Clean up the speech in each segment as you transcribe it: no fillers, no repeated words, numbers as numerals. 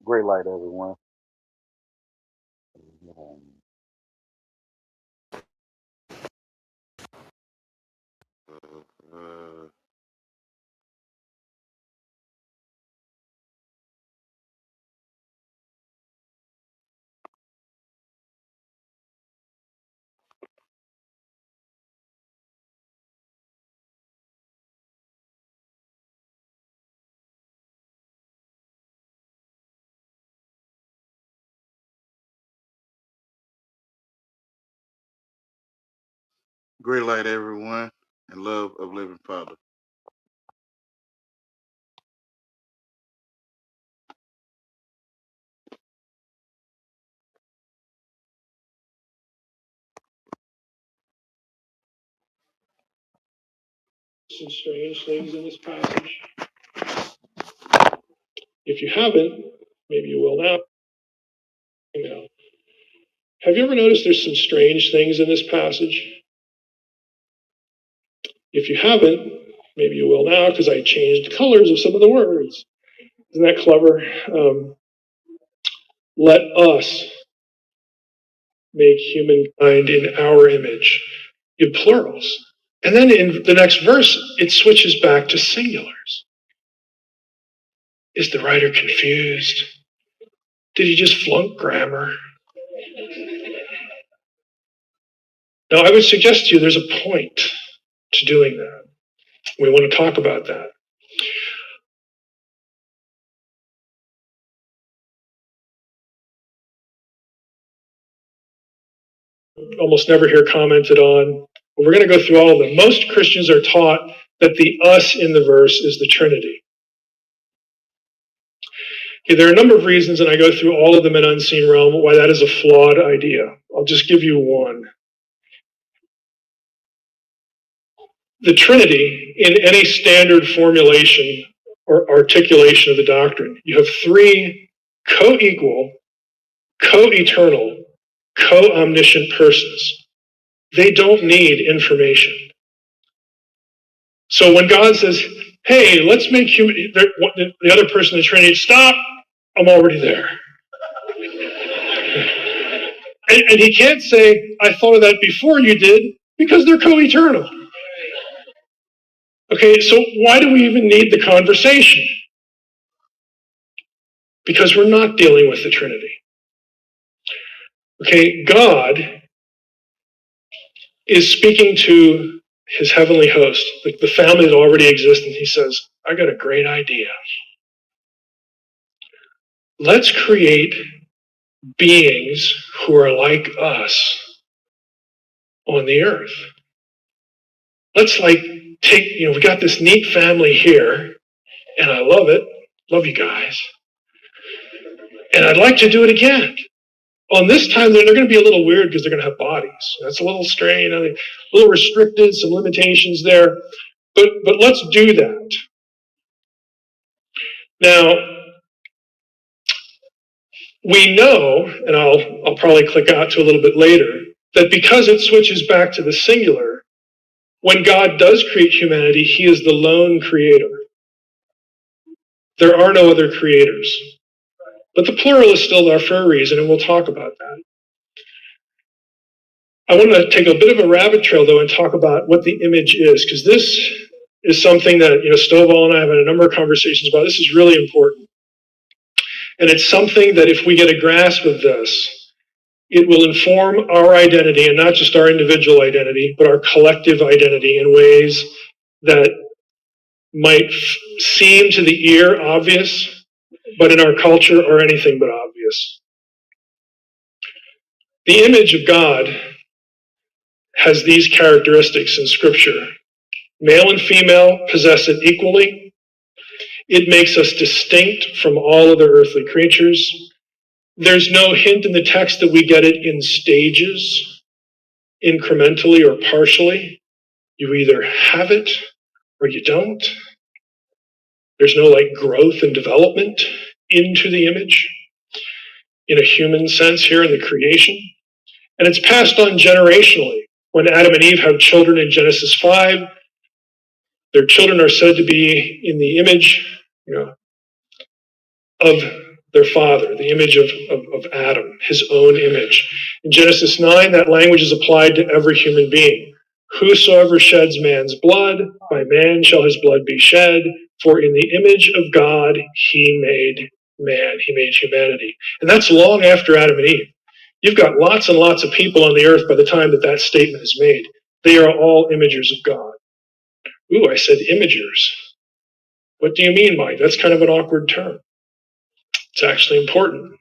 Great light, everyone. Great light, everyone, and love of living Father. Some strange things in this passage. If you haven't, maybe you will now. Have you ever noticed there's some strange things in this passage? If you haven't, maybe you will now because I changed the colors of some of the words. Isn't that clever? Let us make humankind in our image, in plurals. And then in the next verse, it switches back to singulars. Is the writer confused? Did he just flunk grammar? Now, I would suggest to you there's a point to doing that. We want to talk about that. Almost never hear commented on. We're going to go through all of them. Most Christians are taught that the us in the verse is the Trinity. Okay, there are a number of reasons, and I go through all of them in Unseen Realm, why that is a flawed idea. I'll just give you one. The Trinity, in any standard formulation or articulation of the doctrine, you have three co-equal, co-eternal, co-omniscient persons. They don't need information. So when God says, hey, let's make human, the other person in the Trinity, stop, I'm already there. And he can't say, I thought of that before you did, because they're co-eternal. Okay, so why do we even need the conversation? Because we're not dealing with the Trinity. Okay, God is speaking to his heavenly host, the family that already exists, and he says, I got a great idea. Let's create beings who are like us on the earth. Let's take, we got this neat family here, and I love it. Love you guys. And I'd like to do it again. On this time, they're going to be a little weird because they're going to have bodies. That's a little strange, a little restricted, some limitations there. But let's do that. Now, we know, and I'll probably click out to a little bit later, that because it switches back to the singular, when God does create humanity, he is the lone creator. There are no other creators. But the plural is still there for a reason, and we'll talk about that. I want to take a bit of a rabbit trail, though, and talk about what the image is, because this is something that, Stovall and I have had a number of conversations about. This is really important. And it's something that if we get a grasp of this, it will inform our identity, and not just our individual identity, but our collective identity in ways that might seem to the ear obvious, but in our culture are anything but obvious. The image of God has these characteristics in Scripture. Male and female possess it equally. It makes us distinct from all other earthly creatures. There's no hint in the text that we get it in stages, incrementally or partially. You either have it or you don't. There's no growth and development into the image in a human sense here in the creation. And it's passed on generationally. When Adam and Eve have children in Genesis 5, their children are said to be in the image, of their father, the image of Adam, his own image. In Genesis 9, that language is applied to every human being. Whosoever sheds man's blood, by man shall his blood be shed, for in the image of God he made man, he made humanity. And that's long after Adam and Eve. You've got lots and lots of people on the earth by the time that that statement is made. They are all imagers of God. Ooh, I said imagers. What do you mean, Mike? That's kind of an awkward term. It's actually important.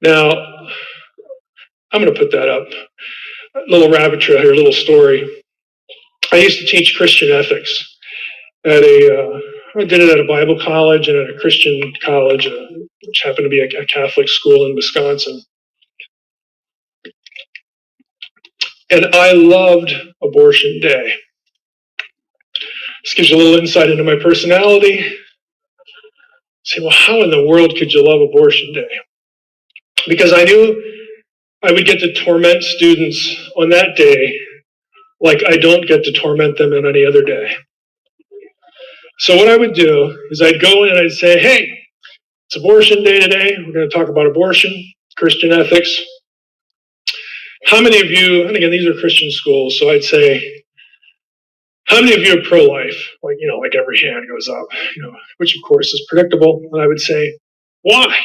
Now, I'm going to put that up. A little rabbit trail here, a little story. I used to teach Christian ethics at I did it at a Bible college and at a Christian college, which happened to be a Catholic school in Wisconsin. And I loved Abortion Day. This gives you a little insight into my personality. Say, well, how in the world could you love Abortion Day? Because I knew I would get to torment students on that day like I don't get to torment them on any other day. So what I would do is I'd go in and I'd say, hey, it's Abortion Day today. We're going to talk about abortion, Christian ethics. How many of you, and again, these are Christian schools, so I'd say, how many of you are pro-life? Like every hand goes up, which of course is predictable. And I would say, why?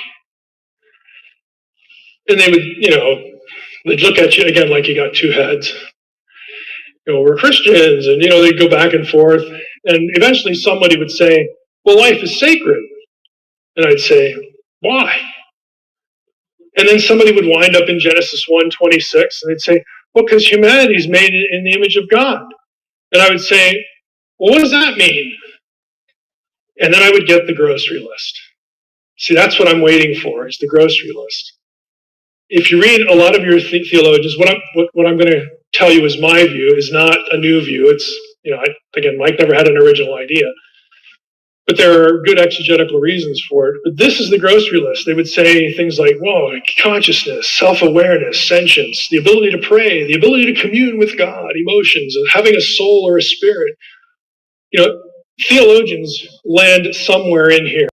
And they would, they'd look at you again like you got two heads. We're Christians, and they'd go back and forth. And eventually somebody would say, well, life is sacred. And I'd say, why? And then somebody would wind up in Genesis 1:26, and they'd say, well, because humanity is made in the image of God. And I would say, well, what does that mean? And then I would get the grocery list. See, that's what I'm waiting for, is the grocery list. If you read a lot of your theologians, what I'm going to tell you is my view, is not a new view. It's, again, Mike never had an original idea. But there are good exegetical reasons for it. But this is the grocery list. They would say things like, whoa, consciousness, self-awareness, sentience, the ability to pray, the ability to commune with God, emotions, having a soul or a spirit. Theologians land somewhere in here.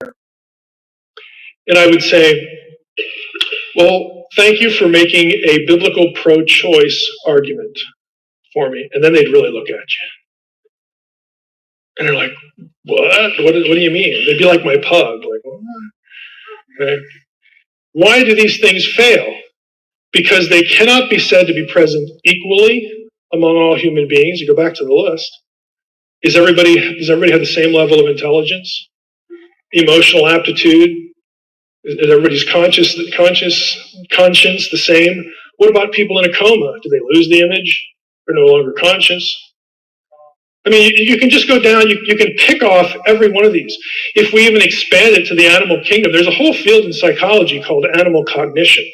And I would say, well, thank you for making a biblical pro-choice argument for me. And then they'd really look at you. And they're like, what do you mean? They'd be like my pug. Like, what? Okay. Why do these things fail? Because they cannot be said to be present equally among all human beings. You go back to the list. Does everybody have the same level of intelligence? Emotional aptitude? Is everybody's conscience the same? What about people in a coma? Do they lose the image? They're no longer conscious? I mean, you can just go down, you can pick off every one of these. If we even expand it to the animal kingdom, there's a whole field in psychology called animal cognition,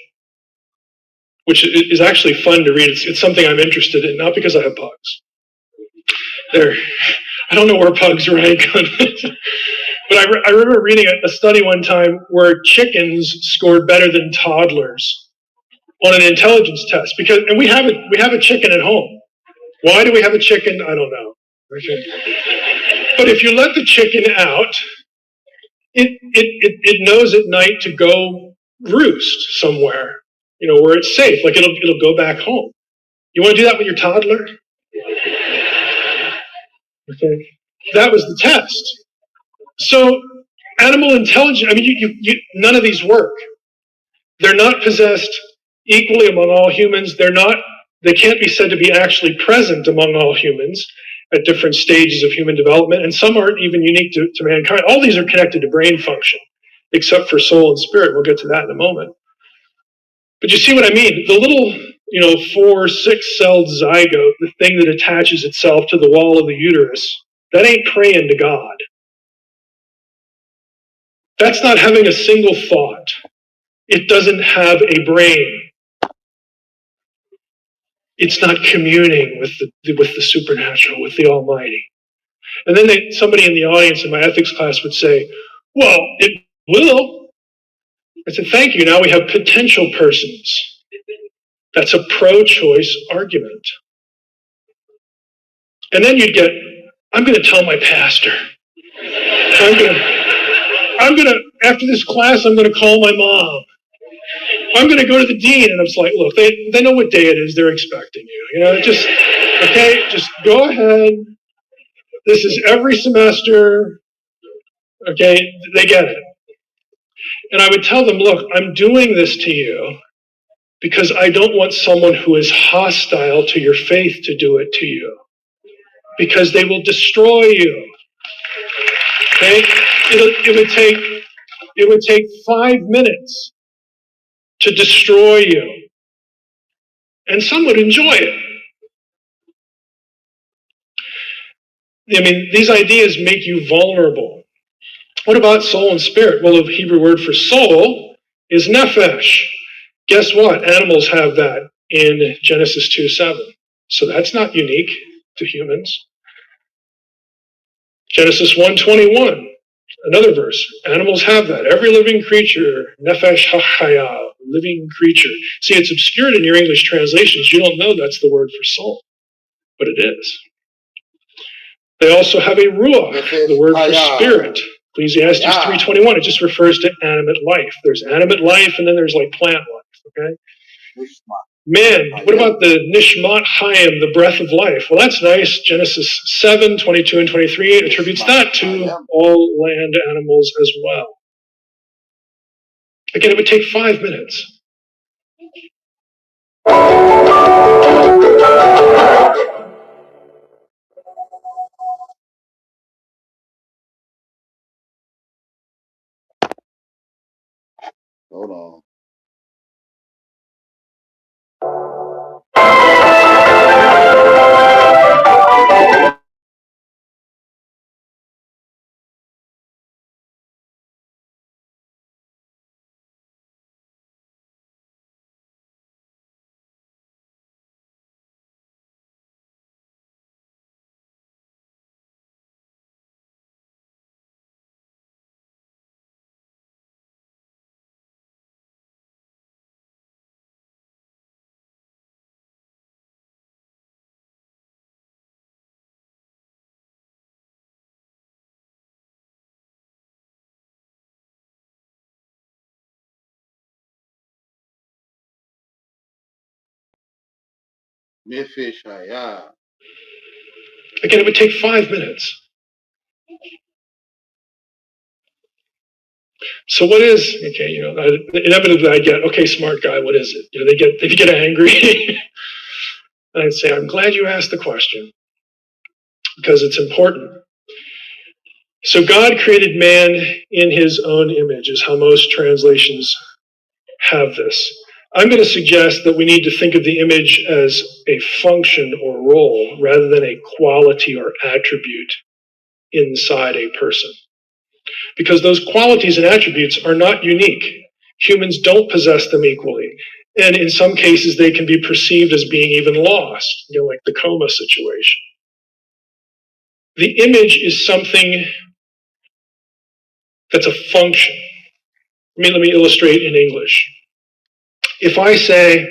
which is actually fun to read. It's something I'm interested in, not because I have pugs. I don't know where pugs rank on it. But I remember reading a study one time where chickens scored better than toddlers on an intelligence test. And we have a chicken at home. Why do we have a chicken? I don't know. Okay. But if you let the chicken out, it knows at night to go roost somewhere, where it's safe. Like it'll go back home. You want to do that with your toddler? Okay. That was the test. So animal intelligence, I mean, none of these work. They're not possessed equally among all humans. They can't be said to be actually present among all humans at different stages of human development, and some aren't even unique to mankind. All these are connected to brain function, except for soul and spirit. We'll get to that in a moment. But you see what I mean? The little, 4, 6-celled zygote, the thing that attaches itself to the wall of the uterus, that ain't praying to God. That's not having a single thought. It doesn't have a brain. It's not communing with the supernatural, with the Almighty. And then somebody in the audience in my ethics class would say, well, it will. I said, thank you. Now we have potential persons. That's a pro-choice argument. And then you'd get, I'm going to tell my pastor. after this class, I'm gonna call my mom. I'm gonna go to the dean. And I'm just like, look, they know what day it is. They're expecting you. Just go ahead. This is every semester. Okay, they get it. And I would tell them, look, I'm doing this to you because I don't want someone who is hostile to your faith to do it to you, because they will destroy you. Okay? It would take 5 minutes to destroy you, and some would enjoy it. I mean, these ideas make you vulnerable. What about soul and spirit? Well, the Hebrew word for soul is nephesh. Guess what? Animals have that in Genesis 2:7. So that's not unique to humans. Genesis 1:21, another verse. Animals have that. Every living creature, nephesh hachaya, living creature. See, it's obscured in your English translations. You don't know that's the word for soul, but it is. They also have a ruach, the word for spirit. Ecclesiastes 3:21, it just refers to animate life. There's animate life, and then there's like plant life, okay? Man, what about the nishmat hayim, the breath of life? Well, that's nice. Genesis 7:22 and 23 attributes that to all land animals as well. Again, it would take 5 minutes. Hold on. Nefesh Hayah. Again, it would take 5 minutes. So what is, okay, inevitably I get, okay, smart guy, what is it? They get angry. And I'd say, I'm glad you asked the question, because it's important. So God created man in his own image, is how most translations have this. I'm going to suggest that we need to think of the image as a function or role rather than a quality or attribute inside a person. Because those qualities and attributes are not unique. Humans don't possess them equally. And in some cases, they can be perceived as being even lost, like the coma situation. The image is something that's a function. Let me illustrate in English. If I say,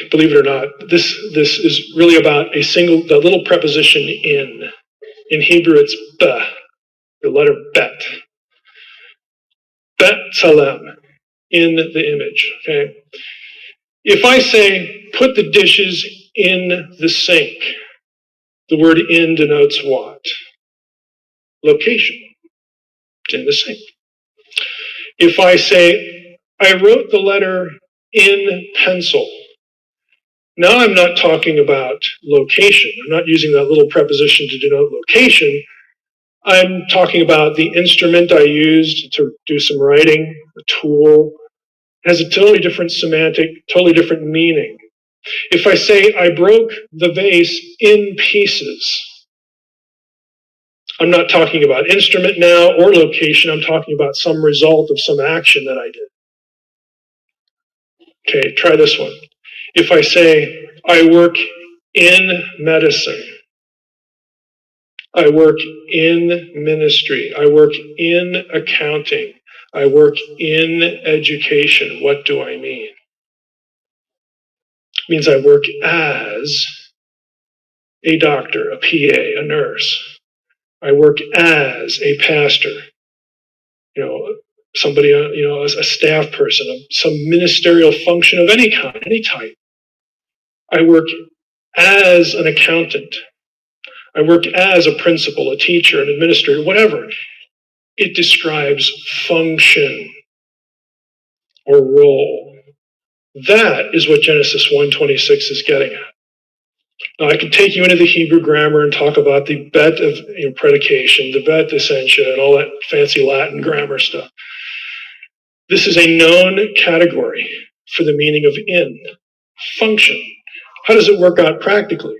believe it or not, this is really about the little preposition in. In Hebrew, it's be, the letter bet. Bet salem, in the image, okay? If I say, put the dishes in the sink, the word in denotes what? Location. It's in the sink. If I say, I wrote the letter in pencil, now I'm not talking about location. I'm not using that little preposition to denote location. I'm talking about the instrument I used to do some writing, the tool. It has a totally different semantic, totally different meaning. If I say I broke the vase in pieces, I'm not talking about instrument now or location. I'm talking about some result of some action that I did. Okay, try this one. If I say I work in medicine, I work in ministry, I work in accounting, I work in education, what do I mean? It means I work as a doctor, a PA, a nurse. I work as a pastor. somebody, a staff person, some ministerial function of any kind, any type. I work as an accountant. I work as a principal, a teacher, an administrator, whatever. It describes function or role. That is what Genesis 1:26 is getting at. Now, I could take you into the Hebrew grammar and talk about the bet of predication, the bet essentia, and all that fancy Latin grammar stuff. This is a known category for the meaning of in, function. How does it work out practically?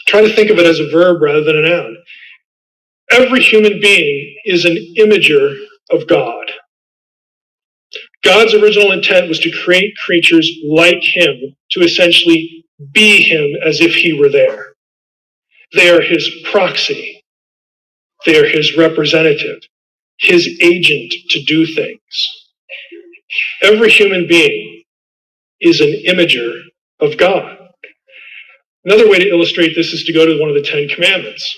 Try to think of it as a verb rather than a noun. Every human being is an imager of God. God's original intent was to create creatures like him, to essentially be him as if he were there. They are his proxy. They are his representative, his agent to do things. Every human being is an imager of God. Another way to illustrate this is to go to one of the 10 Commandments.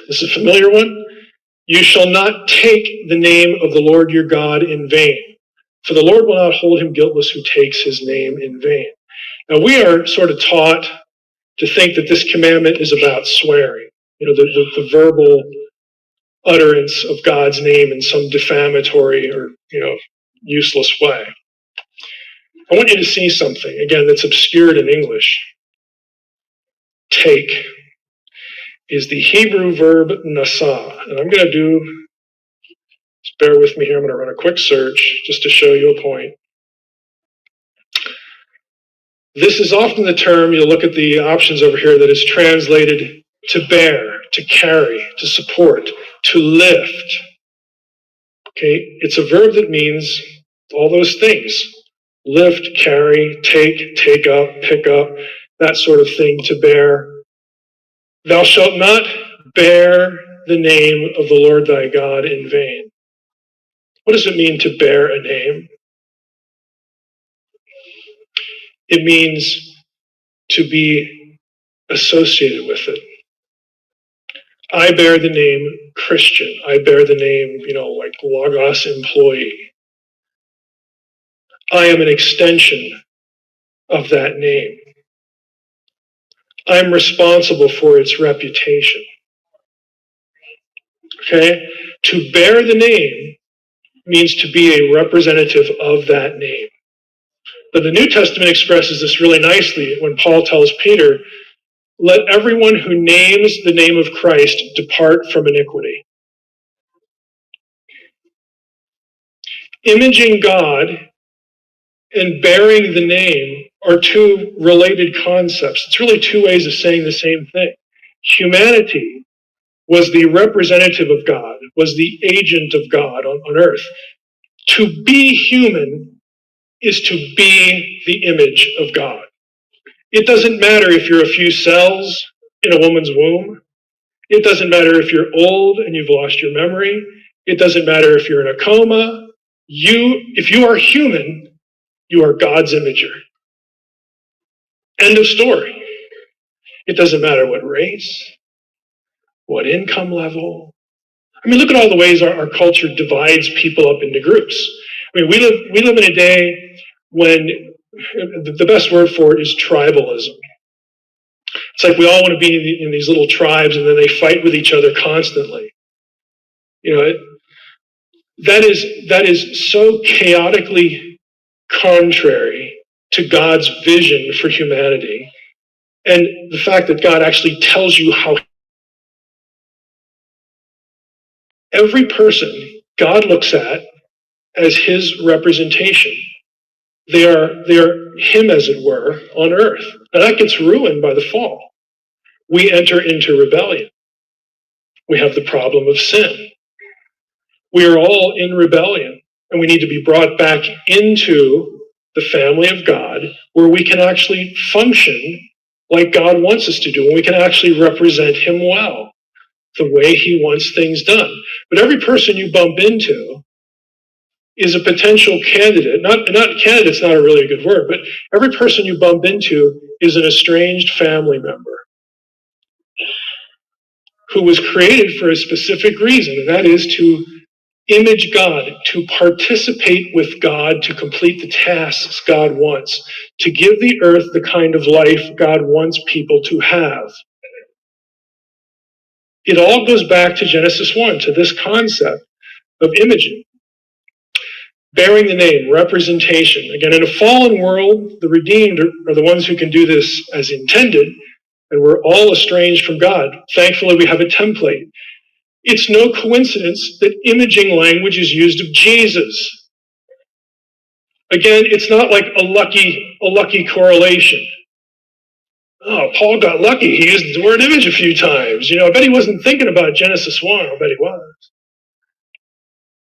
This is a familiar one. You shall not take the name of the Lord your God in vain, for the Lord will not hold him guiltless who takes his name in vain. Now, we are sort of taught to think that this commandment is about swearing, the verbal utterance of God's name in some defamatory or, useless way. I want you to see something, again, that's obscured in English. Take is the Hebrew verb nasa. And I'm going to just bear with me here, I'm going to run a quick search just to show you a point. This is often the term, you'll look at the options over here, that is translated to bear, to carry, to support, to lift. Okay, it's a verb that means all those things. Lift, carry, take up, pick up, that sort of thing, to bear. Thou shalt not bear the name of the Lord thy God in vain. What does it mean to bear a name? It means to be associated with it. I bear the name Christian. I bear the name, like Logos employee. I am an extension of that name. I'm responsible for its reputation. Okay? To bear the name means to be a representative of that name. But the New Testament expresses this really nicely when Paul tells Peter, let everyone who names the name of Christ depart from iniquity. Imaging God and bearing the name are two related concepts. It's really two ways of saying the same thing. Humanity was the representative of God, was the agent of God on earth. To be human is to be the image of God. It doesn't matter if you're a few cells in a woman's womb. It doesn't matter if you're old and you've lost your memory. It doesn't matter if you're in a coma. If you are human, you are God's imager. End of story. It doesn't matter what race, what income level. I mean, look at all the ways our culture divides people up into groups. I mean, we live in a day when the best word for it is tribalism. It's like we all want to be in these little tribes, and then they fight with each other constantly. That is so chaotically contrary to God's vision for humanity, and the fact that God actually tells you how every person God looks at as his representation. They are him, as it were, on earth. And that gets ruined by the fall. We enter into rebellion. We have the problem of sin. We are all in rebellion, and we need to be brought back into the family of God, where we can actually function like God wants us to do, and we can actually represent him well, the way he wants things done. But every person you bump into is a potential candidate. Not candidate's not a really good word, but every person you bump into is an estranged family member who was created for a specific reason, and that is to image God, to participate with God, to complete the tasks God wants, to give the earth the kind of life God wants people to have. It all goes back to Genesis 1, to this concept of imaging. Bearing the name, representation. Again, in a fallen world, the redeemed are the ones who can do this as intended, and we're all estranged from God. Thankfully, we have a template. It's no coincidence that imaging language is used of Jesus. Again, it's not like a lucky correlation. Oh, Paul got lucky. He used the word image a few times. I bet he wasn't thinking about Genesis 1. I bet he was.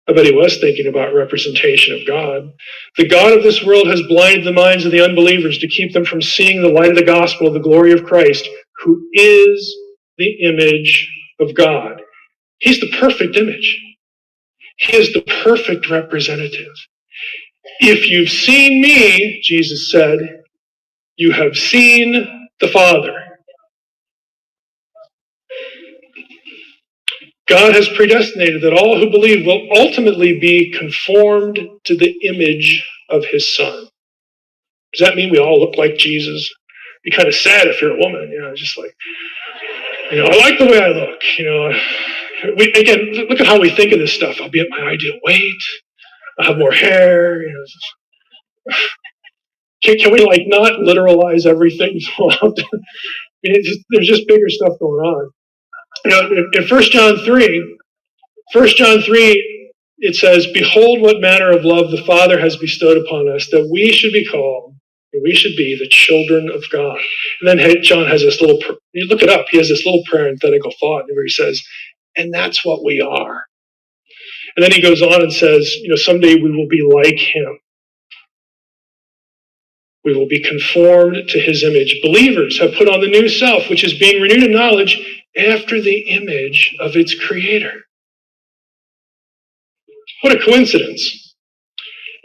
I bet he was thinking about representation of God. The God of this world has blinded the minds of the unbelievers to keep them from seeing the light of the gospel of the glory of Christ, who is the image of God. He's the perfect image. He is the perfect representative. If you've seen me, Jesus said, you have seen the Father. God has predestinated that all who believe will ultimately be conformed to the image of his Son. Does that mean we all look like Jesus? It'd be kind of sad if you're a woman, just like, I like the way I look, again, look at how we think of this stuff. I'll be at my ideal weight. I'll have more hair, Can we not literalize everything so often? There's just bigger stuff going on. In 1 John 3, it says, "Behold what manner of love the Father has bestowed upon us, that we should be called, and we should be the children of God." And then John has this little, you look it up, he has this little parenthetical thought where he says, and that's what we are. And then he goes on and says, someday we will be like him. We will be conformed to his image. Believers have put on the new self, which is being renewed in knowledge after the image of its creator. What a coincidence.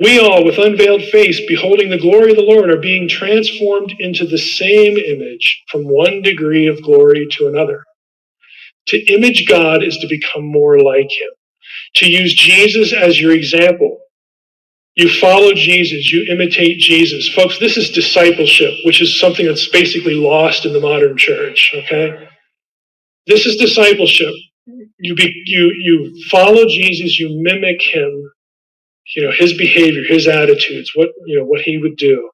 We all, with unveiled face, beholding the glory of the Lord, are being transformed into the same image from one degree of glory to another. To image God is to become more like him. To use Jesus as your example. You follow Jesus, you imitate Jesus. Folks, this is discipleship, which is something that's basically lost in the modern church, okay? This is discipleship. You follow Jesus, you mimic him, his behavior, his attitudes, what he would do.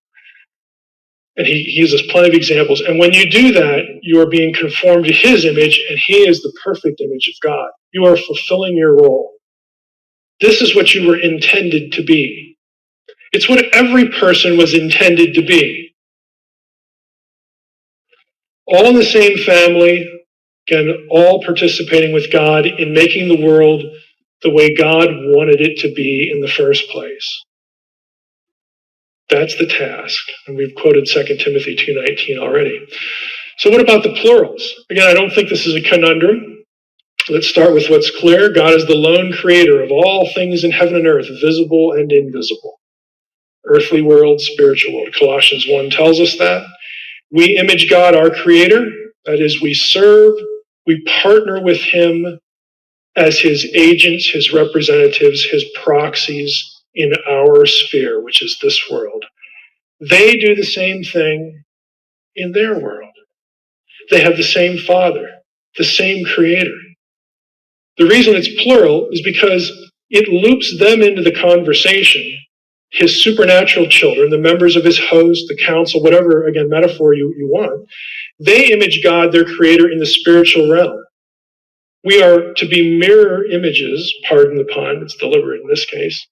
And he gives us plenty of examples. And when you do that, you are being conformed to his image, and he is the perfect image of God. You are fulfilling your role. This is what you were intended to be. It's what every person was intended to be. All in the same family, again, all participating with God in making the world the way God wanted it to be in the first place. That's the task. And we've quoted 2 Timothy 2:19 already. So what about the plurals? Again, I don't think this is a conundrum. Let's start with what's clear. God is the lone creator of all things in heaven and earth, visible and invisible. Earthly world, spiritual world. Colossians 1 tells us that. We image God, our creator. That is, we serve, we partner with him as his agents, his representatives, his proxies in our sphere, which is this world. They do the same thing in their world. They have the same Father, the same Creator. The reason it's plural is because it loops them into the conversation, his supernatural children, the members of his host, the council, whatever, again, metaphor you want. They image God, their Creator, in the spiritual realm. We are to be mirror images, pardon the pun, it's deliberate in this case.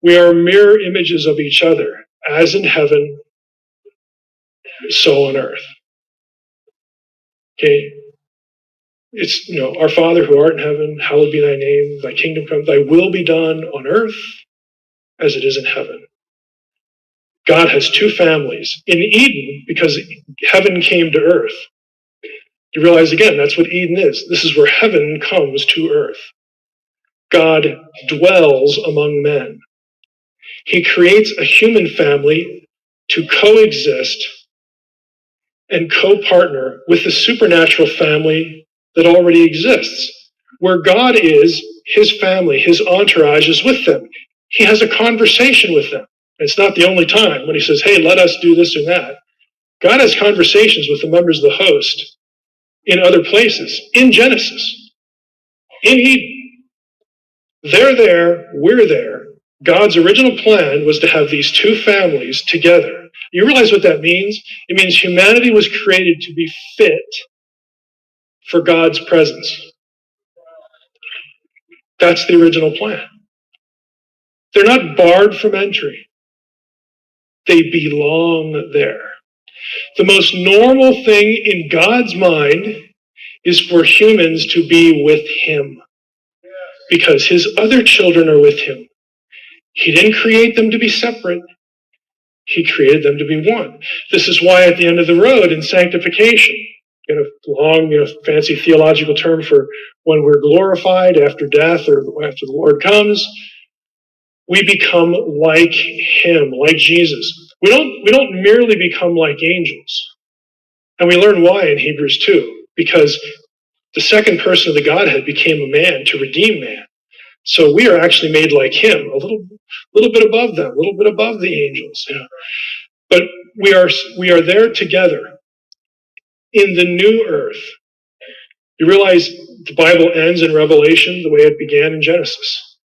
We are mirror images of each other, as in heaven, so on earth. Okay? It's, our Father who art in heaven, hallowed be thy name, thy kingdom come, thy will be done on earth as it is in heaven. God has two families. In Eden, because heaven came to earth, you realize again, that's what Eden is. This is where heaven comes to earth. God dwells among men. He creates a human family to coexist and co-partner with the supernatural family that already exists. Where God is, his family, his entourage is with them. He has a conversation with them. It's not the only time when he says, hey, let us do this or that. God has conversations with the members of the host in other places, in Genesis, in Eden. They're there, we're there. God's original plan was to have these two families together. You realize what that means? It means humanity was created to be fit for God's presence. That's the original plan. They're not barred from entry. They belong there. The most normal thing in God's mind is for humans to be with him because his other children are with him. He didn't create them to be separate. He created them to be one. This is why at the end of the road in sanctification, long, fancy theological term for when we're glorified after death or after the Lord comes, we become like him, like Jesus. We don't merely become like angels. And we learn why in Hebrews 2, because the second person of the Godhead became a man to redeem man. So we are actually made like him, a little bit above them, a little bit above the angels. But we are there together in the new earth. You realize the Bible ends in Revelation the way it began in Genesis.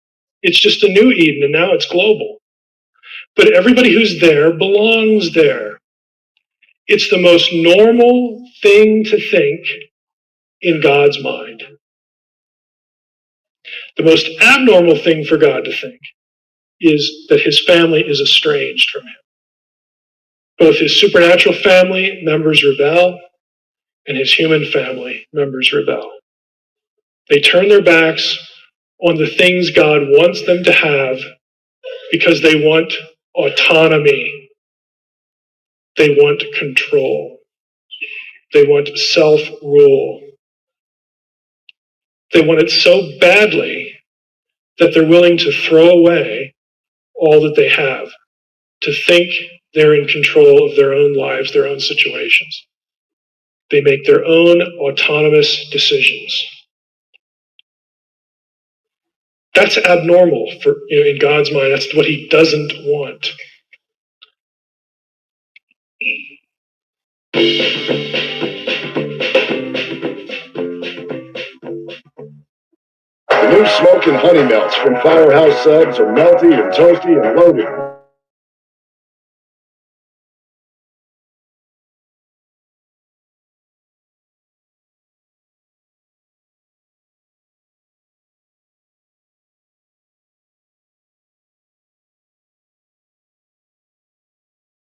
It's just a new Eden, and now it's global. But everybody who's there belongs there. It's the most normal thing to think in God's mind. The most abnormal thing for God to think is that his family is estranged from him. Both his supernatural family members rebel, and his human family members rebel. They turn their backs on the things God wants them to have because they want autonomy. They want control. They want self-rule. They want it so badly that they're willing to throw away all that they have to think they're in control of their own lives, their own situations. They make their own autonomous decisions. That's abnormal in God's mind. That's what he doesn't want. The new smoke and honey melts from Firehouse Subs are melty and toasty and loaded.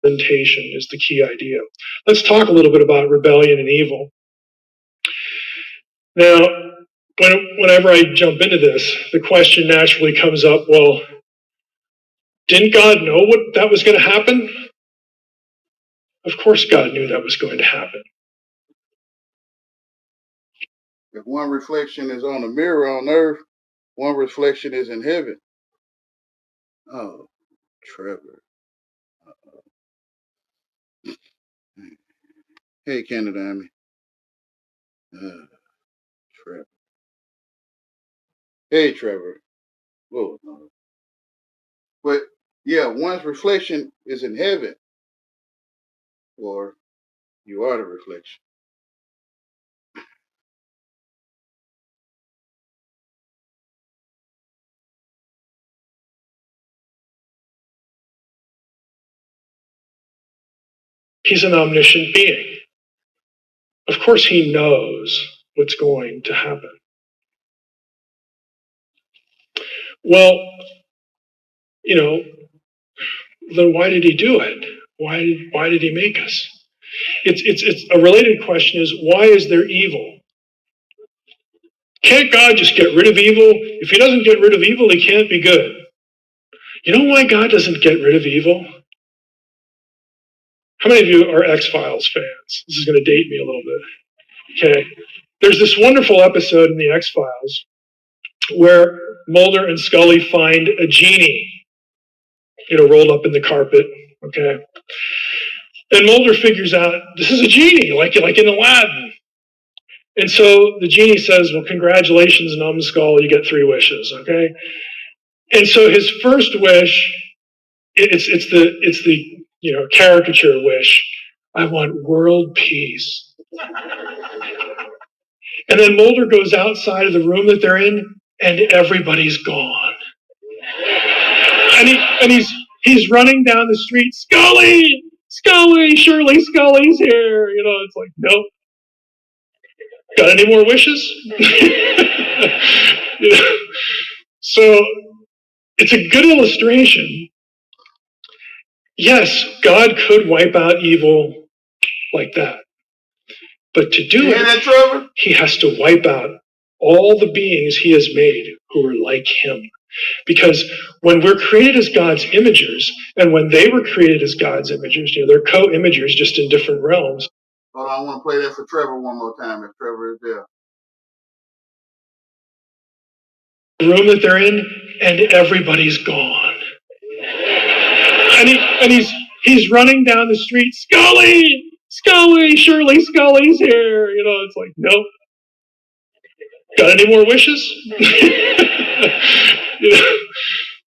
Representation is the key idea. Let's talk a little bit about rebellion and evil. Now, whenever I jump into this, the question naturally comes up, well, didn't God know that was going to happen? Of course God knew that was going to happen. If one reflection is on a mirror on earth, one reflection is in heaven. Oh, Trevor. Hey, Canada Army. Trevor. Hey, Trevor. Whoa. But yeah, one's reflection is in heaven, or you are the reflection. He's an omniscient being. Of course he knows what's going to happen. Well, then why did he do it? Why did he make us? It's a related question is, why is there evil? Can't God just get rid of evil? If he doesn't get rid of evil, he can't be good. You know why God doesn't get rid of evil? How many of you are X-Files fans? This is going to date me a little bit. Okay. There's this wonderful episode in the X-Files where Mulder and Scully find a genie, rolled up in the carpet. Okay. And Mulder figures out this is a genie, like in Aladdin. And so the genie says, well, congratulations, numbskull, you get 3 wishes, okay? And so his first wish, it's the caricature wish. I want world peace. And then Mulder goes outside of the room that they're in, and everybody's gone. And he's running down the street, Scully, surely Scully's here. It's like, nope. Got any more wishes? So it's a good illustration. Yes, God could wipe out evil like that. But to do it, he has to wipe out all the beings he has made who are like him. Because when we're created as God's imagers, and when they were created as God's imagers, they're co-imagers just in different realms. Hold on, I want to play that for Trevor one more time if Trevor is there. The room that they're in, and everybody's gone. And he's running down the street, Scully, surely Scully's here. It's like, nope. Got any more wishes?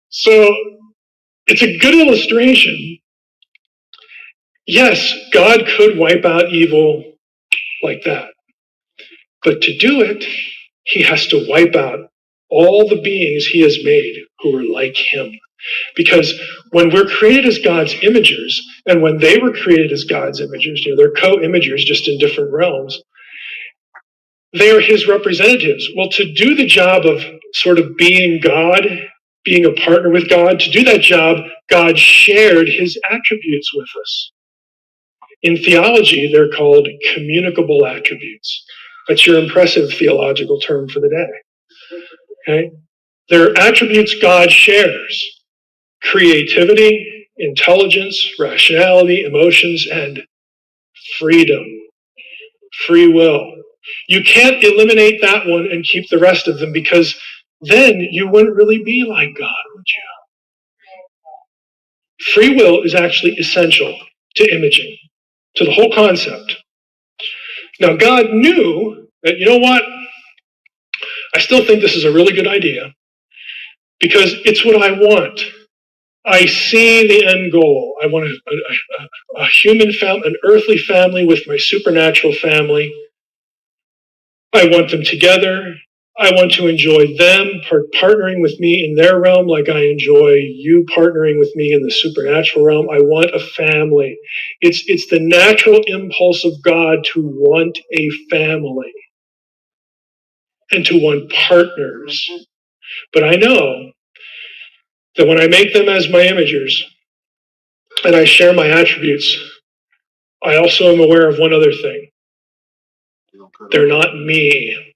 So it's a good illustration. Yes, God could wipe out evil like that. But to do it, he has to wipe out all the beings he has made who are like him. Because when we're created as God's imagers, and when they were created as God's imagers, they're co-imagers just in different realms, they are his representatives. Well, to do the job of sort of being God, being a partner with God, to do that job, God shared his attributes with us. In theology, they're called communicable attributes. That's your impressive theological term for the day. Okay? They're attributes God shares: creativity, intelligence, rationality, emotions, and freedom, free will. You can't eliminate that one and keep the rest of them, because then you wouldn't really be like God, would you? Free will is actually essential to imaging, to the whole concept. Now, God knew that, you know what? I still think this is a really good idea, because it's what I want. I see the end goal. I want a human family, an earthly family with my supernatural family. I want them together. I want to enjoy them partnering with me in their realm like I enjoy you partnering with me in the supernatural realm. I want a family. It's the natural impulse of God to want a family and to want partners. But I know that when I make them as my imagers and I share my attributes, I also am aware of one other thing. They're not me.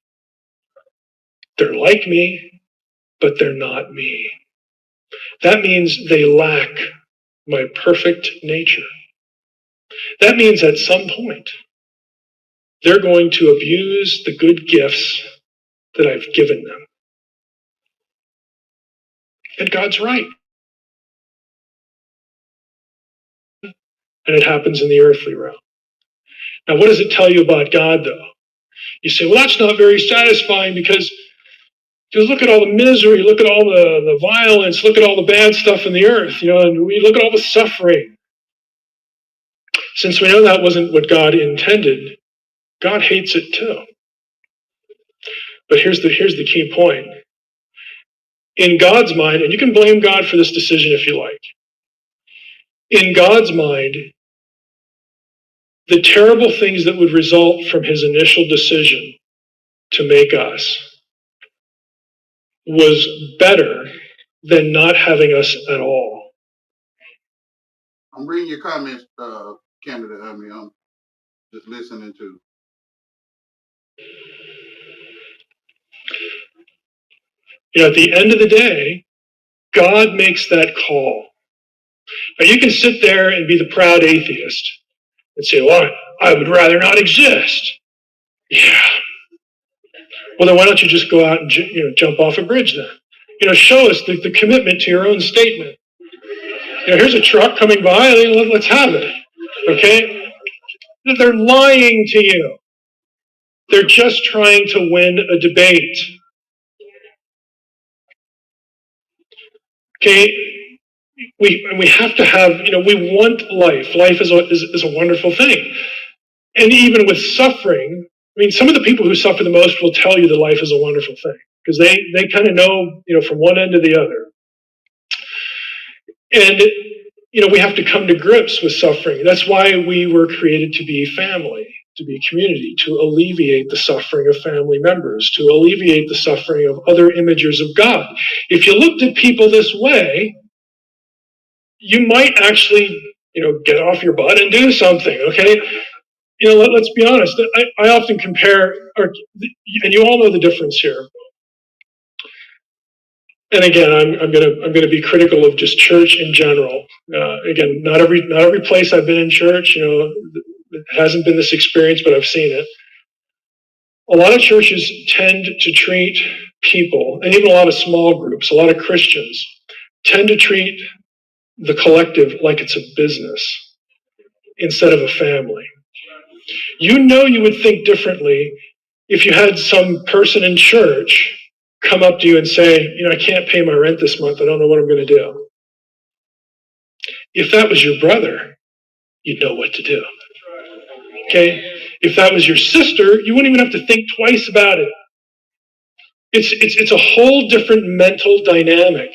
They're like me, but they're not me. That means they lack my perfect nature. That means at some point, they're going to abuse the good gifts that I've given them. And God's right. And it happens in the earthly realm. Now, what does it tell you about God, though? You say, well, that's not very satisfying, because look at all the misery, look at all the violence, look at all the bad stuff in the earth, and we look at all the suffering. Since we know that wasn't what God intended, God hates it too. But here's the key point. In God's mind, and you can blame God for this decision if you like. In God's mind, the terrible things that would result from his initial decision to make us was better than not having us at all. I'm reading your comments, Canada. I'm just listening to. At the end of the day, God makes that call. Now, you can sit there and be the proud atheist and say, well, I would rather not exist. Yeah. Well, then why don't you just go out and jump off a bridge then? Show us the commitment to your own statement. Here's a truck coming by, let's have it. Okay? They're lying to you. They're just trying to win a debate. Okay? We have to have, we want life. Life is a wonderful thing. And even with suffering, some of the people who suffer the most will tell you that life is a wonderful thing because they kind of know, from one end to the other. And, we have to come to grips with suffering. That's why we were created to be family, to be community, to alleviate the suffering of family members, to alleviate the suffering of other imagers of God. If you looked at people this way, you might actually, get off your butt and do something, okay? Let's be honest. I often compare, and you all know the difference here. And again, I'm gonna be critical of just church in general. Again, not every place I've been in church, it hasn't been this experience, but I've seen it. A lot of churches tend to treat people, and even a lot of small groups, a lot of Christians, tend to treat the collective like it's a business instead of a family. You would think differently if you had some person in church come up to you and say, I can't pay my rent this month. I don't know what I'm going to do. If that was your brother, you'd know what to do. Okay? If that was your sister, you wouldn't even have to think twice about it. It's a whole different mental dynamic.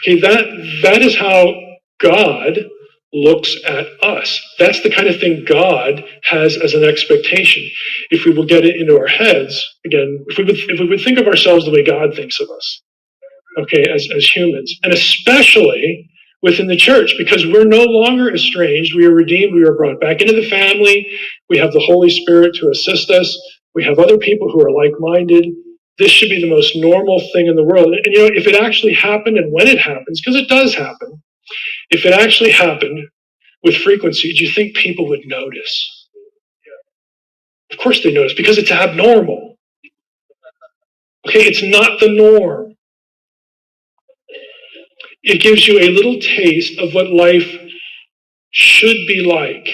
Okay, that is how God looks at us. That's the kind of thing God has as an expectation. If we will get it into our heads, again, if we would think of ourselves the way God thinks of us, okay, as humans, and especially within the church, because we're no longer estranged, we are redeemed, we are brought back into the family, we have the Holy Spirit to assist us, we have other people who are like-minded. This should be the most normal thing in the world. And if it actually happened, and when it happens, because it does happen, if it actually happened with frequency, do you think people would notice? Of course they notice, because it's abnormal. Okay, it's not the norm. It gives you a little taste of what life should be like,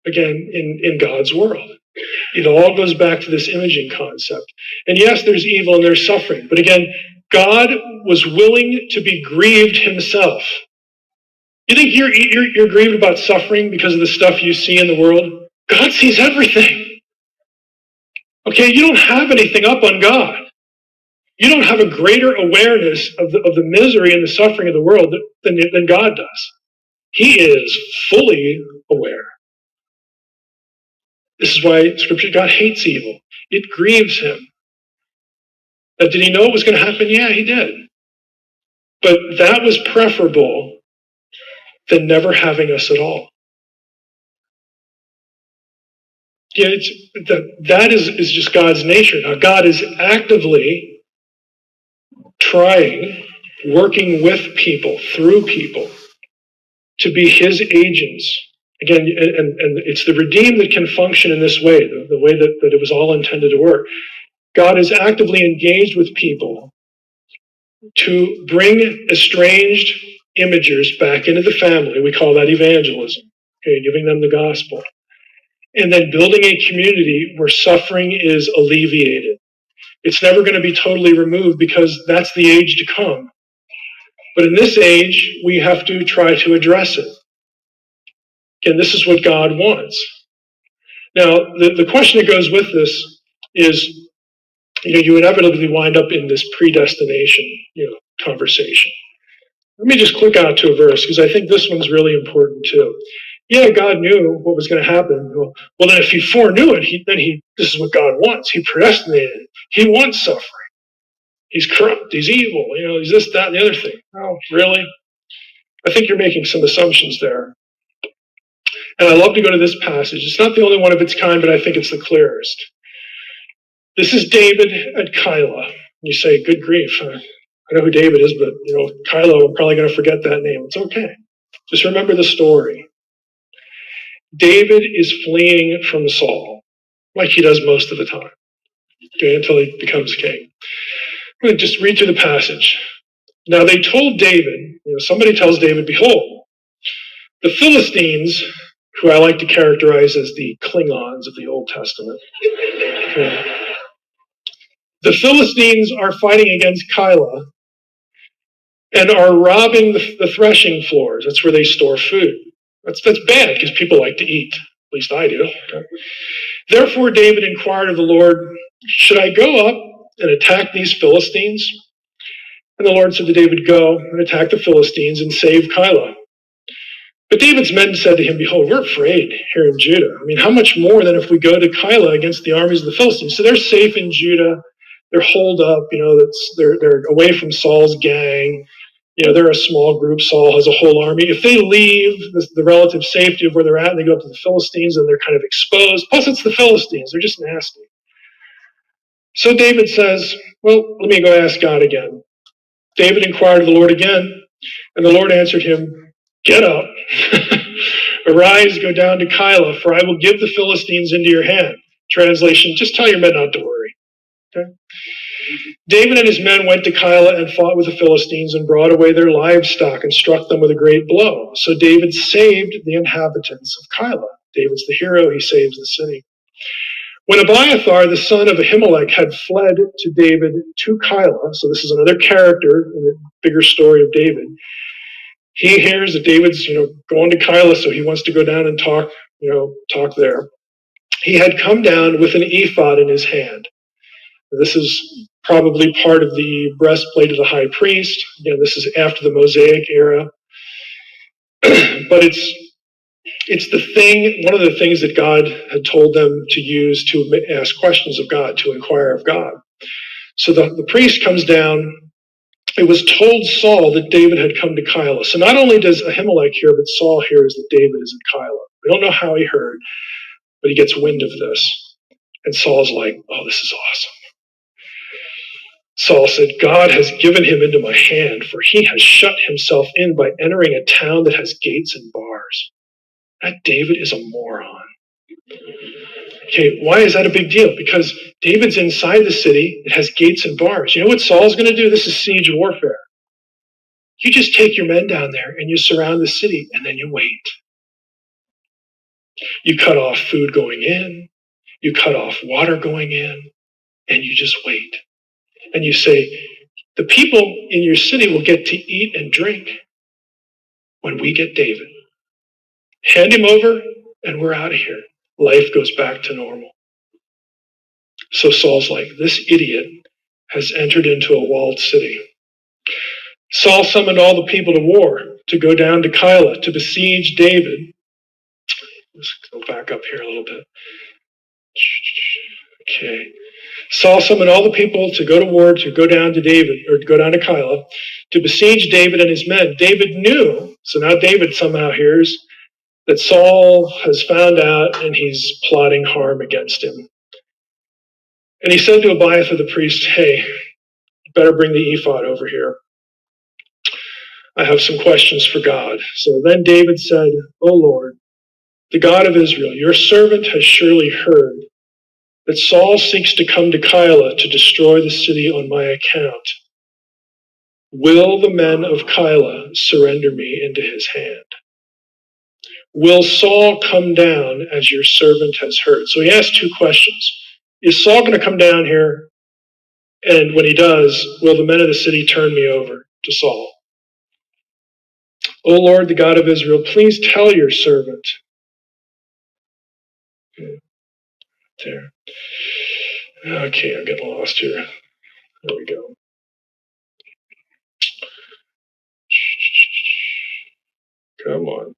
again, in God's world. It all goes back to this imaging concept. And yes, there's evil and there's suffering, but again, God was willing to be grieved himself. You think you're grieved about suffering because of the stuff you see in the world? God sees everything. Okay, you don't have anything up on God. You don't have a greater awareness of the misery and the suffering of the world than God does. He is fully aware. This is why Scripture, God hates evil. It grieves him. Did he know it was going to happen? Yeah, he did. But that was preferable than never having us at all. Yeah, that is just God's nature. Now, God is actively trying, working with people, through people, to be his agents. Again, and it's the redeemed that can function in this way, the way that it was all intended to work. God is actively engaged with people to bring estranged imagers back into the family. We call that evangelism, okay, giving them the gospel. And then building a community where suffering is alleviated. It's never going to be totally removed because that's the age to come. But in this age, we have to try to address it. Again, this is what God wants. Now, the question that goes with this is, you inevitably wind up in this predestination, conversation. Let me just click out to a verse because I think this one's really important too. Yeah, God knew what was going to happen. Well, then if he foreknew it, this is what God wants. He predestinated it. He wants suffering. He's corrupt. He's evil. He's this, that, and the other thing. Oh, really? I think you're making some assumptions there. And I love to go to this passage. It's not the only one of its kind, but I think it's the clearest. This is David at Keilah. You say, good grief. I know who David is, but, Keilah, I'm probably going to forget that name. It's okay. Just remember the story. David is fleeing from Saul, like he does most of the time, okay, until he becomes king. I'm going to just read through the passage. Now they told David, somebody tells David, behold, the Philistines who I like to characterize as the Klingons of the Old Testament. Okay. The Philistines are fighting against Kyla and are robbing the threshing floors. That's where they store food. That's bad because people like to eat. At least I do. Okay. Therefore, David inquired of the Lord, should I go up and attack these Philistines? And the Lord said to David, go and attack the Philistines and save Kyla. But David's men said to him, behold, we're afraid here in Judah. I mean, how much more than if we go to Kyla against the armies of the Philistines? So they're safe in Judah. They're holed up, they're away from Saul's gang. They're a small group. Saul has a whole army. If they leave the relative safety of where they're at and they go up to the Philistines, and they're kind of exposed. Plus, it's the Philistines. They're just nasty. So David says, well, let me go ask God again. David inquired of the Lord again, and the Lord answered him, get up, arise, go down to Kyla, for I will give the Philistines into your hand. Translation, just tell your men not to worry. Okay? David and his men went to Kyla and fought with the Philistines and brought away their livestock and struck them with a great blow. So David saved the inhabitants of Kyla. David's the hero. He saves the city. When Abiathar, the son of Ahimelech, had fled to David to Kyla, so this is another character in the bigger story of David, he hears that David's, going to Kyla, so he wants to go down and talk there. He had come down with an ephod in his hand. This is probably part of the breastplate of the high priest. Again, this is after the Mosaic era. But it's the thing, one of the things that God had told them to use to ask questions of God, to inquire of God. So the priest comes down. It was told Saul that David had come to Kyla. So not only does Ahimelech hear, but Saul hears that David is in Kyla. We don't know how he heard, but he gets wind of this. And Saul's like, oh, this is awesome. Saul said, God has given him into my hand, for he has shut himself in by entering a town that has gates and bars. That David is a moron. Okay, why is that a big deal? Because David's inside the city. It has gates and bars. You know what Saul's going to do? This is siege warfare. You just take your men down there and you surround the city, and then you wait. You cut off food going in. You cut off water going in, and you just wait. And you say, the people in your city will get to eat and drink when we get David. Hand him over, and we're out of here. Life goes back to normal. So Saul's like, this idiot has entered into a walled city. Saul summoned all the people to war, to go down to Kyla, to besiege David. Let's go back up here a little bit. Okay. Saul summoned all the people to go to war, to go down to David, or to go down to Kyla, to besiege David and his men. David knew, so now David somehow hears that Saul has found out and he's plotting harm against him. And he said to Abiathar the priest, hey, you better bring the ephod over here. I have some questions for God. So then David said, O Lord, the God of Israel, your servant has surely heard that Saul seeks to come to Kyla to destroy the city on my account. Will the men of Kyla surrender me into his hand? Will Saul come down as your servant has heard? So he asked two questions. Is Saul going to come down here? And when he does, will the men of the city turn me over to Saul? O Lord, the God of Israel, please tell your servant. There. Okay, I'm getting lost here. There we go. Come on.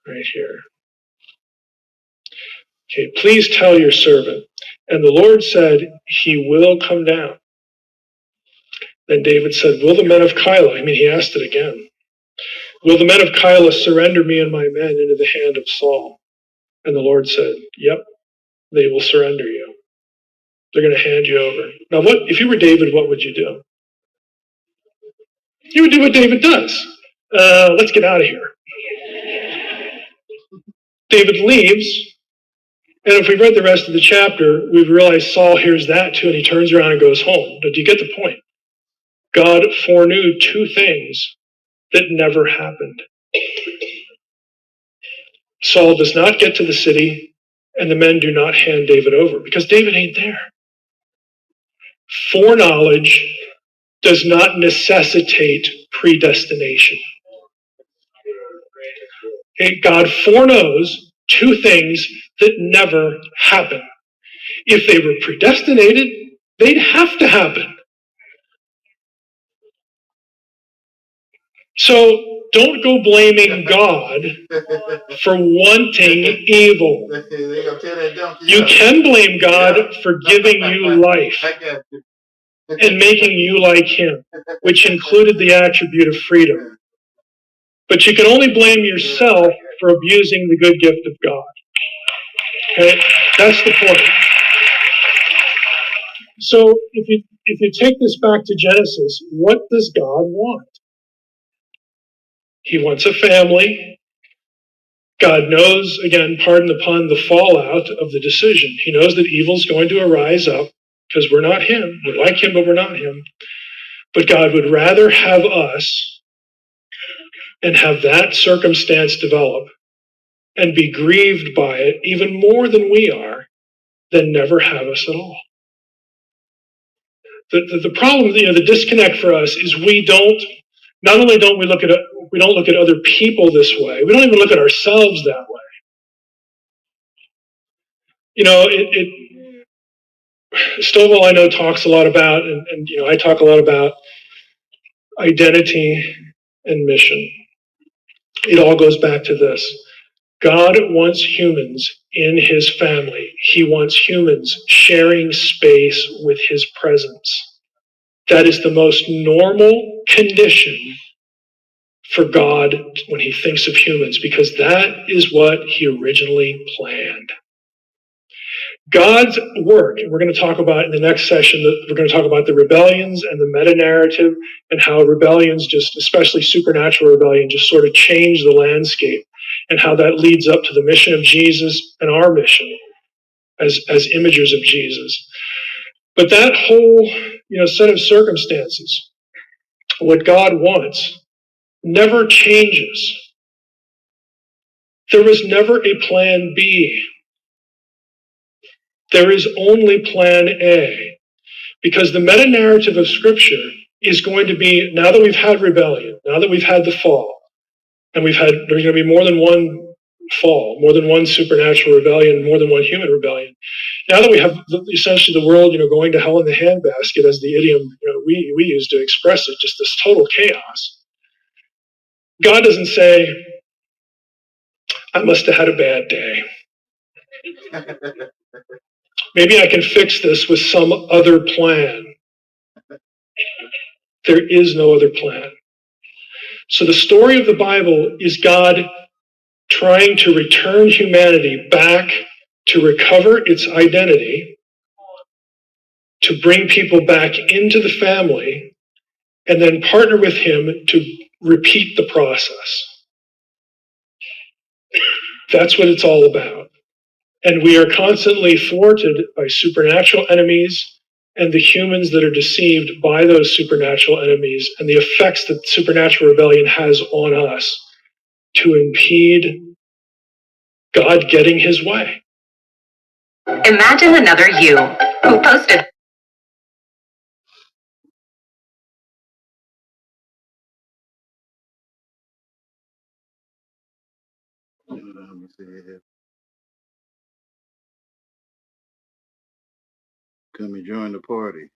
Right here. Okay, please tell your servant. And the Lord said, he will come down. Then David said, will the men of Kyla, he asked it again. Will the men of Kyla surrender me and my men into the hand of Saul? And the Lord said, yep, they will surrender you. They're going to hand you over. Now, if you were David, what would you do? You would do what David does. Let's get out of here. David leaves, and if we read the rest of the chapter, we've realized Saul hears that too, and he turns around and goes home. But do you get the point? God foreknew two things that never happened. Saul does not get to the city, and the men do not hand David over because David ain't there. Foreknowledge does not necessitate predestination. Okay, God foreknows two things that never happen. If they were predestinated, they'd have to happen. So don't go blaming God for wanting evil. You can blame God for giving you life and making you like Him, which included the attribute of freedom. But you can only blame yourself for abusing the good gift of God. Okay? That's the point. So if you take this back to Genesis, what does God want? He wants a family. God knows, again, pardon the pun, the fallout of the decision. He knows that evil's going to arise up because we're not Him. We're like Him, but we're not Him. But God would rather have us and have that circumstance develop and be grieved by it even more than we are than never have us at all. The problem, the disconnect for us is we don't look at other people this way. We don't even look at ourselves that way. Stovall, I know, talks a lot about, and I talk a lot about identity and mission. It all goes back to this. God wants humans in His family. He wants humans sharing space with His presence. That is the most normal condition for God when He thinks of humans, because that is what He originally planned. God's work, and we're going to talk about in the next session, we're going to talk about the rebellions and the meta-narrative and how rebellions, just especially supernatural rebellion, just sort of change the landscape, and how that leads up to the mission of Jesus and our mission as imagers of Jesus. But that whole set of circumstances, what God wants, never changes. There was never a plan B. There is only plan A. Because the meta-narrative of Scripture is going to be, now that we've had rebellion, now that we've had the fall, and there's going to be more than one fall, more than one supernatural rebellion, more than one human rebellion. Now that we have essentially the world, going to hell in the handbasket, as the idiom we use to express it, just this total chaos. God doesn't say, I must have had a bad day. Maybe I can fix this with some other plan. There is no other plan. So the story of the Bible is God trying to return humanity back to recover its identity, to bring people back into the family, and then partner with Him to repeat the process. That's what it's all about. And we are constantly thwarted by supernatural enemies and the humans that are deceived by those supernatural enemies and the effects that supernatural rebellion has on us to impede God getting His way. Imagine another you who posted. Come and join the party.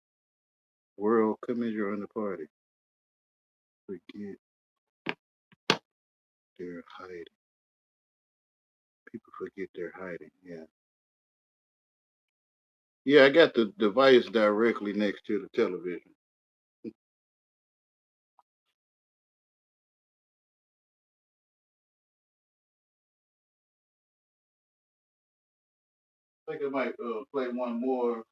World, come and join the party. Forget they're hiding. People forget they're hiding. Yeah. Yeah, I got the device directly next to the television. I think I might play one more.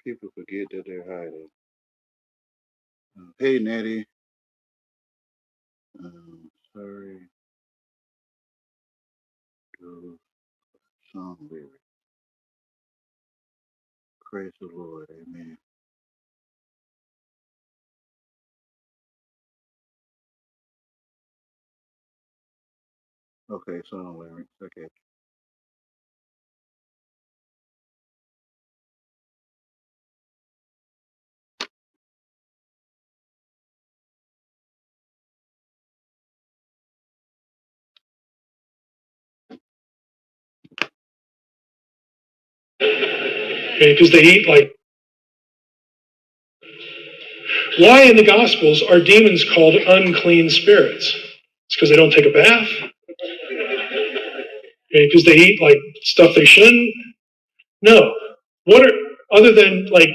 People forget that they're hiding. Hey, Natty. Sorry. To some lyrics. Praise the Lord. Amen. Okay, song lyrics. Okay. Okay, because they eat like. Why in the Gospels are demons called unclean spirits? It's because they don't take a bath. Okay, because they eat like stuff they shouldn't. No. What are other than like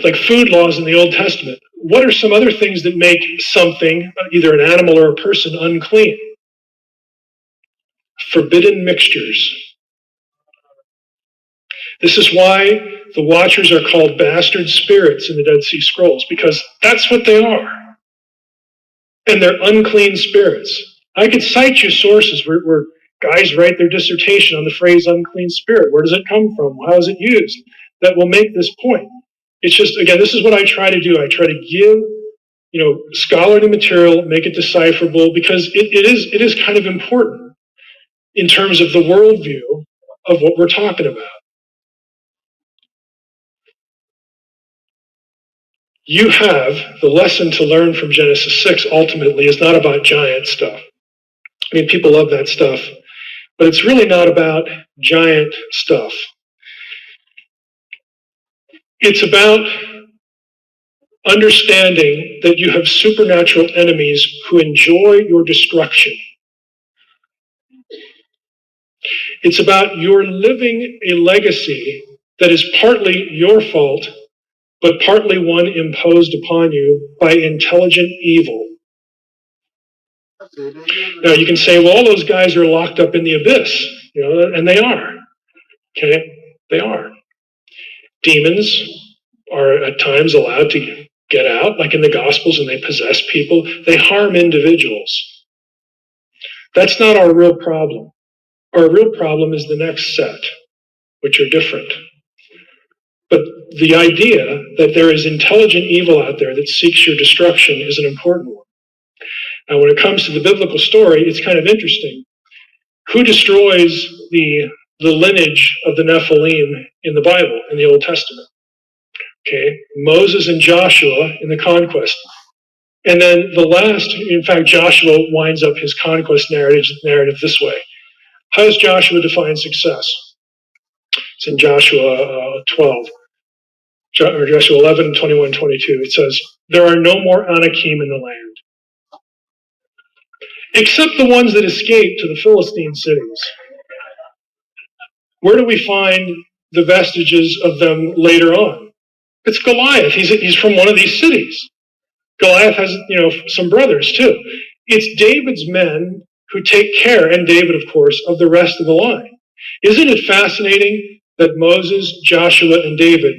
like food laws in the Old Testament? What are some other things that make something, either an animal or a person, unclean? Forbidden mixtures. This is why the Watchers are called bastard spirits in the Dead Sea Scrolls, because that's what they are. And they're unclean spirits. I could cite you sources where guys write their dissertation on the phrase unclean spirit. Where does it come from? How is it used? That will make this point. It's just, again, this is what I try to do. I try to give, scholarly material, make it decipherable, because it is kind of important in terms of the worldview of what we're talking about. You have the lesson to learn from Genesis 6 ultimately is not about giant stuff. I mean, people love that stuff, but it's really not about giant stuff. It's about understanding that you have supernatural enemies who enjoy your destruction. It's about your living a legacy that is partly your fault, but partly one imposed upon you by intelligent evil. Now you can say, well, all those guys are locked up in the abyss, and they are. Okay, they are. Demons are at times allowed to get out, like in the Gospels, and they possess people. They harm individuals. That's not our real problem. Our real problem is the next set, which are different. But the idea that there is intelligent evil out there that seeks your destruction is an important one. Now, when it comes to the biblical story, it's kind of interesting. Who destroys the lineage of the Nephilim in the Bible, in the Old Testament? Okay, Moses and Joshua in the conquest. And then the last, in fact, Joshua winds up his conquest narrative this way. How does Joshua define success? It's in Joshua 12, or Joshua 11, 21, 22. It says, there are no more Anakim in the land, except the ones that escaped to the Philistine cities. Where do we find the vestiges of them later on? It's Goliath. He's from one of these cities. Goliath has, some brothers too. It's David's men who take care, and David, of course, of the rest of the line. Isn't it fascinating that Moses, Joshua, and David,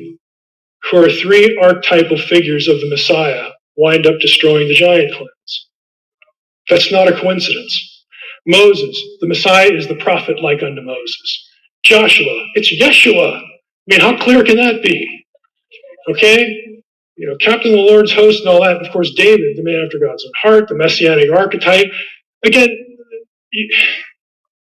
who are three archetypal figures of the Messiah, wind up destroying the giant clans? That's not a coincidence. Moses, the Messiah is the prophet like unto Moses. Joshua, it's Yeshua. I mean, how clear can that be? Okay? Captain of the Lord's host and all that. Of course, David, the man after God's own heart, the messianic archetype. Again,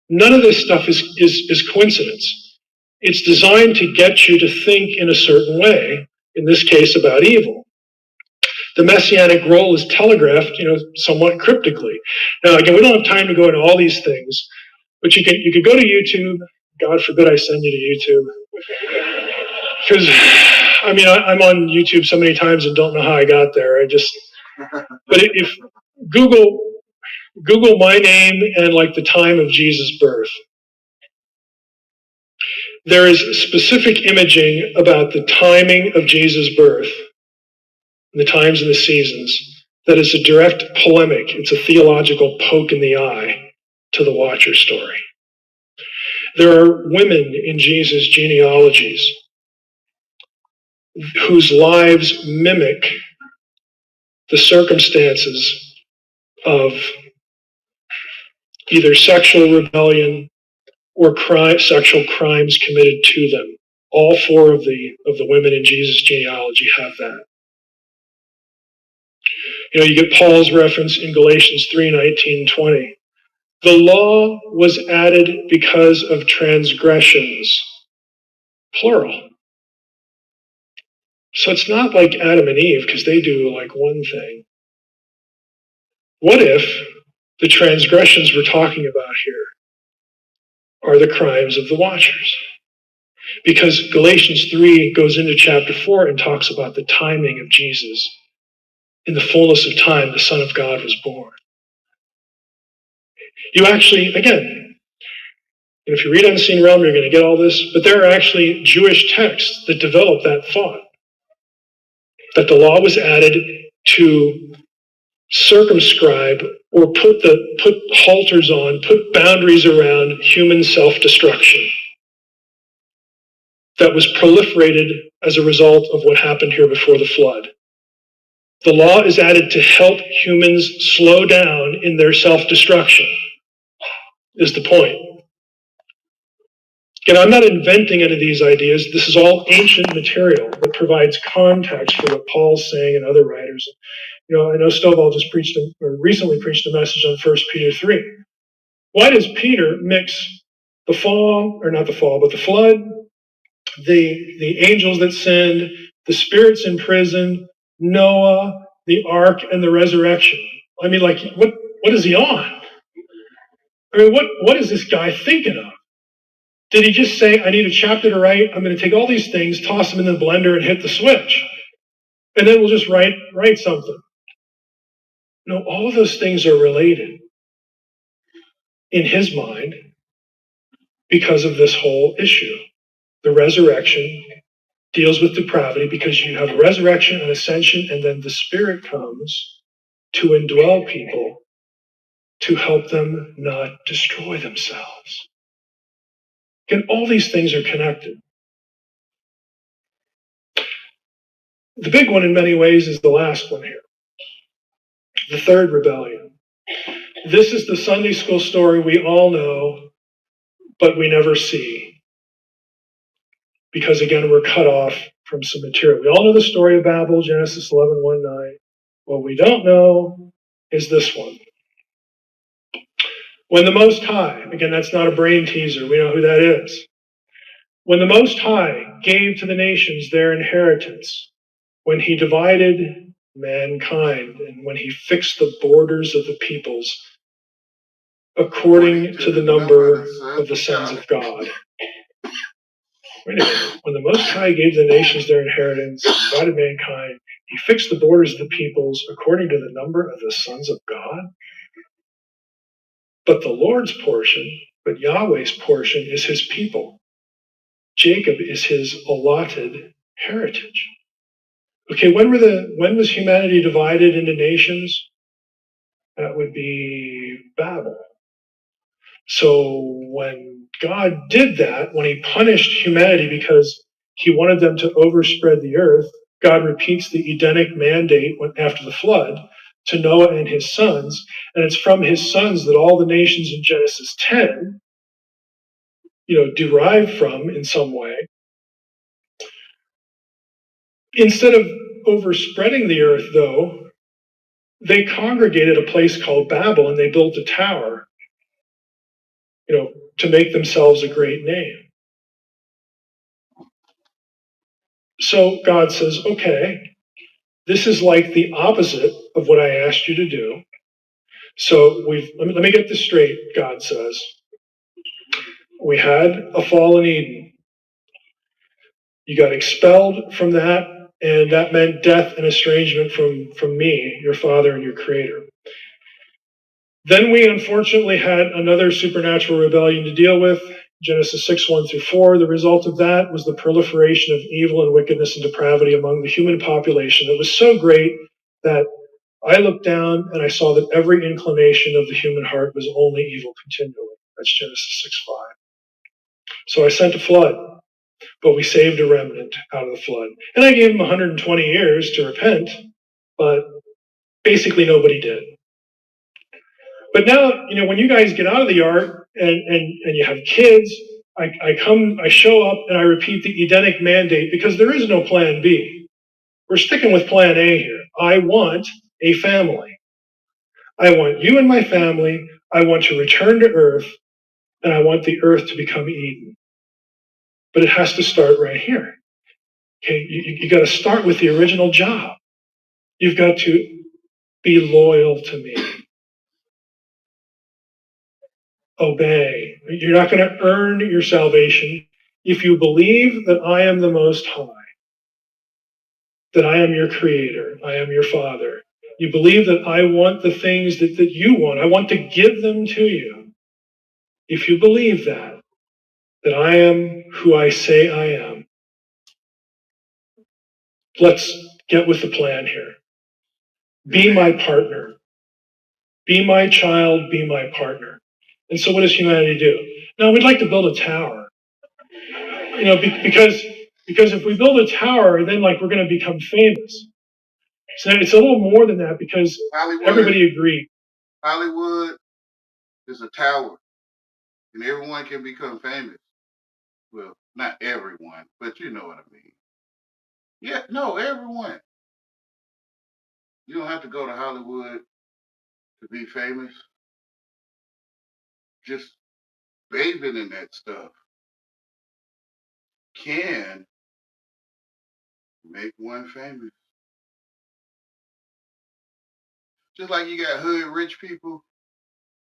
none of this stuff is coincidence. It's designed to get you to think in a certain way, in this case about evil. The messianic role is telegraphed, somewhat cryptically. Now, again, we don't have time to go into all these things, but you could go to YouTube. God forbid I send you to YouTube. Because, I'm on YouTube so many times and don't know how I got there. But if Google my name and like the time of Jesus' birth, there is specific imaging about the timing of Jesus' birth, the times and the seasons, that is a direct polemic. It's a theological poke in the eye to the Watcher story. There are women in Jesus' genealogies whose lives mimic the circumstances of either sexual rebellion or sexual crimes committed to them. All four of the women in Jesus' genealogy have that. You get Paul's reference in Galatians 3:19-20. The law was added because of transgressions, plural. So it's not like Adam and Eve, because they do like one thing. What if the transgressions we're talking about here are the crimes of the watchers? Because Galatians 3 goes into chapter 4 and talks about the timing of Jesus. In the fullness of time, the Son of God was born. You actually, again, if you read Unseen Realm, you're going to get all this, but there are actually Jewish texts that develop that thought, that the law was added to circumscribe or put halters on, put boundaries around human self-destruction that was proliferated as a result of what happened here before the flood. The law is added to help humans slow down in their self-destruction, is the point. Again, I'm not inventing any of these ideas. This is all ancient material that provides context for what Paul's saying and other writers. I know Stovall recently preached a message on 1 Peter 3. Why does Peter mix the flood, the angels that sinned, the spirits in prison, Noah, the ark, and the resurrection? I mean, like, what is he on? I mean, what is this guy thinking of? Did he just say, I need a chapter to write, I'm going to take all these things, toss them in the blender, and hit the switch, and then we'll just write something? No, all of those things are related in his mind because of this whole issue. The resurrection deals with depravity because you have resurrection and ascension, and then the Spirit comes to indwell people to help them not destroy themselves. And all these things are connected. The big one in many ways is the last one here, the third rebellion. This is the Sunday school story we all know, but we never see. Because again, we're cut off from some material. We all know the story of Babel, Genesis 11:1-9. What we don't know is this one. When the Most High, again, that's not a brain teaser, we know who that is. When the Most High gave to the nations their inheritance, when he divided mankind, and when he fixed the borders of the peoples according to the number of the sons of God. Wait a minute. When the Most High gave the nations their inheritance, divided mankind, he fixed the borders of the peoples according to the number of the sons of God. But the Lord's portion, but Yahweh's portion is his people. Jacob is his allotted heritage. Okay, when was humanity divided into nations? That would be Babel. So when God did that, when he punished humanity because he wanted them to overspread the earth, God repeats the Edenic mandate after the flood to Noah and his sons, and it's from his sons that all the nations in Genesis 10, derive from in some way. Instead of overspreading the earth, though, they congregated a place called Babel, and they built a tower, to make themselves a great name. So God says, okay, this is like the opposite of what I asked you to do. So let me get this straight, God says. We had a fall in Eden. You got expelled from that, and that meant death and estrangement from me, your Father and your Creator. Then we unfortunately had another supernatural rebellion to deal with, Genesis 6:1-4. The result of that was the proliferation of evil and wickedness and depravity among the human population. It was so great that I looked down and I saw that every inclination of the human heart was only evil continually. That's Genesis 6:5. So I sent a flood. but we saved a remnant out of the flood. And I gave them 120 years to repent, but basically nobody did. But now, when you guys get out of the ark and you have kids, I show up and I repeat the Edenic mandate because there is no plan B. We're sticking with plan A here. I want a family. I want you and my family. I want to return to earth, and I want the earth to become Eden. But it has to start right here. Okay, you got to start with the original job. You've got to be loyal to me. Obey. You're not going to earn your salvation. If you believe that I am the Most High, that I am your Creator, I am your Father, you believe that I want the things that you want, I want to give them to you. If you believe that I am who I say I am, let's get with the plan here. Be my partner. Be my child, be my partner. And so what does humanity do? Now, we'd like to build a tower. Because if we build a tower, then we're going to become famous. So it's a little more than that because everybody agreed. Hollywood is a tower, and everyone can become famous. Well, not everyone, but you know what I mean. Yeah, no, everyone. You don't have to go to Hollywood to be famous. Just bathing in that stuff can make one famous. Just like you got hood rich people,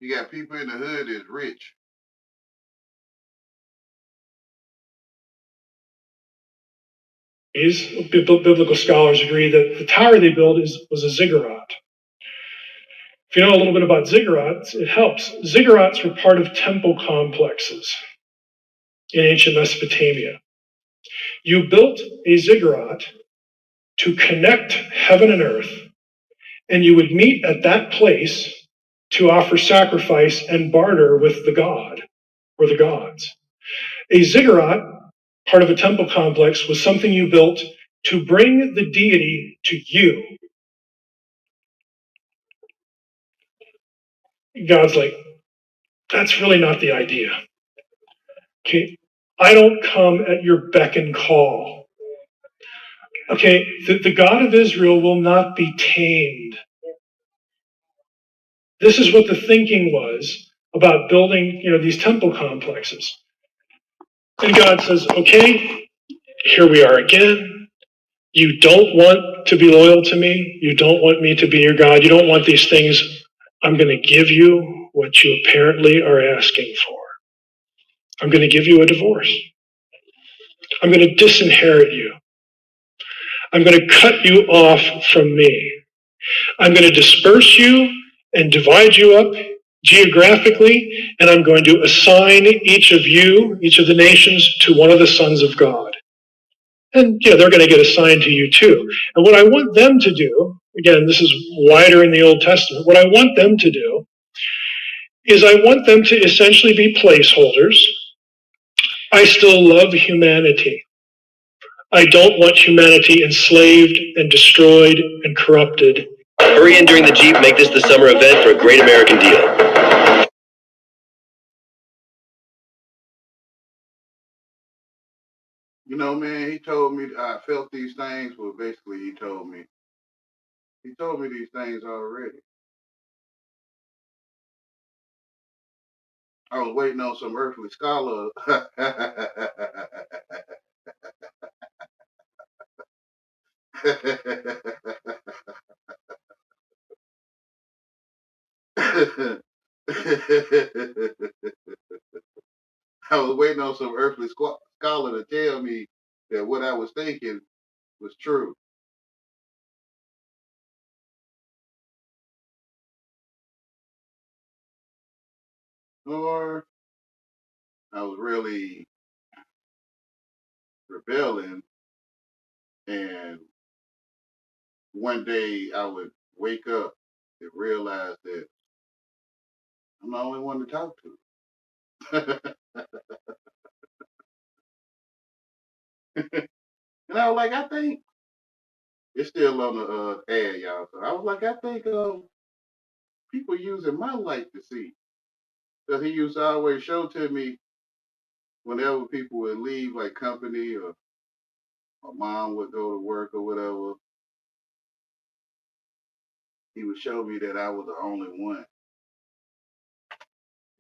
you got people in the hood that's rich. Biblical scholars agree that the tower they built was a ziggurat. If you know a little bit about ziggurats, it helps. Ziggurats were part of temple complexes in ancient Mesopotamia. You built a ziggurat to connect heaven and earth, and you would meet at that place to offer sacrifice and barter with the god or the gods. A ziggurat, part of a temple complex, was something you built to bring the deity to you. God's like, that's really not the idea. Okay, I don't come at your beck and call. Okay, the God of Israel will not be tamed. This is what the thinking was about building, these temple complexes. And God says, okay, here we are again. You don't want to be loyal to me. You don't want me to be your God. You don't want these things. I'm going to give you what you apparently are asking for. I'm going to give you a divorce. I'm going to disinherit you. I'm going to cut you off from me. I'm going to disperse you and divide you up geographically, and I'm going to assign each of the nations, to one of the sons of God. And they're going to get assigned to you too. And what I want them to do, again, this is wider in the Old Testament, what I want them to do is I want them to essentially be placeholders. I still love humanity. I don't want humanity enslaved and destroyed and corrupted. Hurry in during the Jeep. Make this the summer event for a great American deal. Man, he told me I felt these things. Well, basically, he told me these things already. I was waiting on some earthly scholar. I was waiting on some earthly scholar to tell me that what I was thinking was true. Or I was really rebelling, and one day I would wake up and realize that I'm the only one to talk to. And I was like, I think it's still on the ad, y'all. So I was like, I think people using my light to see. Because he used to always show to me whenever people would leave, like company or my mom would go to work or whatever, he would show me that I was the only one.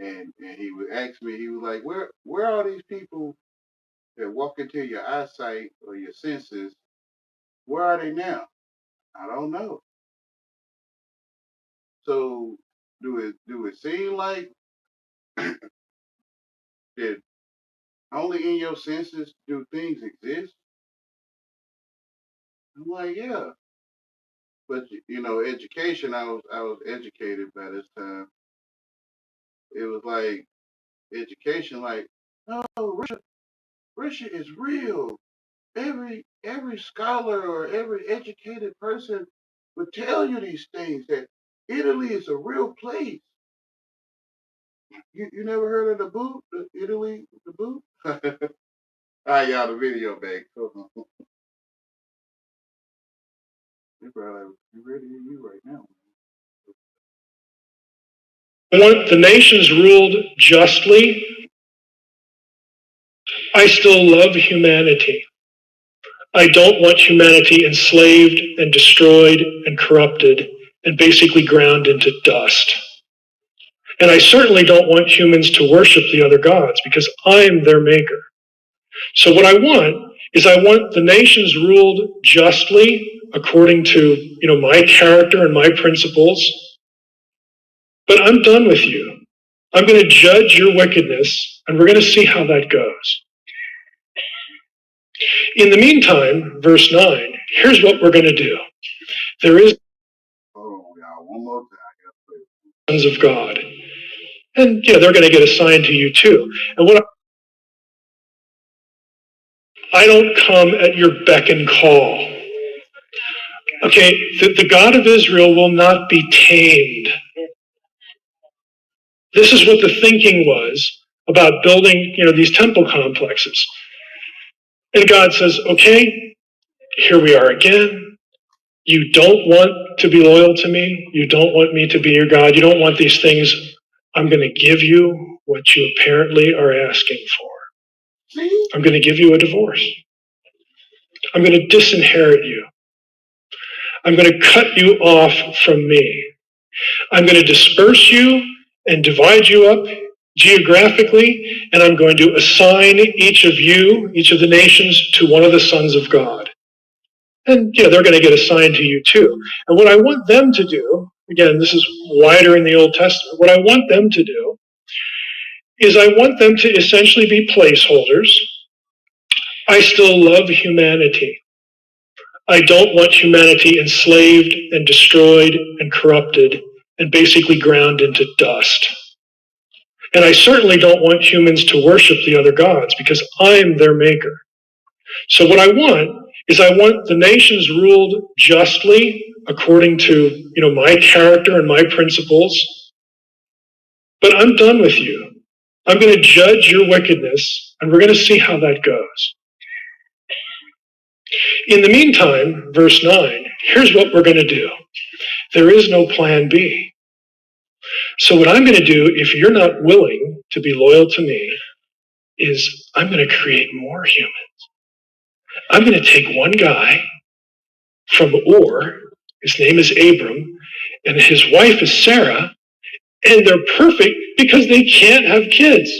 And he would ask me, he was like, where are these people that walk into your eyesight or your senses? Where are they now? I don't know. So do it seem like that only in your senses do things exist? I'm like, yeah. But education, I was educated by this time. It was like education, like, no, Russia is real. Every scholar or every educated person would tell you these things, that Italy is a real place. You never heard of the boot? Italy, the boot? All right, y'all, the video back. Hold on. They probably ready to hear you right now. I want the nations ruled justly. I still love humanity. I don't want humanity enslaved and destroyed and corrupted and basically ground into dust. And I certainly don't want humans to worship the other gods because I'm their maker. So what I want is I want the nations ruled justly according to, my character and my principles. But I'm done with you. I'm going to judge your wickedness, and we're going to see how that goes. In the meantime, verse 9, here's what we're going to do. There is Hold on, y'all. One more time. sons of God. And they're going to get assigned to you too. And I don't come at your beck and call. Okay, the God of Israel will not be tamed. This is what the thinking was about building, these temple complexes. And God says, okay, here we are again. You don't want to be loyal to me. You don't want me to be your God. You don't want these things. I'm going to give you what you apparently are asking for. I'm going to give you a divorce. I'm going to disinherit you. I'm going to cut you off from me. I'm going to disperse you and divide you up geographically, and I'm going to assign each of you, each of the nations, to one of the sons of God. And they're going to get assigned to you too. And what I want them to do, again, this is wider in the Old Testament, what I want them to do is I want them to essentially be placeholders. I still love humanity. I don't want humanity enslaved and destroyed and corrupted and basically ground into dust. And I certainly don't want humans to worship the other gods because I'm their maker. So what I want is I want the nations ruled justly according to, my character and my principles. But I'm done with you. I'm going to judge your wickedness, and we're going to see how that goes. In the meantime, verse 9, here's what we're going to do. There is no plan B. So what I'm going to do, if you're not willing to be loyal to me, is I'm going to create more humans. I'm going to take one guy from Ur, his name is Abram, and his wife is Sarah, and they're perfect because they can't have kids.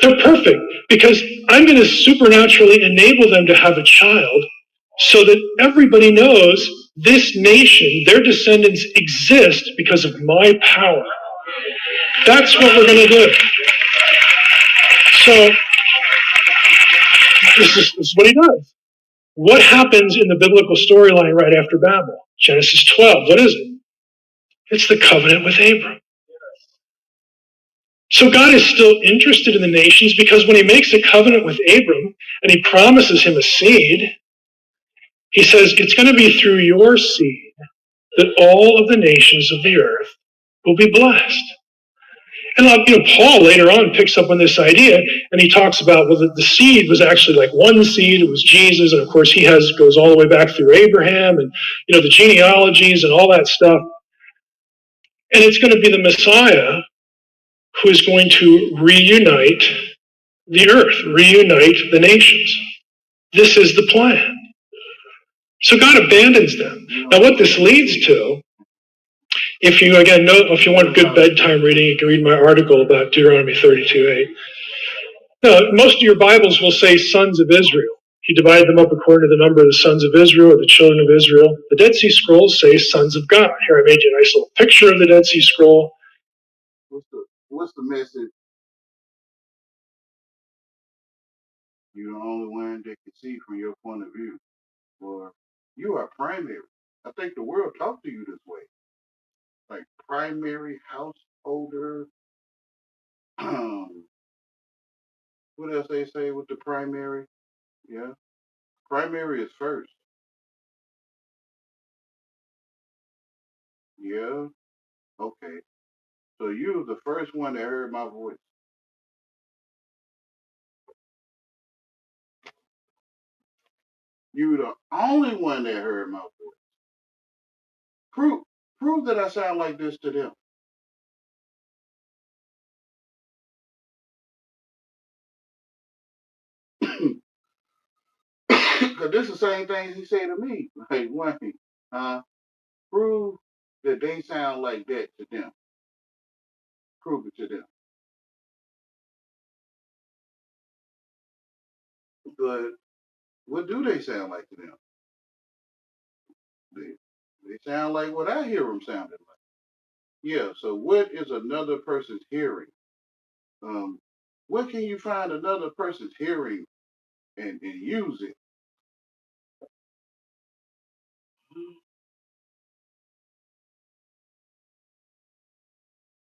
They're perfect because I'm going to supernaturally enable them to have a child so that everybody knows this nation, their descendants exist because of my power. That's what we're going to do. So this is what he does. What happens in the biblical storyline right after Babel? Genesis 12. What is it? It's the covenant with Abram. So God is still interested in the nations because when he makes a covenant with Abram and he promises him a seed, he says it's going to be through your seed that all of the nations of the earth will be blessed. And Paul later on picks up on this idea, and he talks about, well, the seed was actually like one seed. It was Jesus, and of course he goes all the way back through Abraham, and the genealogies and all that stuff. And it's going to be the Messiah who is going to reunite the earth, reunite the nations. This is the plan. So God abandons them. Now, what this leads to, if you want good bedtime reading, you can read my article about Deuteronomy 32:8. Now, most of your Bibles will say sons of Israel. He divided them up according to the number of the sons of Israel or the children of Israel. The Dead Sea Scrolls say sons of God. Here I made you a nice little picture of the Dead Sea Scroll. What's the message? You're the only one that can see from your point of view. Or you are primary. I think the world talks to you this way. Like primary householder. What else they say with the primary? Yeah. Primary is first. Yeah. Okay. So you were the first one that heard my voice. You were the only one that heard my voice. Prove that I sound like this to them. Because this is the same thing he said to me. Like, Wayne, prove that they sound like that to them. Prove it to them. But what do they sound like to them? They sound like what I hear them sounding like. Yeah, so what is another person's hearing? What can you find another person's hearing and use it?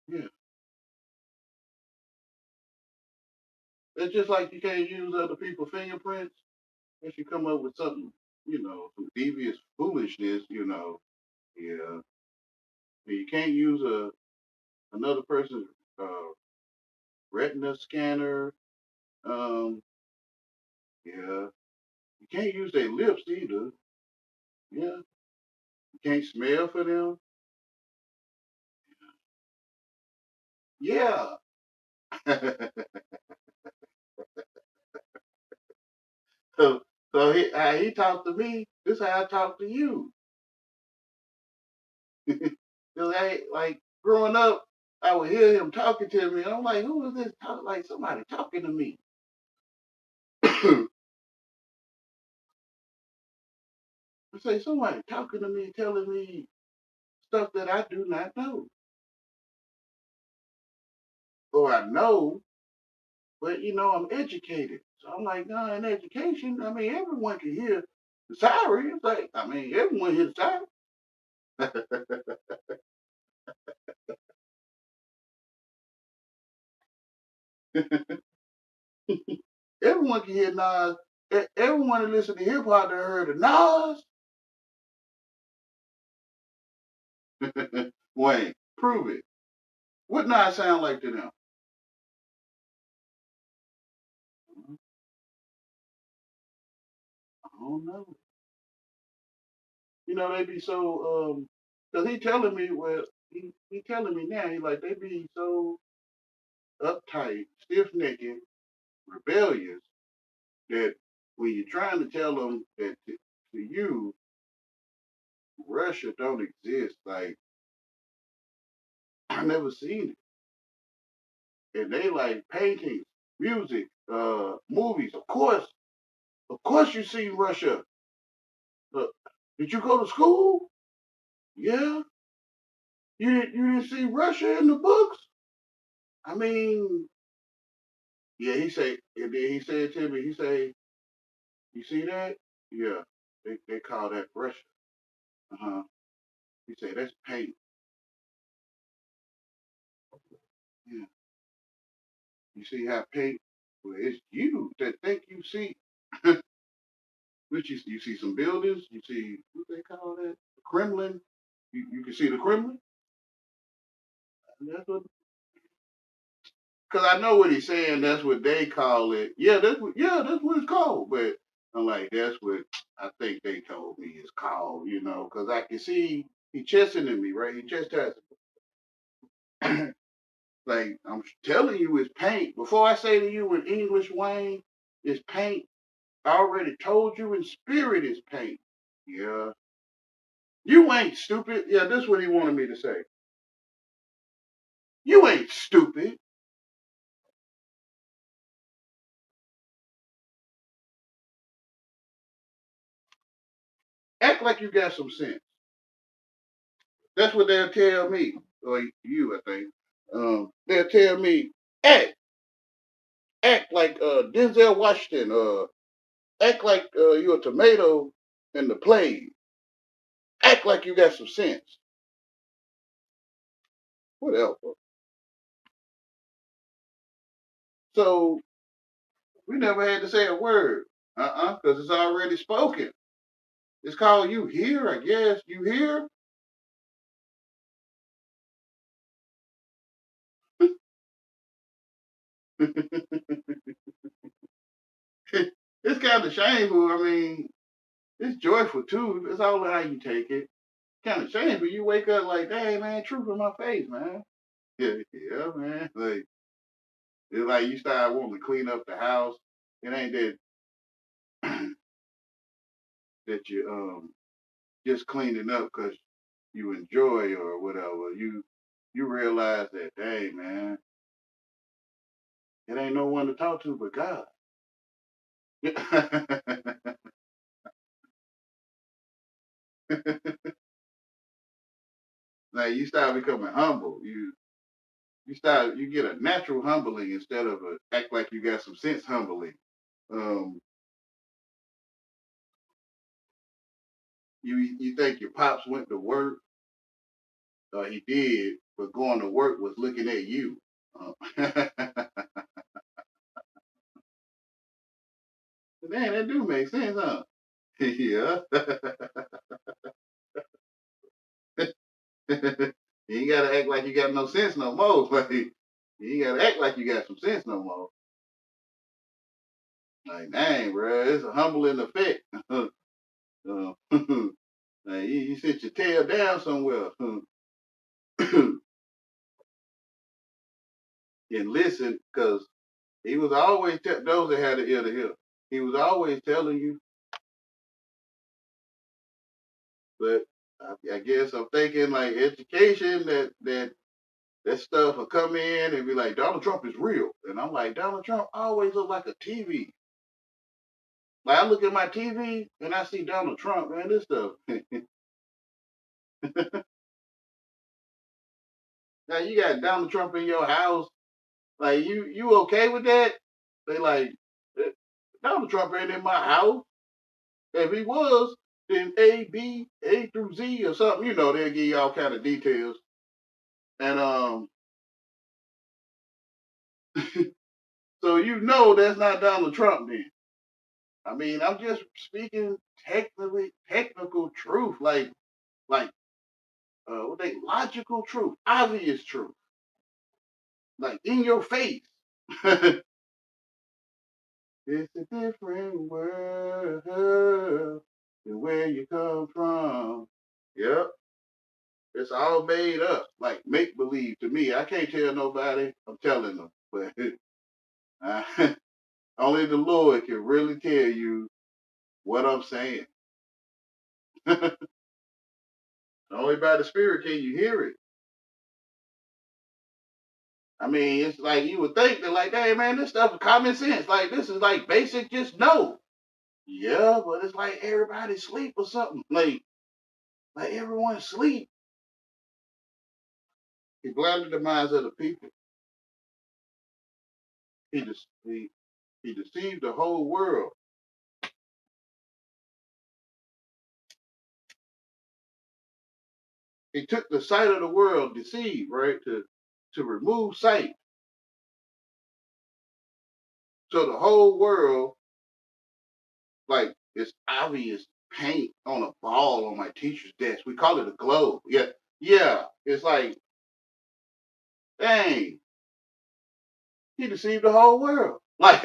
Yeah. It's just like you can't use other people's fingerprints unless you come up with something, some devious foolishness, Yeah. You can't use another person's retina scanner. Um, yeah. You can't use their lips either. Yeah. You can't smell for them. Yeah. so how he talked to me, this is how I talk to you. Cause like growing up, I would hear him talking to me, and I'm like, who is this talking like somebody talking to me? I say somebody talking to me, telling me stuff that I do not know. Or I know, but I'm educated. So I'm like, no, in education, I mean, everyone can hear the siren. It's like, I mean, everyone hears the siren. Everyone can hear Nas. Everyone that listen to hip hop that heard of Nas. Wayne, prove it. What Nas sound like to them? I don't know. They be so cause he telling me, well, he telling me now, he like they be so uptight, stiff necked, rebellious that when you're trying to tell them that to you, Russia don't exist, like I never seen it. And they like paintings, music, movies. Of course you seen Russia. Uh, did you go to school? Yeah. You didn't see Russia in the books? I mean, yeah, and then he said to me, he say, you see that? Yeah, they call that Russia. Uh-huh. He said, that's paint. Yeah. You see how paint, well, it's you that think you see, which you see some buildings, you see, what they call that? The Kremlin. You can see the Kremlin? And that's what, Cause I know what he's saying. That's what they call it. That's what it's called. But I'm like, that's what I think they told me it's called. Cause I can see he chastening me, right? He chastising me. Like I'm telling you, it's paint. Before I say to you in English, Wayne, it's paint. I already told you in spirit it's paint. Yeah. You ain't stupid. Yeah, this is what he wanted me to say. You ain't stupid. Act like you got some sense. That's what they'll tell me. Or you, I think. They'll tell me, act. Act like Denzel Washington. Act like you're a tomato in the play. Act like you got some sense. Whatever. So we never had to say a word. Because it's already spoken. It's called you hear, I guess. You hear? It's kind of shameful. I mean, it's joyful too. It's all how you take it. Kind of shameful. You wake up like, dang man, truth in my face, man. Yeah, man. Like it's like you start wanting to clean up the house. It ain't that that you just cleaning up because you enjoy or whatever. You realize that, dang man, it ain't no one to talk to but God. Like you start becoming humble. You get a natural humbling instead of a act like you got some sense humbling. Um, you think your pops went to work? He did, but going to work was looking at you. Man, that do make sense, huh? Yeah. You ain't gotta act like you got no sense no more. Like you ain't gotta act like you got some sense no more. Like, dang, bro, it's a humbling effect. Like, you sit your tail down somewhere and listen, because he was always those that had the ear to hear. He was always telling you, but I guess I'm thinking like education that stuff will come in and be like Donald Trump is real, and I'm like Donald Trump always look like a TV. Like I look at my TV and I see Donald Trump, man. This stuff. Now you got Donald Trump in your house. Like you okay with that? They like Donald Trump ain't in my house. If he was, then A through Z or something, they'll give you all kind of details. And so that's not Donald Trump then. I mean, I'm just speaking technical truth, like what they logical truth, obvious truth, like in your face. It's a different world than where you come from. Yep. It's all made up, like make believe to me. I can't tell nobody. I'm telling them, but only the Lord can really tell you what I'm saying. Only by the Spirit can you hear it. I mean, it's like you would think that, like, hey man, this stuff is common sense. Like this is like basic, just know. Yeah, but it's like everybody sleep or something. Like everyone sleep. He blinded the minds of the people. He deceived the whole world. He took the sight of the world, deceived, right, to remove sight. So the whole world, like, it's obvious paint on a ball on my teacher's desk. We call it a globe. Yeah, yeah. It's like, dang. He deceived the whole world. Like,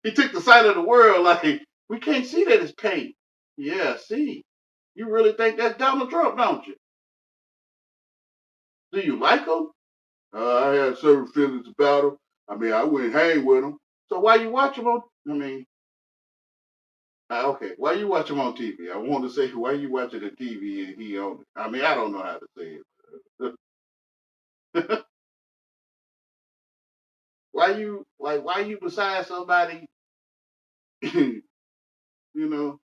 he took the sight of the world. Like, we can't see that it's paint. Yeah, see. You really think that's Donald Trump, don't you? Do you like him? I had certain feelings about him. I mean, I wouldn't hang with him. So why you watch him on? I mean, okay, why you watch him on TV? I want to say, why you watching the TV and he on it? I mean, I don't know how to say it. Why you beside somebody, you know,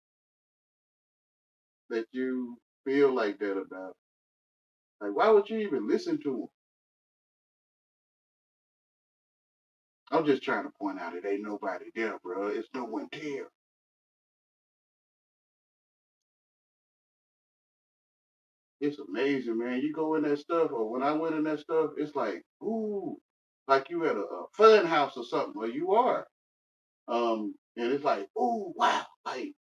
that you feel like that about? Like, why would you even listen to him? I'm just trying to point out it ain't nobody there, bro. It's no one there. It's amazing, man. You go in that stuff, or when I went in that stuff, it's like, ooh, like you at a fun house or something, or you are. And it's like, ooh, wow, like,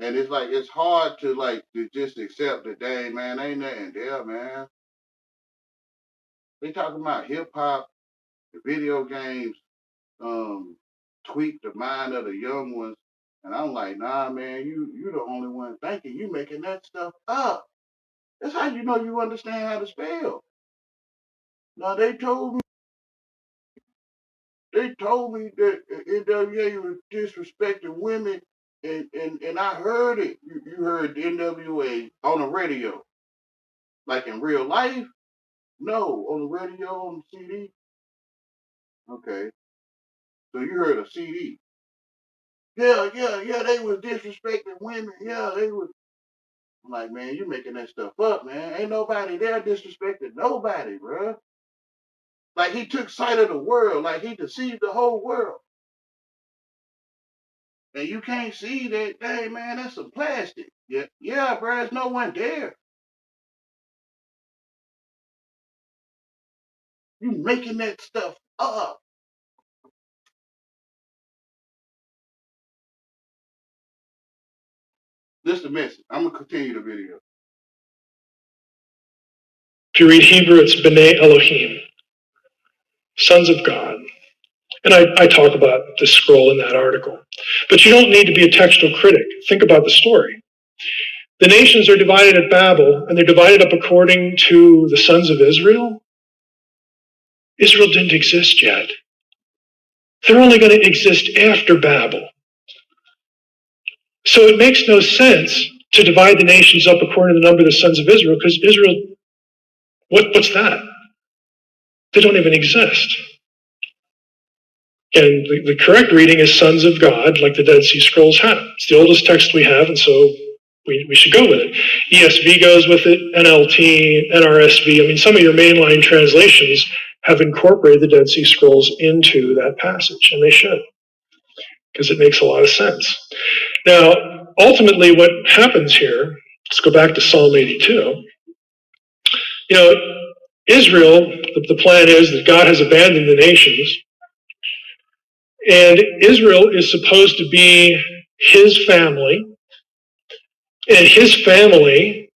and it's like it's hard to like to just accept that, dang, man, ain't nothing there, man. They talking about hip hop, the video games, tweak the mind of the young ones, and I'm like, nah, man, you the only one thinking. You making that stuff up. That's how you know you understand how to spell. Now they told me that NWA was disrespecting women, and I heard it. You heard the NWA on the radio, like in real life? No, on the radio, on the CD. Okay, so you heard a CD? Yeah, they was disrespecting women. Yeah, they was. I'm like, man, you making that stuff up, man. Ain't nobody there disrespecting nobody, bro. Like he took sight of the world, like he deceived the whole world. And you can't see that, hey man, that's some plastic. Yeah, bro, there's no one there. You making that stuff up. This is the message. I'm gonna continue the video. If you read Hebrew, it's B'nai Elohim, sons of God. And I talk about this scroll in that article. But you don't need to be a textual critic. Think about the story. The nations are divided at Babel, and they're divided up according to the sons of Israel. Israel didn't exist yet. They're only going to exist after Babel. So it makes no sense to divide the nations up according to the number of the sons of Israel, because Israel, what's that? They don't even exist. And the correct reading is sons of God, like the Dead Sea Scrolls have. It's the oldest text we have, and so we should go with it. ESV goes with it, NLT, NRSV. I mean, some of your mainline translations have incorporated the Dead Sea Scrolls into that passage, and they should, because it makes a lot of sense. Now, ultimately, what happens here, let's go back to Psalm 82. You know, Israel, the plan is that God has abandoned the nations, and Israel is supposed to be his family, and his family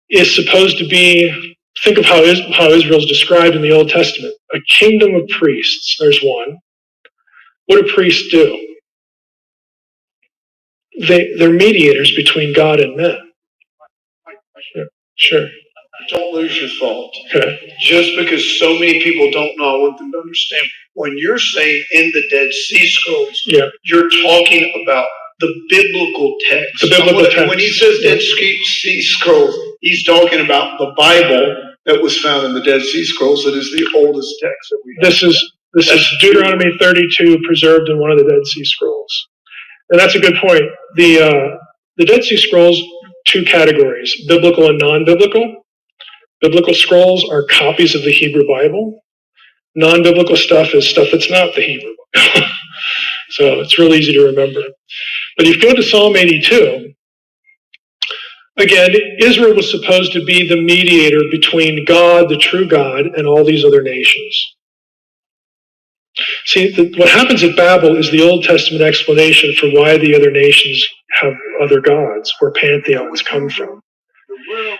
is supposed to be, think of how Israel's described in the Old Testament, a kingdom of priests. There's one. What do priests do? They're mediators between God and men. Sure. Don't lose your thought. Okay. Just because so many people don't know, I want them to understand. When you're saying in the Dead Sea Scrolls, you're talking about the biblical text. The biblical text. When he says Dead Sea Scrolls, he's talking about the Bible that was found in the Dead Sea Scrolls. That is the oldest text that we have. This is Deuteronomy 32, preserved in one of the Dead Sea Scrolls. And that's a good point. The Dead Sea Scrolls, two categories, biblical and non-biblical. Biblical scrolls are copies of the Hebrew Bible. Non-biblical stuff is stuff that's not the Hebrew Bible. So it's real easy to remember. But if you go to Psalm 82, again, Israel was supposed to be the mediator between God, the true God, and all these other nations. See, what happens at Babel is the Old Testament explanation for why the other nations have other gods, where pantheons come from.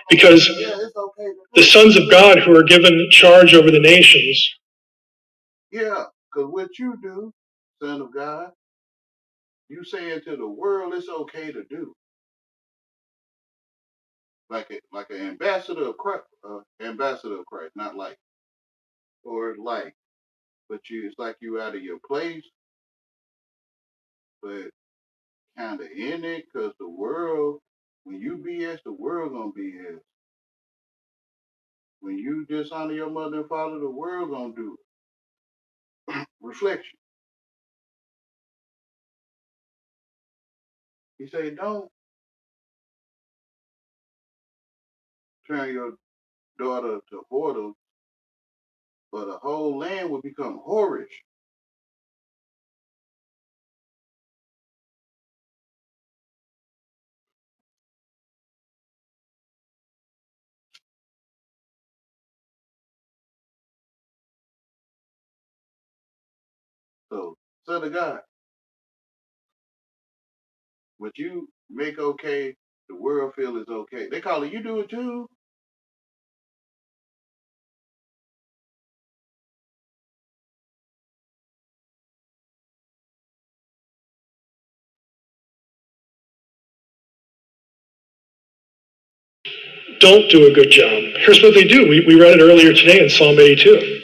Because it's okay to do. The sons of God who are given charge over the nations. Yeah, because what you do, son of God, you saying to the world it's okay to do. Like an ambassador of Christ, not like, or like, but it's like you out of your place, but kind of in it, because the world, when you BS, the world gonna BS. When you dishonor your mother and father, the world gonna do it. Reflection. He say, don't turn your daughter to whoredom, but the whole land will become whorish. So, son of God, what you make okay, the world feel is okay. They call it, you do it too. Don't do a good job. Here's what they do. We read it earlier today in Psalm 82.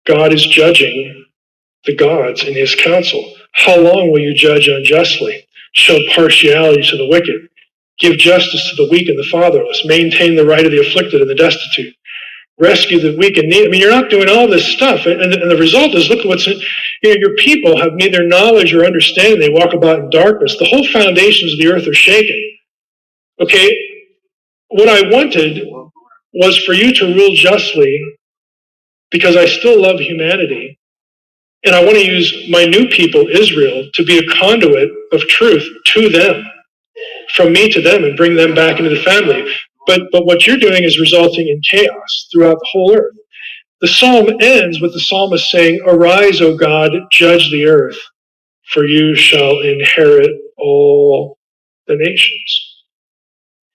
God is judging the gods in his council. How long will you judge unjustly? Show partiality to the wicked. Give justice to the weak and the fatherless. Maintain the right of the afflicted and the destitute. Rescue the weak and needy. I mean, you're not doing all this stuff. And the result is, look at what's in, your people have neither knowledge or understanding. They walk about in darkness. The whole foundations of the earth are shaken. Okay? What I wanted was for you to rule justly because I still love humanity. And I want to use my new people, Israel, to be a conduit of truth to them, from me to them, and bring them back into the family. But what you're doing is resulting in chaos throughout the whole earth. The psalm ends with the psalmist saying, "Arise, O God, judge the earth, for you shall inherit all the nations."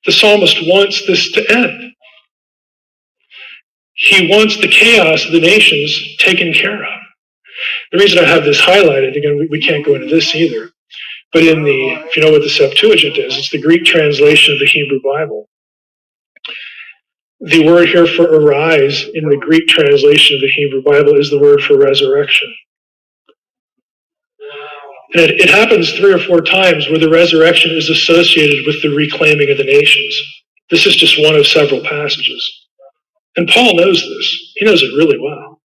The psalmist wants this to end. He wants the chaos of the nations taken care of. The reason I have this highlighted, again, we can't go into this either, but if you know what the Septuagint is, it's the Greek translation of the Hebrew Bible. The word here for arise in the Greek translation of the Hebrew Bible is the word for resurrection. And it happens 3 or 4 times where the resurrection is associated with the reclaiming of the nations. This is just one of several passages. And Paul knows this. He knows it really well.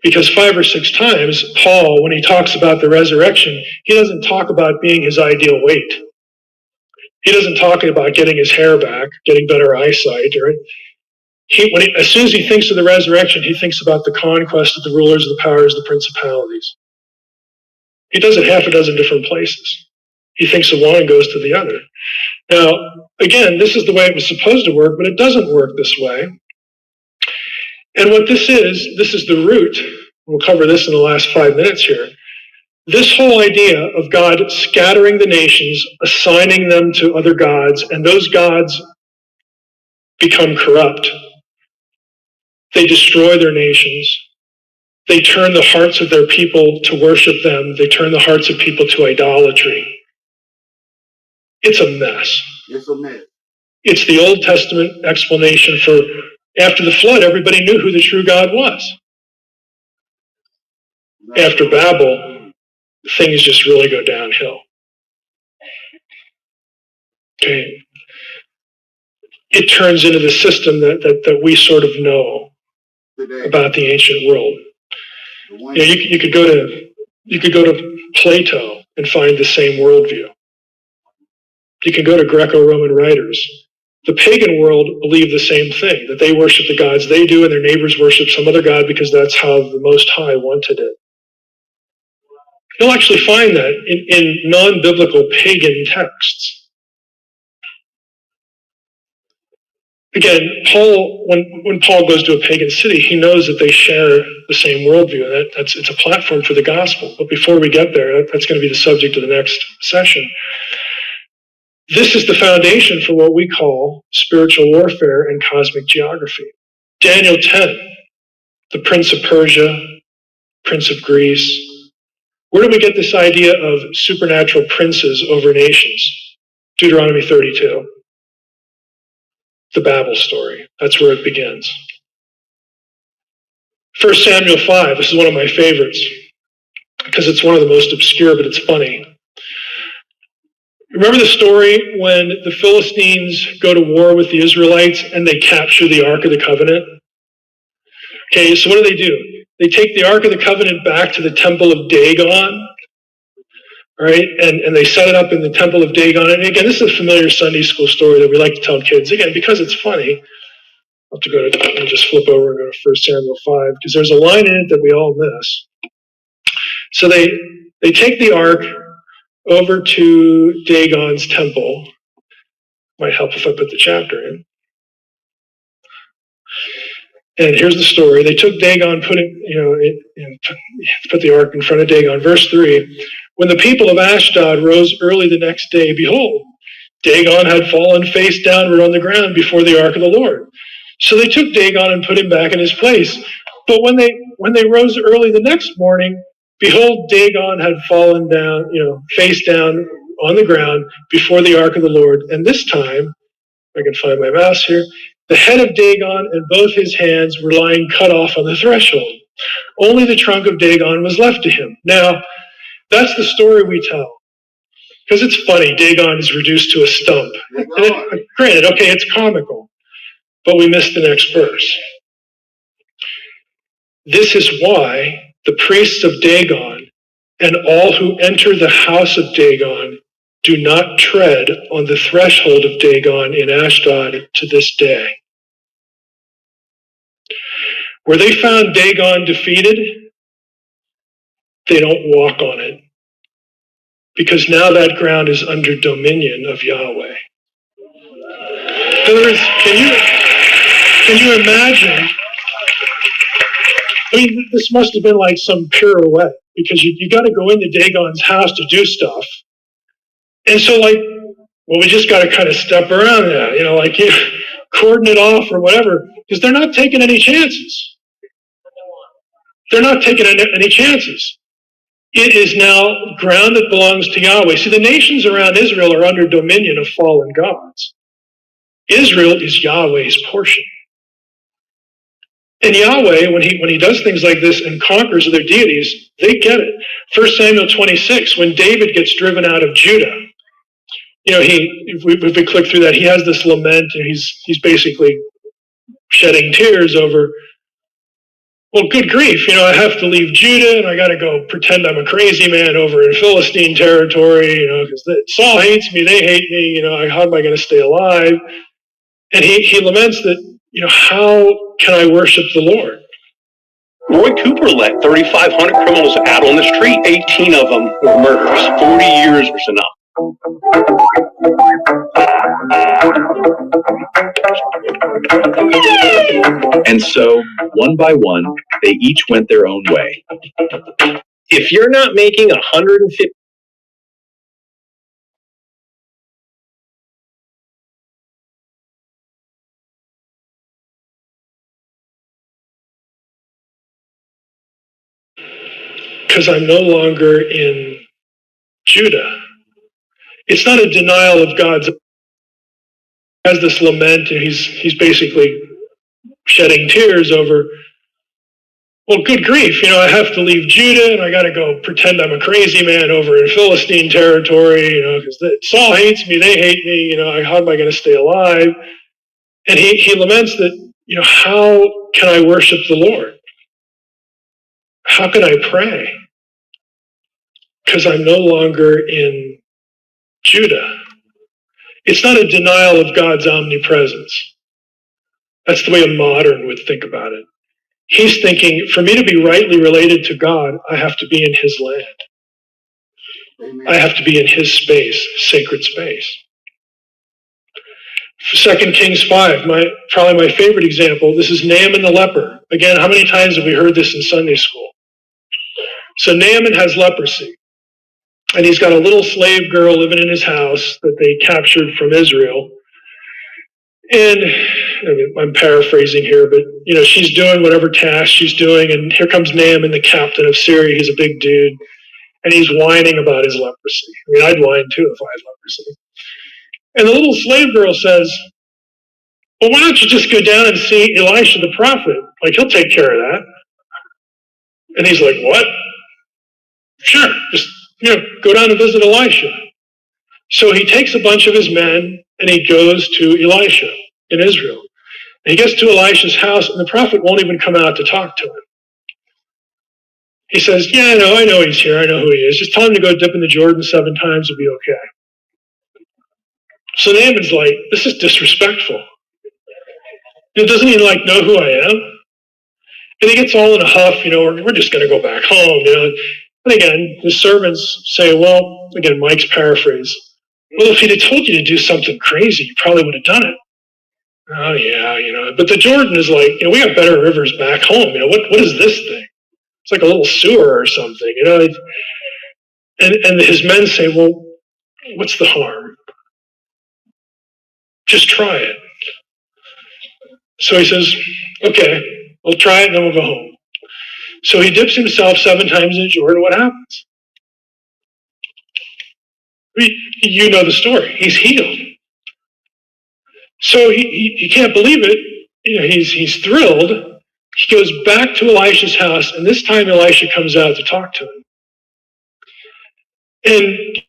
Because 5 or 6 times, Paul, when he talks about the resurrection, he doesn't talk about being his ideal weight. He doesn't talk about getting his hair back, getting better eyesight. As soon as he thinks of the resurrection, he thinks about the conquest of the rulers, the powers, the principalities. He does it half a dozen different places. He thinks of one and goes to the other. Now, again, this is the way it was supposed to work, but it doesn't work this way. And what this is the root. We'll cover this in the last 5 minutes here. This whole idea of God scattering the nations, assigning them to other gods, and those gods become corrupt. They destroy their nations. They turn the hearts of their people to worship them. They turn the hearts of people to idolatry. It's a mess. It's a mess. It's the Old Testament explanation for after the flood, everybody knew who the true God was. After Babel, things just really go downhill. Okay. It turns into the system that we sort of know about the ancient world. You could go to Plato and find the same worldview. You can go to Greco-Roman writers. The pagan world believed the same thing, that they worship the gods they do and their neighbors worship some other god because that's how the Most High wanted it. You'll actually find that in non-biblical pagan texts. Again, when Paul goes to a pagan city, he knows that they share the same worldview, and it's a platform for the gospel. But before we get there, that's going to be the subject of the next session. This is the foundation for what we call spiritual warfare and cosmic geography. Daniel 10, the Prince of Persia, Prince of Greece. Where do we get this idea of supernatural princes over nations? Deuteronomy 32. The Babel story. That's where it begins. 1 Samuel 5. This is one of my favorites because it's one of the most obscure, but it's funny. Remember the story when the Philistines go to war with the Israelites and they capture the Ark of the Covenant? Okay, so what do? They take the Ark of the Covenant back to the temple of Dagon, right? And they set it up in the temple of Dagon. And again, this is a familiar Sunday school story that we like to tell kids. Again, because it's funny, I'll have to I'll just flip over and go to 1 Samuel 5, because there's a line in it that we all miss. So they take the Ark over to Dagon's temple. Might help if I put the chapter in. And here's the story. They took Dagon, put the ark in front of Dagon. Verse 3, when the people of Ashdod rose early the next day, behold, Dagon had fallen face downward on the ground before the ark of the Lord. So they took Dagon and put him back in his place. But when they rose early the next morning, behold, Dagon had fallen down, face down on the ground before the ark of the Lord. And this time, if I can find my mouse here, the head of Dagon and both his hands were lying cut off on the threshold. Only the trunk of Dagon was left to him. Now, that's the story we tell. Because it's funny, Dagon is reduced to a stump. Granted, okay, it's comical, but we missed the next verse. This is why the priests of Dagon and all who enter the house of Dagon do not tread on the threshold of Dagon in Ashdod to this day. Where they found Dagon defeated, they don't walk on it, because now that ground is under dominion of Yahweh. In other words, can you imagine? I mean, this must have been like some pirouette, because you got to go into Dagon's house to do stuff. And so, we just got to kind of step around that, cordon it off or whatever, because they're not taking any chances. They're not taking any chances. It is now ground that belongs to Yahweh. See, the nations around Israel are under dominion of fallen gods. Israel is Yahweh's portion. And Yahweh, when he does things like this and conquers their deities, they get it. 1 Samuel 26, when David gets driven out of Judah, if we click through that, he has this lament, and he's basically shedding tears over, well, good grief, I have to leave Judah, and I got to go pretend I'm a crazy man over in Philistine territory, because Saul hates me, they hate me, how am I going to stay alive? And he laments that, how can I worship the Lord? Roy Cooper let 3,500 criminals out on the street. 18 of them were murderers. 40 years was enough. And so, one by one, they each went their own way. If you're not making 150... Because I'm no longer in Judah. It's not a denial of God's. He has this lament, and he's basically shedding tears over, well, good grief, I have to leave Judah, and I got to go pretend I'm a crazy man over in Philistine territory, because Saul hates me, they hate me, how am I going to stay alive? And he laments that, how can I worship the Lord? How can I pray? Because I'm no longer in Judah. It's not a denial of God's omnipresence. That's the way a modern would think about it. He's thinking, for me to be rightly related to God, I have to be in his land. Amen. I have to be in his space, sacred space. 2 Kings 5, probably my favorite example. This is Naaman the leper. Again, how many times have we heard this in Sunday school? So Naaman has leprosy. and he's got a little slave girl living in his house that they captured from Israel. And I'm paraphrasing here, but she's doing whatever task she's doing, and here comes Naaman, the captain of Syria. He's a big dude, and he's whining about his leprosy. I mean, I'd whine too if I had leprosy. And the little slave girl says, "Well, why don't you just go down and see Elisha the prophet? Like, he'll take care of that." And he's like, "What? Sure, just go down and visit Elisha." So he takes a bunch of his men and he goes to Elisha in Israel. And he gets to Elisha's house, and the prophet won't even come out to talk to him. He says, "Yeah, I know he's here. I know who he is. Just tell him to go dip in the Jordan 7 times. He'll be okay." So Naaman's like, "This is disrespectful. Doesn't he know who I am?" And he gets all in a huff. We're just going to go back home. And again, his servants say, well, again, Mike's paraphrase. Well, if he'd have told you to do something crazy, you probably would have done it. Oh yeah, but the Jordan is like, we got better rivers back home. What is this thing? It's like a little sewer or something. And his men say, well, what's the harm? Just try it. So he says, okay, we'll try it and then we'll go home. So he dips himself 7 times in the Jordan. What happens? You know the story. He's healed. So he can't believe it. He's thrilled. He goes back to Elisha's house, and this time Elisha comes out to talk to him. And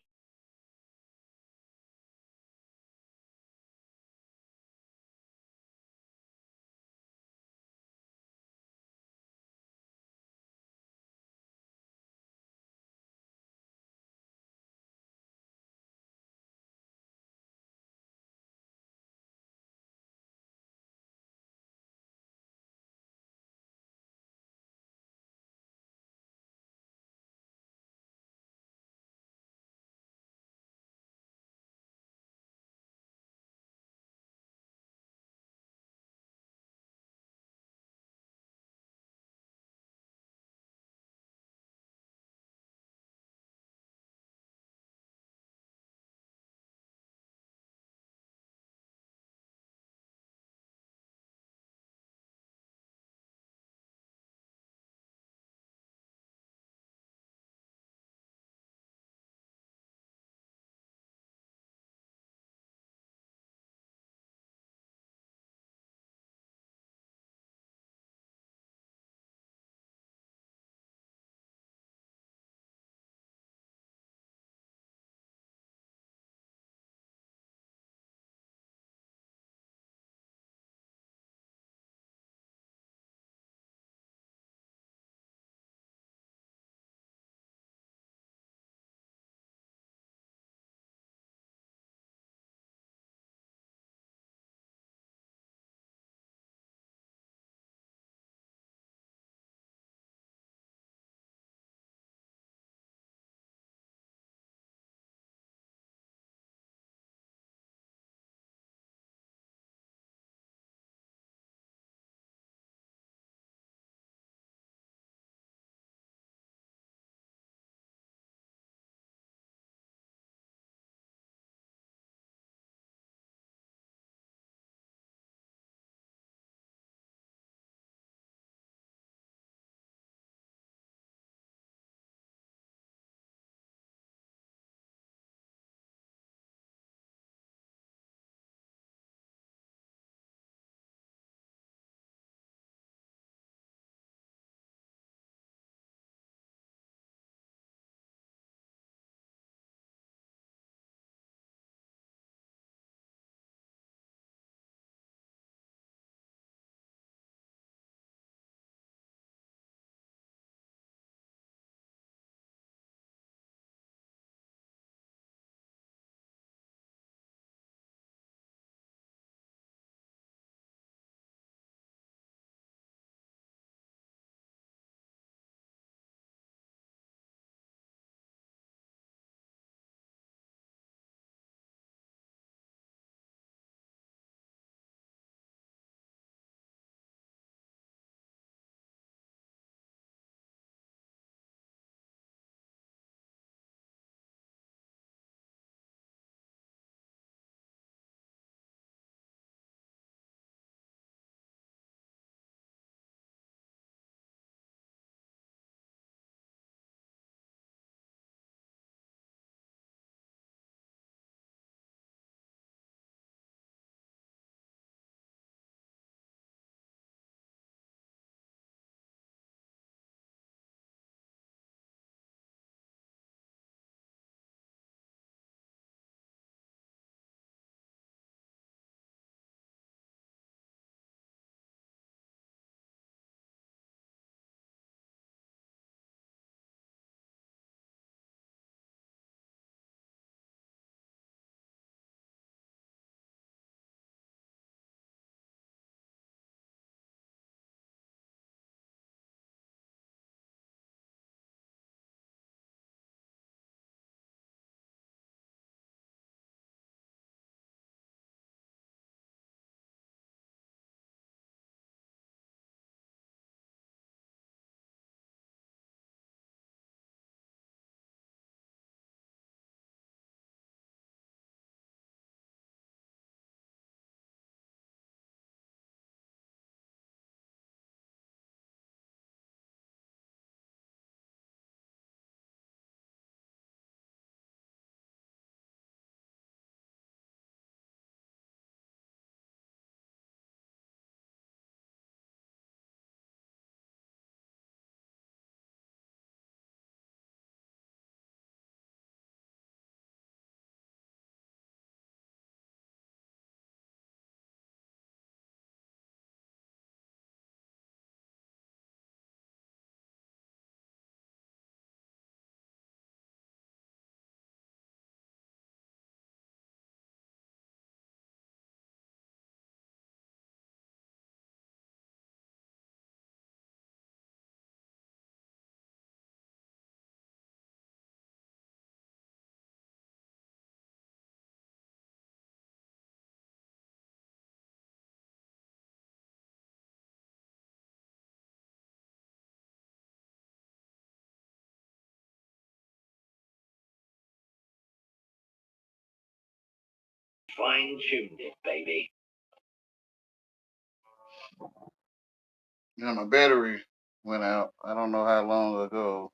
Fine-tuned it, baby. You know, my battery went out. I don't know how long ago.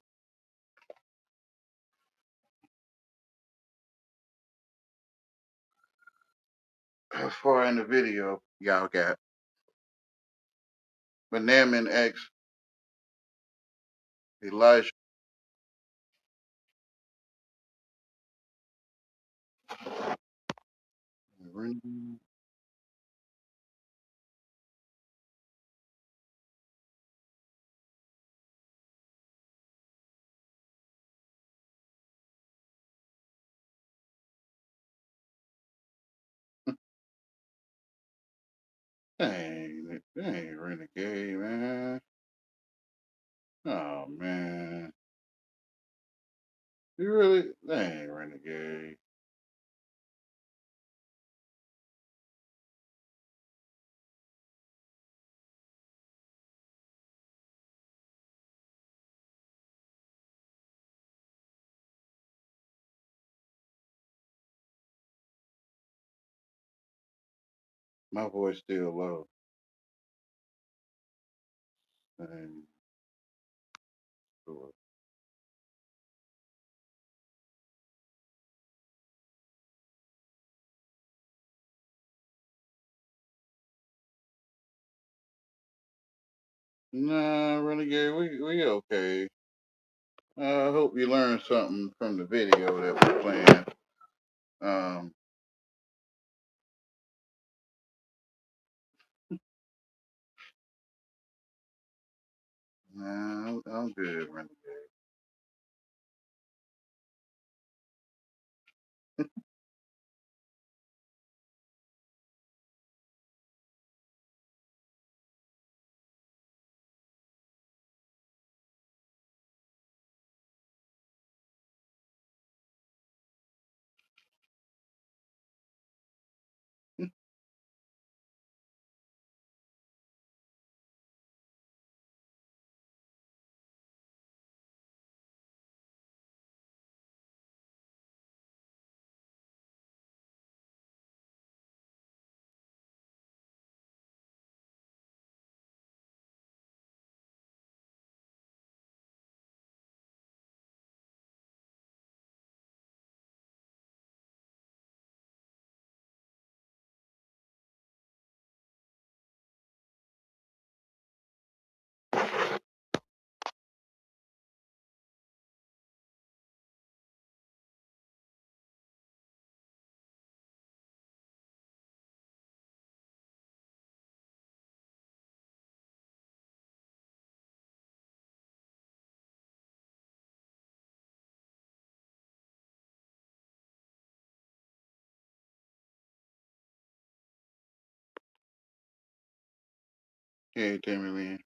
How far in the video y'all got? But Naaman asked Elijah, dang, renegade, man. Oh, man. You really, dang, renegade. My voice still low. Dang. Cool. Nah, renegade, we okay. I hope you learned something from the video that we're playing. Nah, I'm good, renegade. Hey, Tammy Lynn.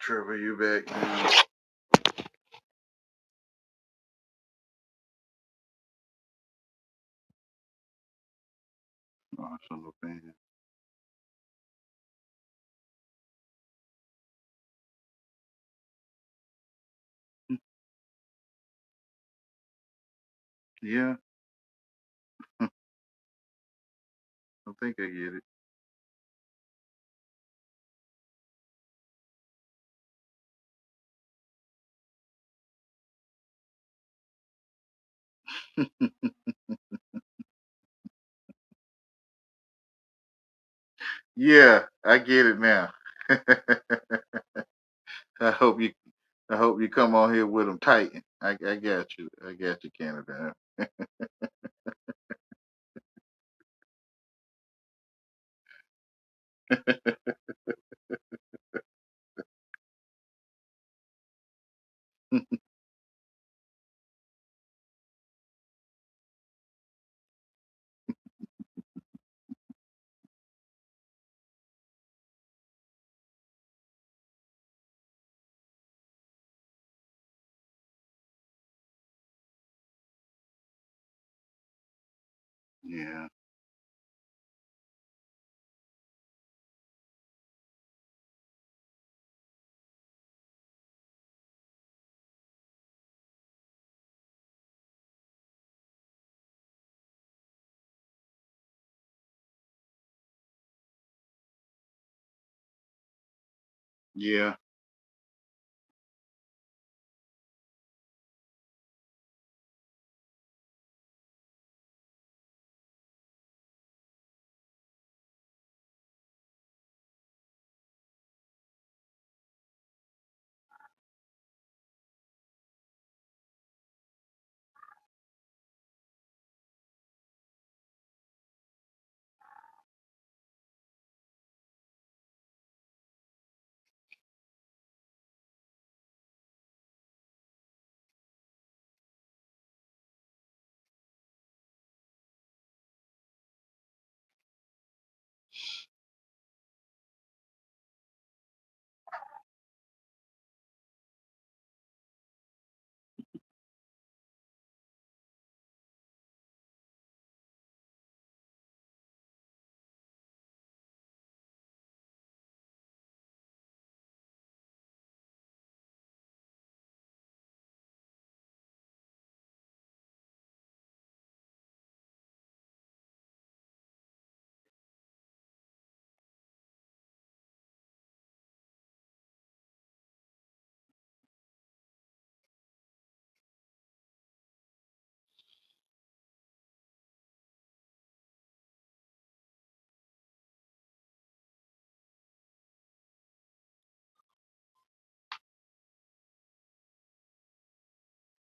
Trevor, you back now? Awesome opinion. Yeah, I think I get it. Yeah, I get it now. I hope you I hope you come on here with them tight. I got you. I got you, Canada. Yeah. Yeah.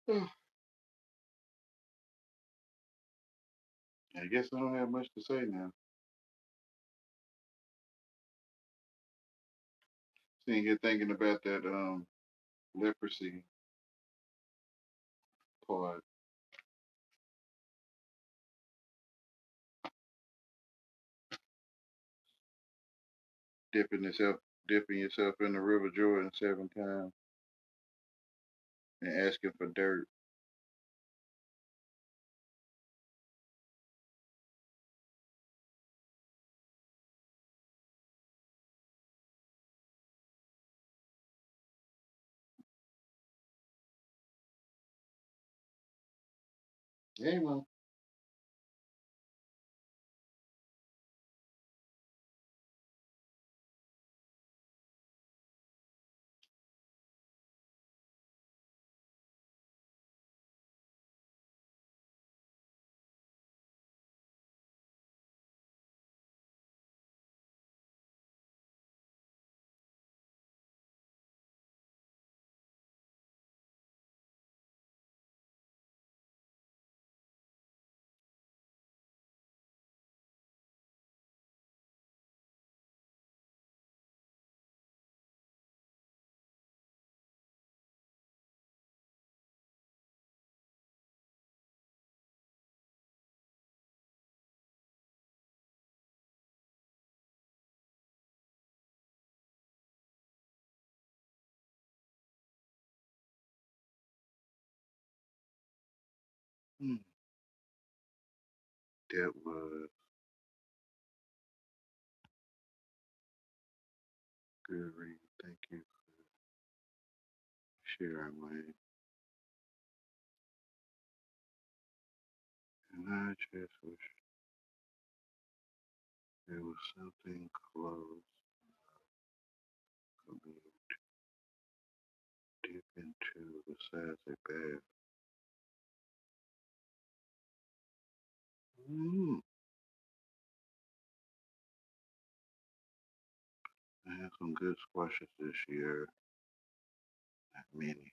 I guess I don't have much to say now. Sitting here thinking about that leprosy part. Dipping yourself in the River Jordan 7 times and asking for dirt. Hey, man. Hmm. That was good read. Thank you for sharing, man. And I just wish there was something close for me to dip into besides a bath. Mm. I had some good squashes this year. Not many.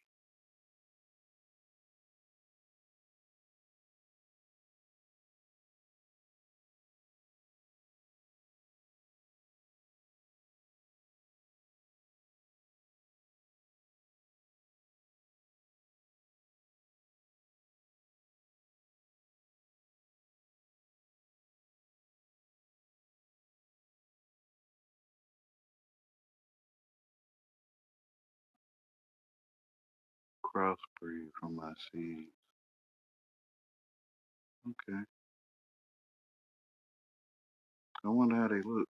Crossbreed from my seeds. Okay. I wonder how they look.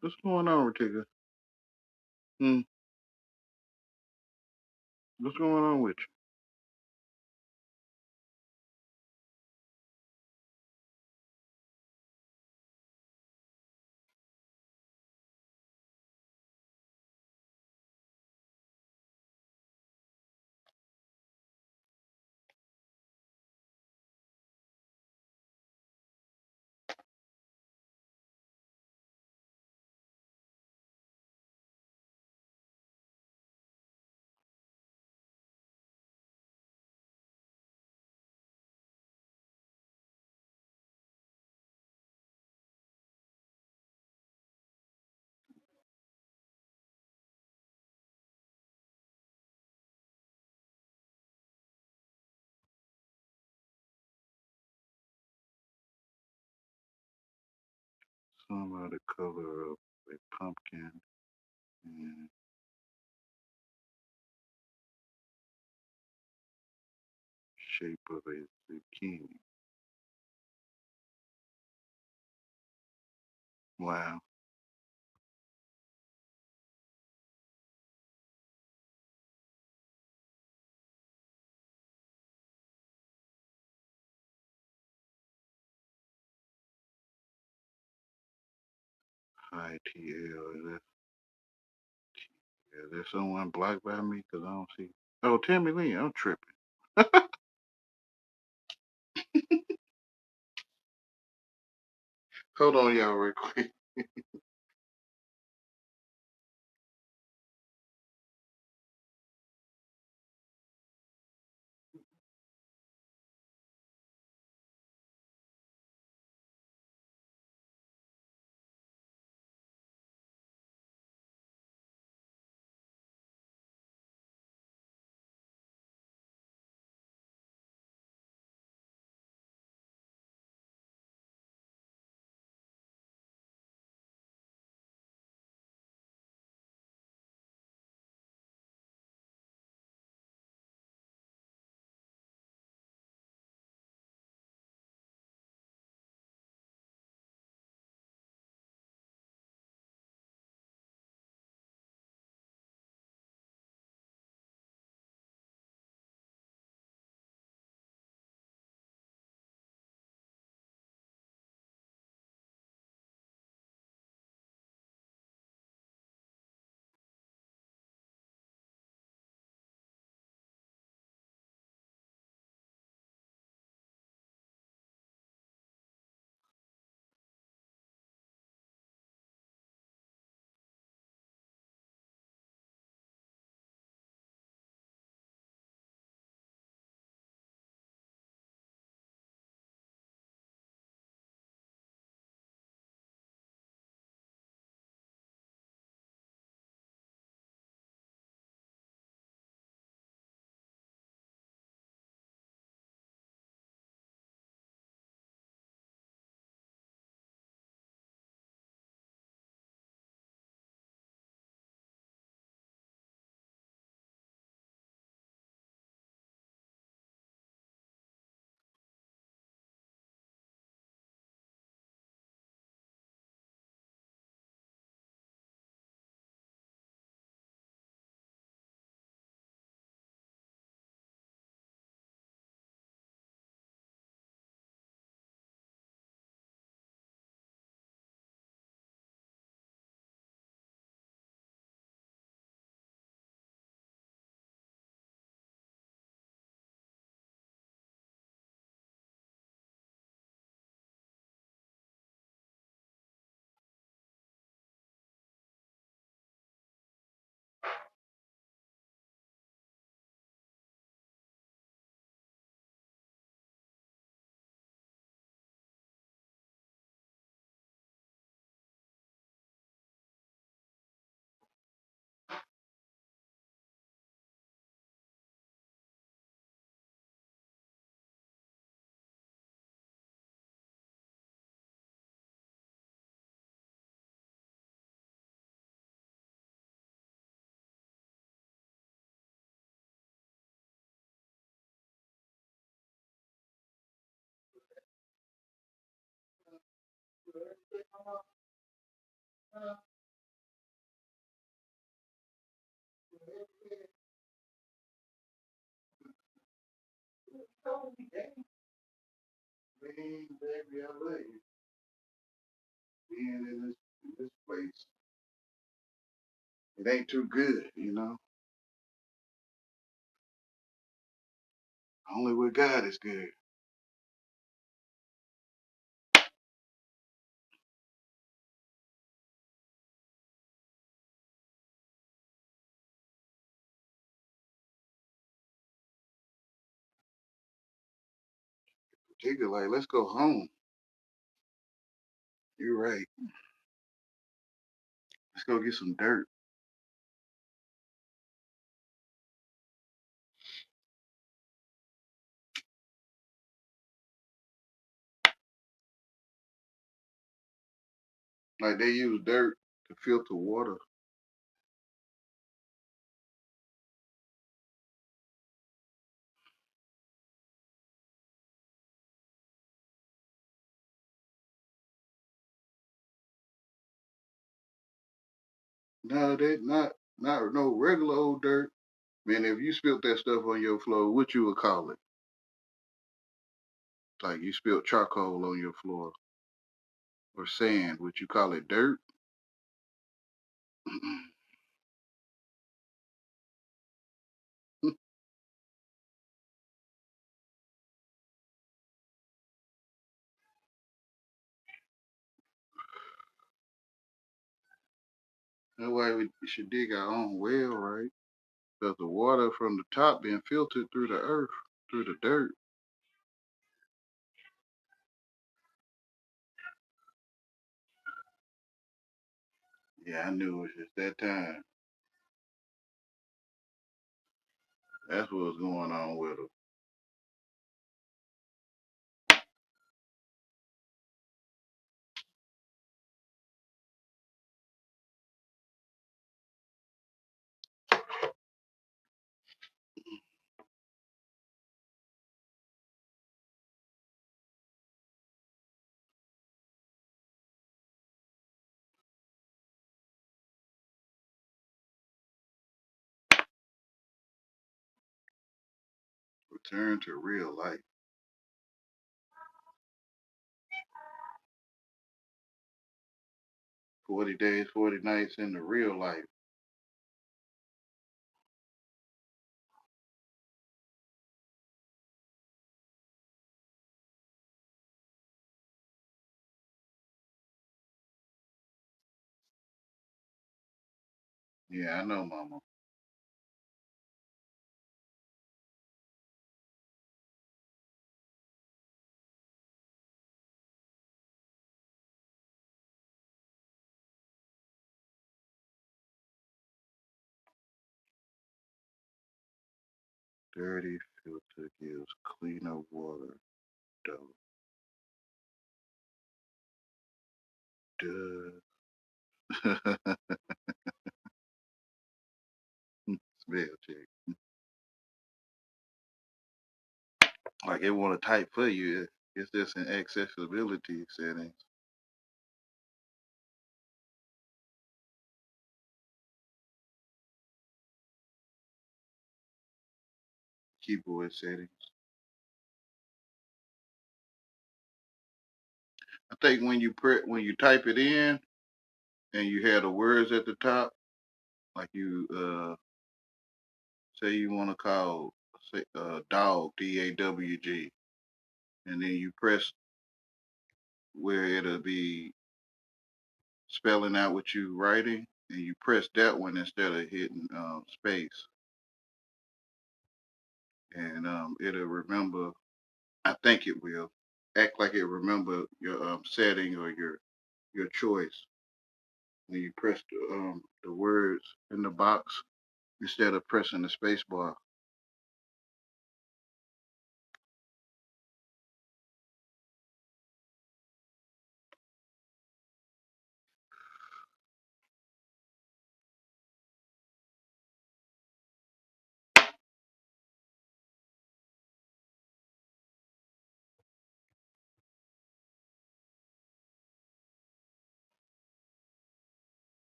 What's going on, Ratika? Hmm. What's going on with some of the color of a pumpkin and shape of a zucchini? Wow. High TL. Is there someone blocked by me? Because I don't see. Oh, Tammy Lee, I'm tripping. Hold on, y'all, real quick. Man, baby, I love you. Being in this place, it ain't too good, you know. Only with God is good. Particularly, like, let's go home. You're right. Let's go get some dirt. Like they use dirt to filter water. No, they not no regular old dirt. Man, if you spilt that stuff on your floor, what you would call it? Like you spilled charcoal on your floor or sand, would you call it dirt? That's why we should dig our own well, right? Because the water from the top being filtered through the earth, through the dirt. Yeah, I knew it was just that time. That's what was going on with her. Return to real life. 40 days, 40 nights into real life. Yeah, I know, mama. Dirty filter gives cleaner water. Duh. Spell check. Like it want to type for you. It's just in accessibility settings. Keyboard settings. I think when you type it in and you have the words at the top, like you say you want to call say dog DAWG, and then you press where it'll be spelling out what you writing, and you press that one instead of hitting space, and it'll remember. I think it will act like it remember your setting or your choice when you press the words in the box instead of pressing the space bar.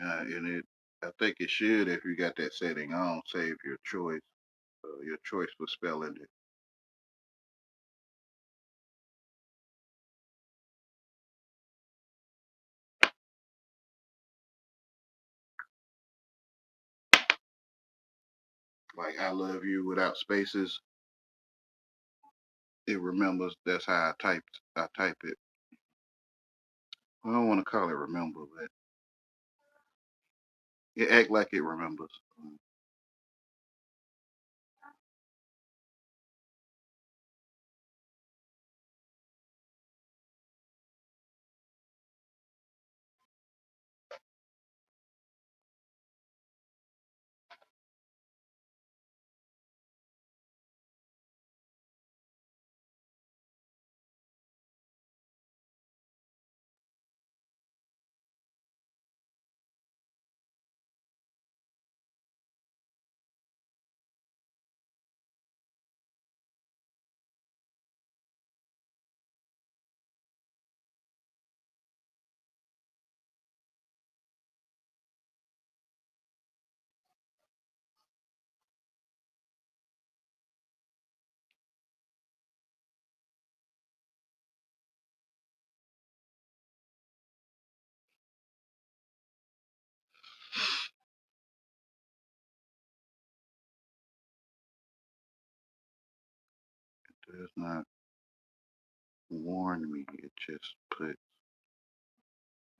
And I think it should, if you got that setting on, save your choice for spelling it. Like I love you without spaces. It remembers. That's how I type it. I don't want to call it remember, but it act like it remembers. It does not warn me. It just puts.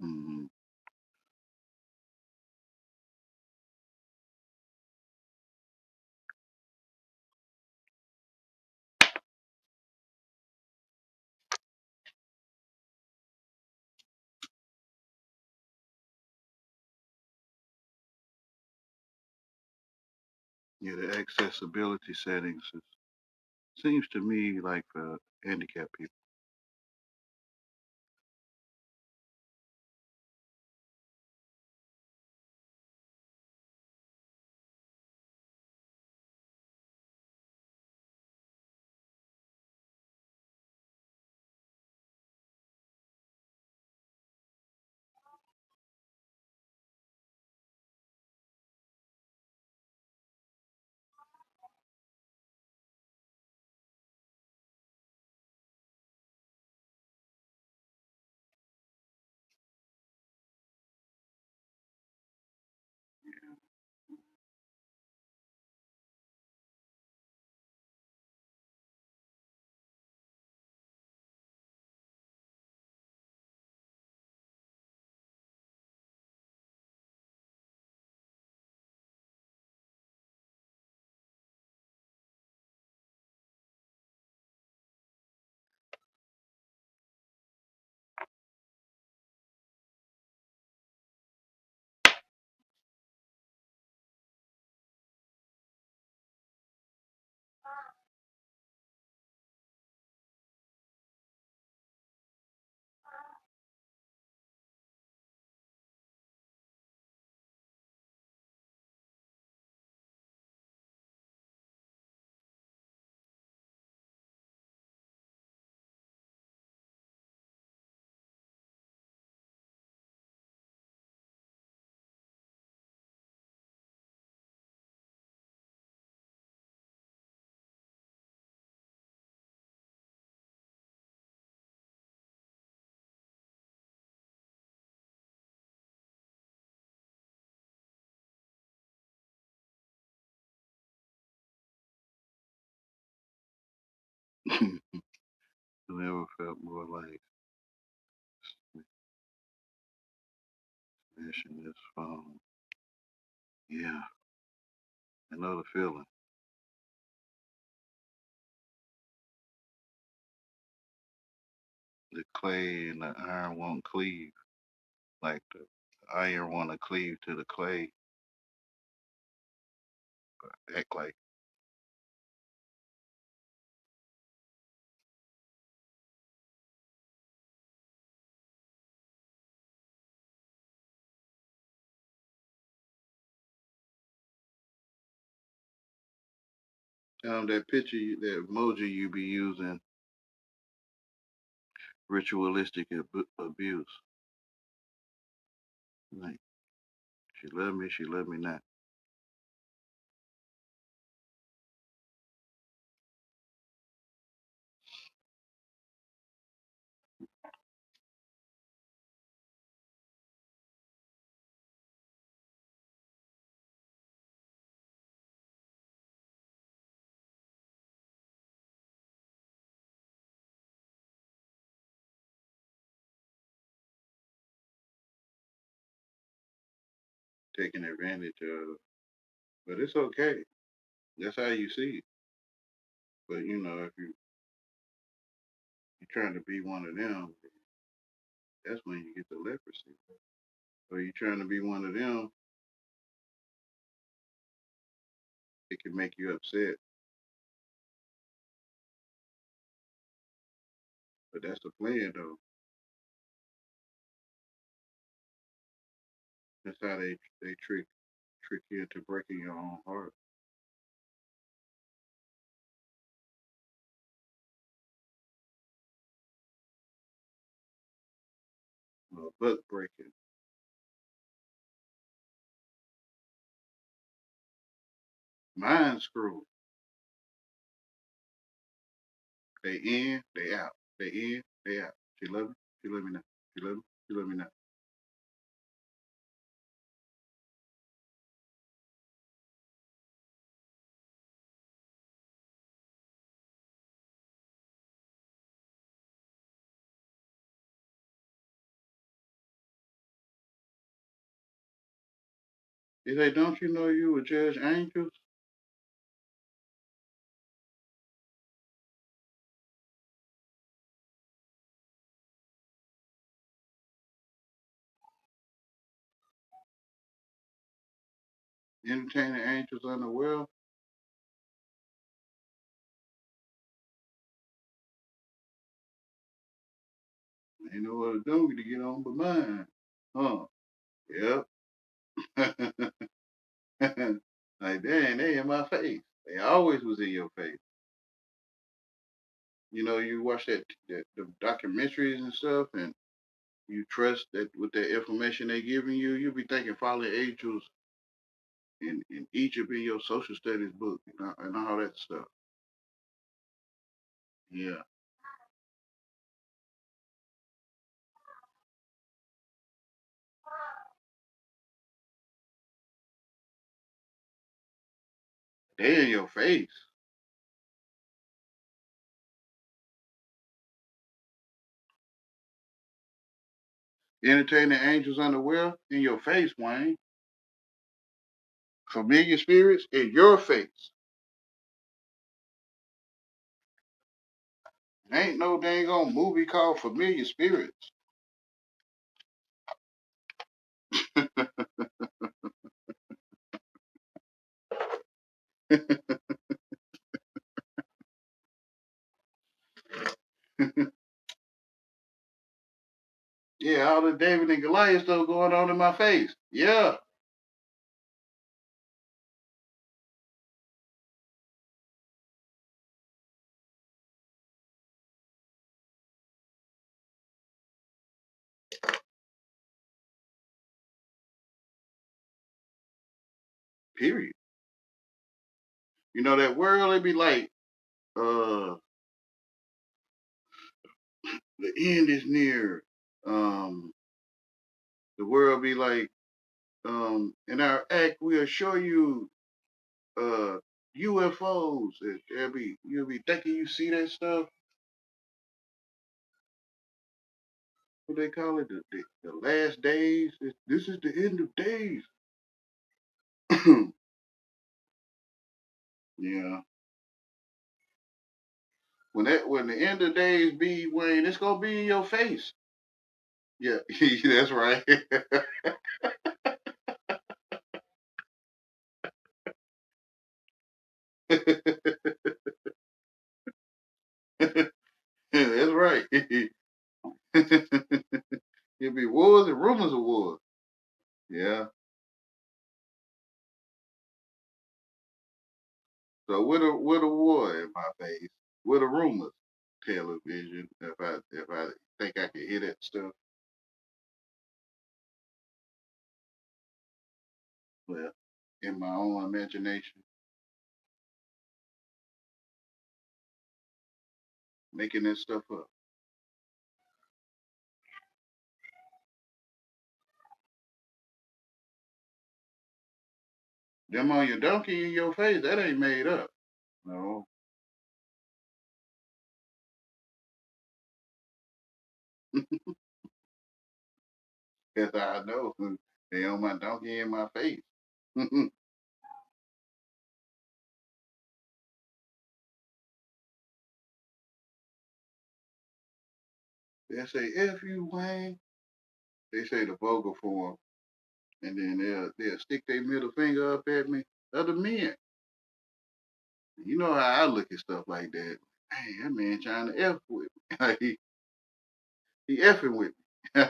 Mm, yeah, the accessibility settings seems to me like for handicapped people. Never felt more like smashing this phone. Yeah, I know the feeling. The clay and the iron won't cleave. Like the iron want to cleave to the clay. Act like that picture, that emoji you be using, ritualistic abuse. Like She love me, she love me not. Taking advantage of. But it's okay. That's how you see it. But you know, if you're trying to be one of them, that's when you get the leprosy. Or you're trying to be one of them, it can make you upset. But that's the plan though. That's how they trick you into breaking your own heart. Butt breaking. Mind screw. They in, they out. They in, they out. She love me, she love me not. She love me, she love me not. They say, don't you know you would judge angels? Entertaining angels unaware. Ain't no other donkey to get on but mine. Huh? Yep. Like, dang, they in my face. They always was in your face. You know, you watch the documentaries and stuff, and you trust that with the information they giving you, you be thinking fallen angels in Egypt in your social studies book and all that stuff. Yeah. They in your face. Entertaining angels unaware in your face, Wayne. Familiar spirits in your face. Ain't no dang on movie called Familiar Spirits. Yeah, all the David and Goliath stuff going on in my face. Yeah. Period. You know that world, it be like, uh, the end is near. Um, the world be like, in our act, we'll show you uh UFOs. You'll be thinking you see that stuff. What they call it? The last days. This is the end of days. Yeah. When the end of days be, Wayne, it's gonna be in your face. Yeah, that's right. That's right. It'll be wars and rumors of wars. Yeah. So with a war in my face, with a rumors television. If I think I can hear that stuff. Well, in my own imagination, making that stuff up. Them on your donkey in your face, that ain't made up. No. Yes, I know. They on my donkey in my face. They say, F you, Wayne. They say the vulgar form. And then they'll stick their middle finger up at me. Other men. You know how I look at stuff like that. Hey, that man trying to F with me. Like, he effing with me.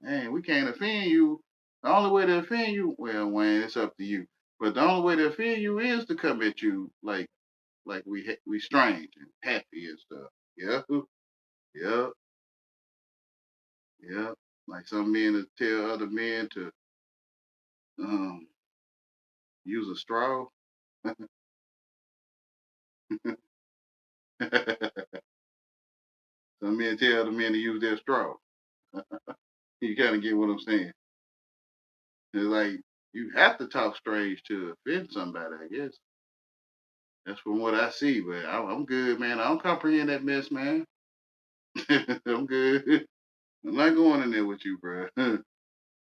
Man, we can't offend you. The only way to offend you, well, Wayne, it's up to you. But the only way to offend you is to come at you like we strange and happy and stuff. Yep, yep, yep. Like some men to tell other men to um, use a straw. Some men tell other men to use their straw. You kind of get what I'm saying. It's like you have to talk strange to offend somebody, I guess. That's from what I see, but I'm good, man. I don't comprehend that mess, man. I'm good. I'm not going in there with you, bro.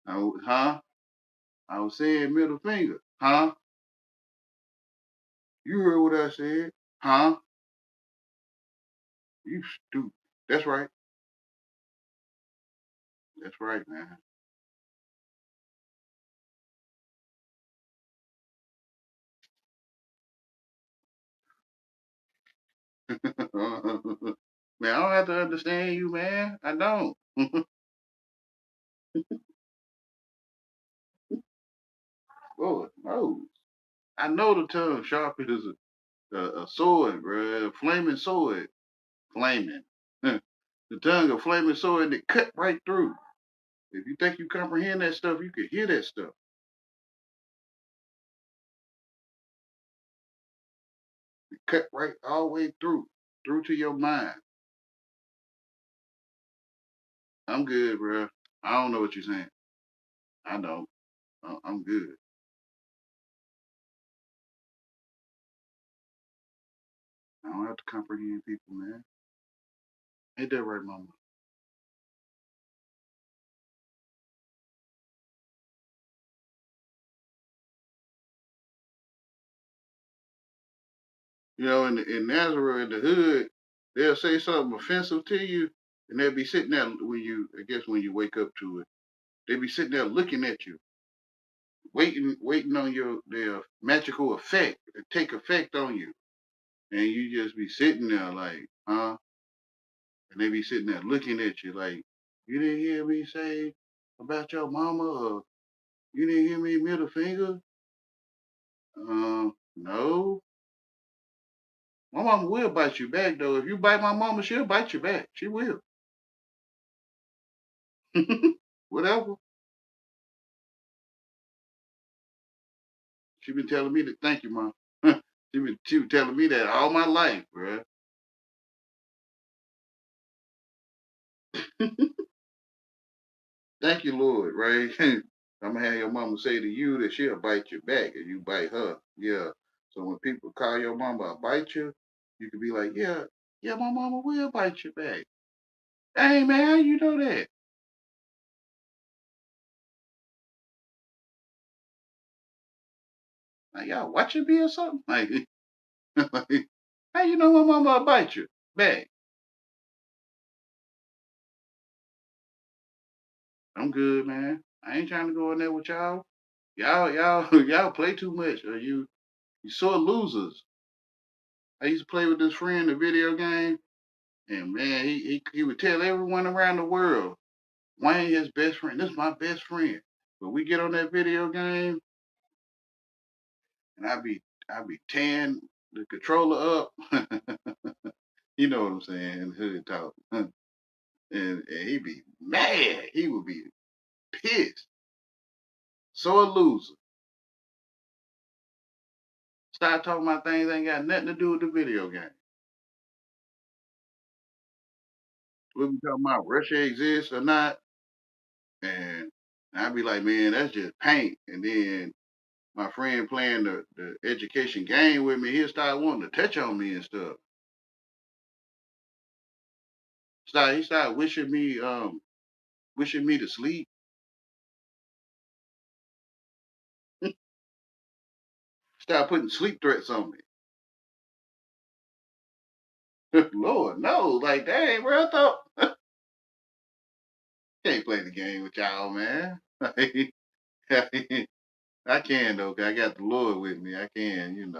Huh? I was saying middle finger. Huh? You heard what I said. Huh? You stupid. That's right. That's right, man. Man, I don't have to understand you, man. I don't. Lord knows. I know the tongue sharp as a sword, bro. A flaming sword. Flaming. The tongue a flaming sword that cut right through. If you think you comprehend that stuff, you can hear that stuff. It cut right all the way through to your mind. I'm good, bro. I don't know what you're saying. I don't. I'm good. I don't have to comprehend people, man. Ain't that right, mama? You know, in Nazareth, in the hood, they'll say something offensive to you, and they'll be sitting there I guess when you wake up to it, they be sitting there looking at you, waiting on their magical effect to take effect on you, and you just be sitting there like, huh? And they be sitting there looking at you like, you didn't hear me say about your mama, or you didn't hear me middle finger? No. My mama will bite you back though. If you bite my mama, she'll bite you back. She will. Whatever. She been telling me that. Thank you, mom. She been telling me that all my life, bruh. Thank you, Lord. Right? I'm gonna have your mama say to you that she'll bite you back, and you bite her. Yeah. So when people call your mama a bite you can be like, yeah, yeah, my mama will bite you back. Hey man, how you know that? Like y'all watching me or something? Like, like how you know my mama will bite you back? I'm good, man. I ain't trying to go in there with y'all. Y'all play too much. Or you sore losers. I used to play with this friend a video game, and man, he would tell everyone around the world, Wayne his best friend. This is my best friend. But we get on that video game, and I be tearing the controller up. You know what I'm saying? Hood talk. and he'd be mad. He would be pissed. So a loser. Start talking about things that ain't got nothing to do with the video game. We'll be talking about Russia exists or not, and I'd be like, man, that's just paint. And then my friend playing the education game with me, he'll start wanting to touch on me and stuff. He started wishing me to sleep. Start putting sleep threats on me. Lord, no, like dang, bro, I thought can't play the game with y'all, man. I can though, 'cause I got the Lord with me. I can,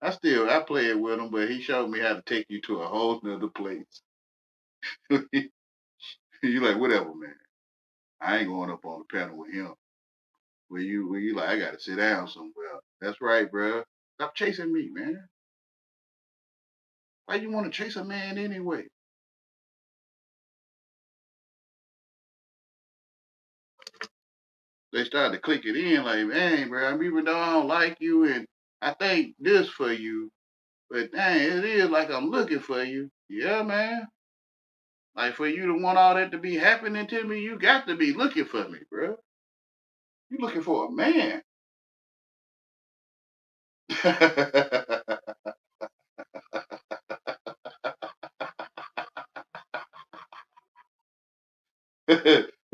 I play it with him, but he showed me how to take you to a whole nother place. You like, whatever, man. I ain't going up on the panel with him. Where you like, I gotta sit down somewhere. That's right, bro. Stop chasing me, man. Why you want to chase a man anyway? They started to click it in like, man, bro, even though I don't like you and I think this for you, but dang, it is like I'm looking for you. Yeah, man. Like for you to want all that to be happening to me, you got to be looking for me, bro. You looking for a man.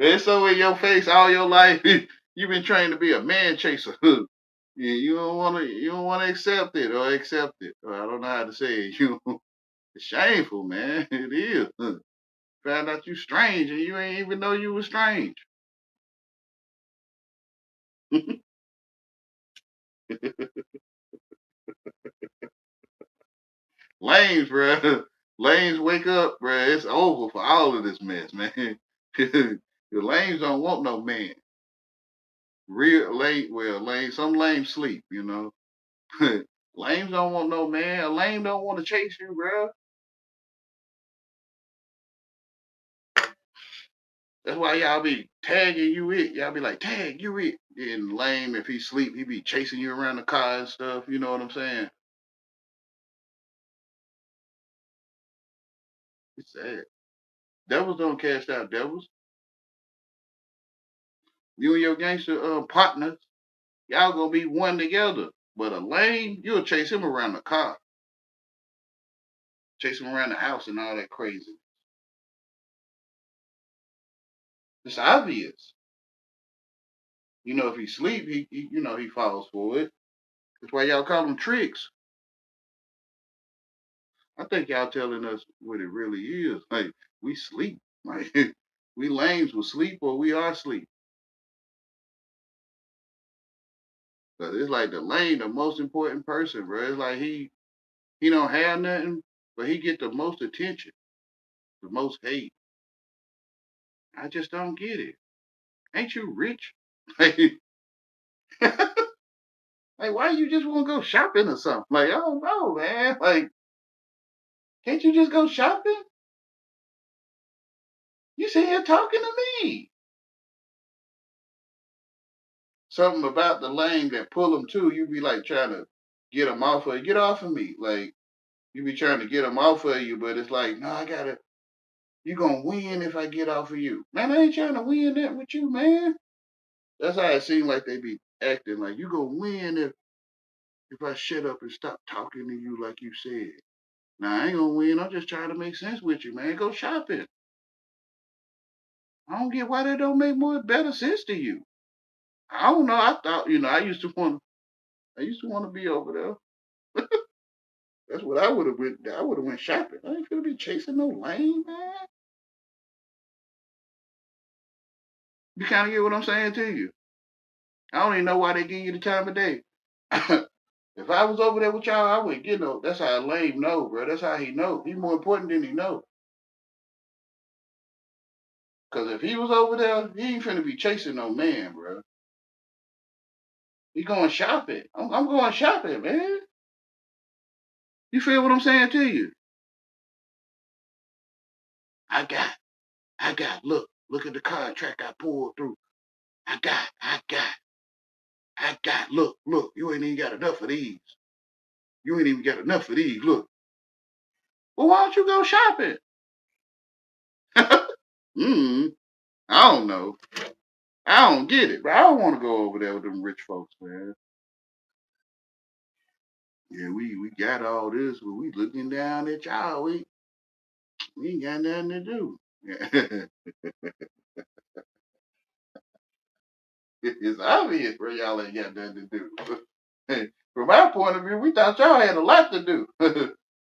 It's so in your face all your life. You've been trained to be a man chaser. Yeah, you don't wanna accept it or accept it. Or I don't know how to say it. It's shameful, man. It is. Found out you strange and you ain't even know you was strange. Lanes, bro. Lanes wake up, bro. It's over for all of this mess, man. The lanes don't want no man. Real late, well, lame. Some lame sleep, Lames don't want no man. A lame don't want to chase you, bro. That's why y'all be tagging you it. Y'all be like, tag you it. And lame, if he sleep, he be chasing you around the car and stuff. You know what I'm saying? It's sad. Devils don't cast out devils. You and your gangster partners, y'all gonna be one together. But a lame, you'll chase him around the car, chase him around the house and all that crazy. It's obvious. If he sleep, he falls for it. That's why y'all call them tricks. I think y'all telling us what it really is. Like we sleep. Like we lames will sleep or we are sleep. Cause it's like the lame, the most important person, bro. It's like he don't have nothing, but he get the most attention, the most hate. I just don't get it. Ain't you rich? Like why you just want to go shopping or something? Like I don't know, man. Like can't you just go shopping? You sit here talking to me. Something about the lane that pull them too. You be like trying to get them off of get off of me. Like you be trying to get them off of you, but it's like, no, I gotta. You gonna win if I get off of you, man. I ain't trying to win that with you, man. That's how it seems like they be acting. Like you gonna win if I shut up and stop talking to you like you said. Nah, I ain't gonna win. I'm just trying to make sense with you, man. Go shopping. I don't get why that don't make more better sense to you. I don't know. I thought, I used to want to be over there. That's what I would have went. I would have went shopping. I ain't gonna be chasing no lane, man. You kind of get what I'm saying to you. I don't even know why they give you the time of day. If I was over there with y'all, I wouldn't get no. That's how a lame know, bro. That's how he know. He's more important than he know. Cause if he was over there, he ain't finna be chasing no man, bro. He going shopping. I'm going shopping, man. You feel what I'm saying to you? I got Look at the contract I pulled through. I got, look, you ain't even got enough of these. You ain't even got enough of these, look. Well, why don't you go shopping? I don't know. I don't get it, but I don't want to go over there with them rich folks, man. Yeah, we got all this, but we looking down at y'all. We ain't got nothing to do. It's obvious, bro. Y'all ain't got nothing to do. From our point of view, we thought y'all had a lot to do.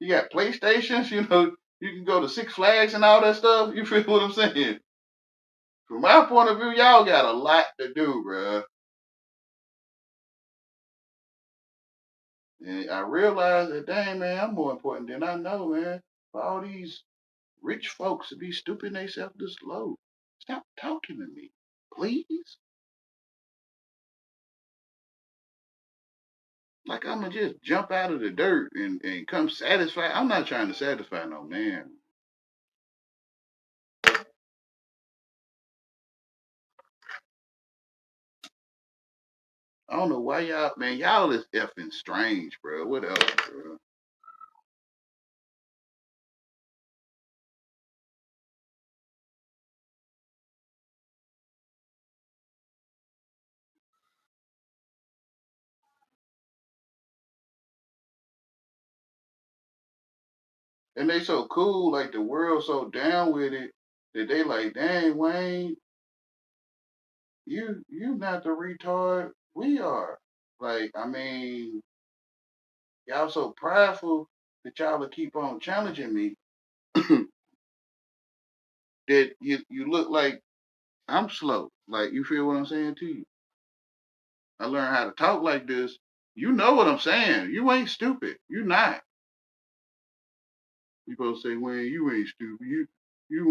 You got PlayStations, you can go to Six Flags and all that stuff. You feel what I'm saying? From our point of view, y'all got a lot to do, bro. And I realized that, dang, man, I'm more important than I know, man. For all these rich folks to be stooping themselves this low. Stop talking to me, please. Like I'ma just jump out of the dirt and come satisfied. I'm not trying to satisfy no man. I don't know why y'all is effing strange, bro. What else, bro? And they so cool, like the world so down with it that they like, dang, Wayne, you not the retard. We are. Like, I mean, y'all so prideful that y'all will keep on challenging me that you look like I'm slow. Like, you feel what I'm saying to you? I learned how to talk like this. You know what I'm saying. You ain't stupid. You not. You supposed to say, Wayne, you ain't stupid. You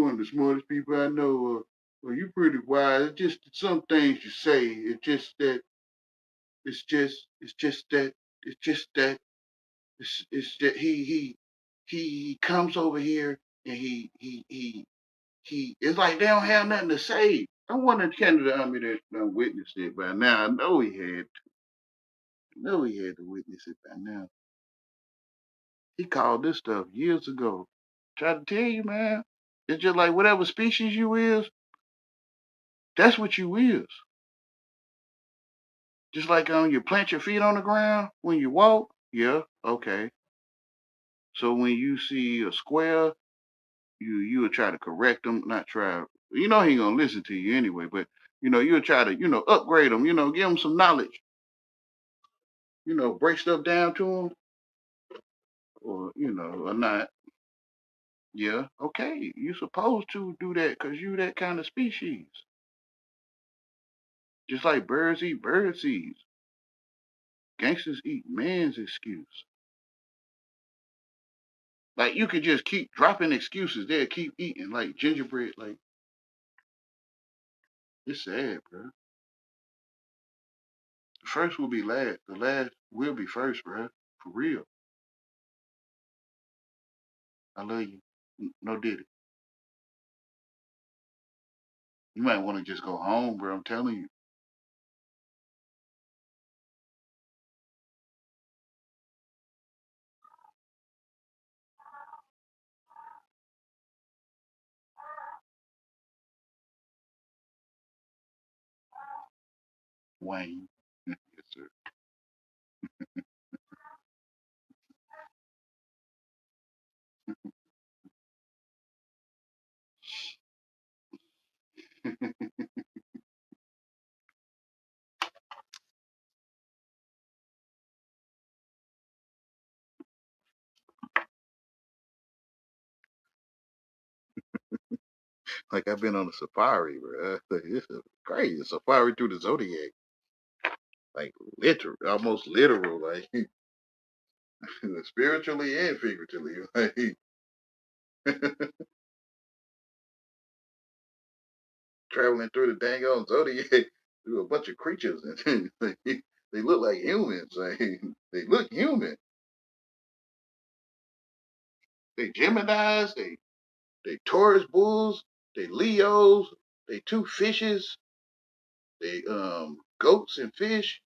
one of the smartest people I know. Or you pretty wise. It's just some things you say. It's just that it's that he comes over here and he it's like they don't have nothing to say. I wonder if Canada Army that done witnessed it by now. I know he had to. I know he had to witness it by now. He called this stuff years ago. Try to tell you, man. It's just like whatever species you is, that's what you is. Just like you plant your feet on the ground when you walk. Yeah, okay. So when you see a square, you will try to correct them, not try. You know he ain't gonna listen to you anyway, but you'll try to upgrade them. Give them some knowledge. Break stuff down to them, or not. Yeah, okay. You supposed to do that because you that kind of species. Just like birds eat bird seeds. Gangsters eat man's excuse. Like you could just keep dropping excuses. They'll keep eating like gingerbread. Like it's sad, bro. The first will be last. The last will be first, bro. For real. I love you. No did it. You might want to just go home, bro. I'm telling you. Wayne. Yes, sir. Like I've been on a safari, bro. This is crazy. A safari through the zodiac. Like literal, almost literal, like spiritually and figuratively. Like traveling through the dang on zodiac through a bunch of creatures, and they look like humans. Like, they look human. They Gemini's. They Taurus bulls. They Leos, they two fishes, they goats and fish.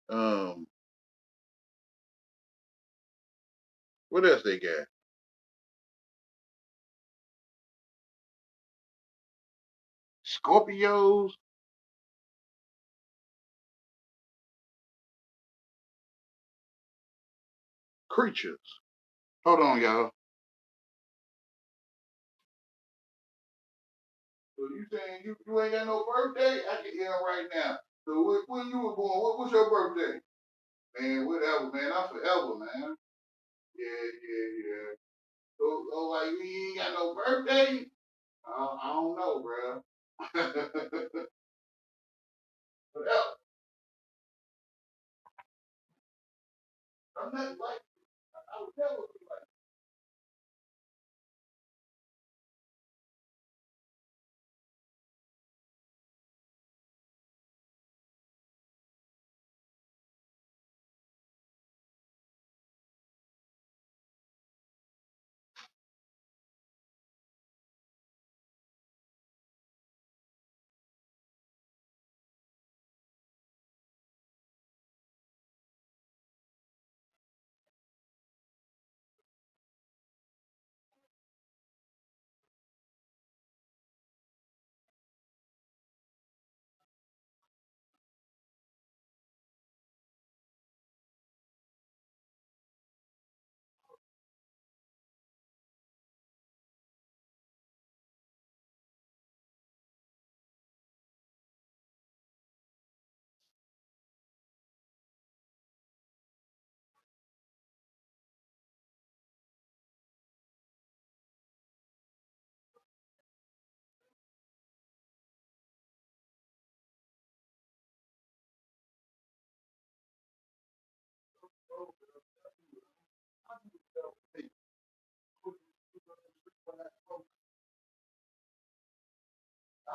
Um, what else they got? Scorpios. Creatures. Hold on, y'all. So you saying you ain't got no birthday? I can hear right now. So when you were born, what was your birthday? Man, whatever, man. I'm forever, man. Yeah. So like you ain't got no birthday? I don't know, bro. Whatever. I'm not like I would never be like.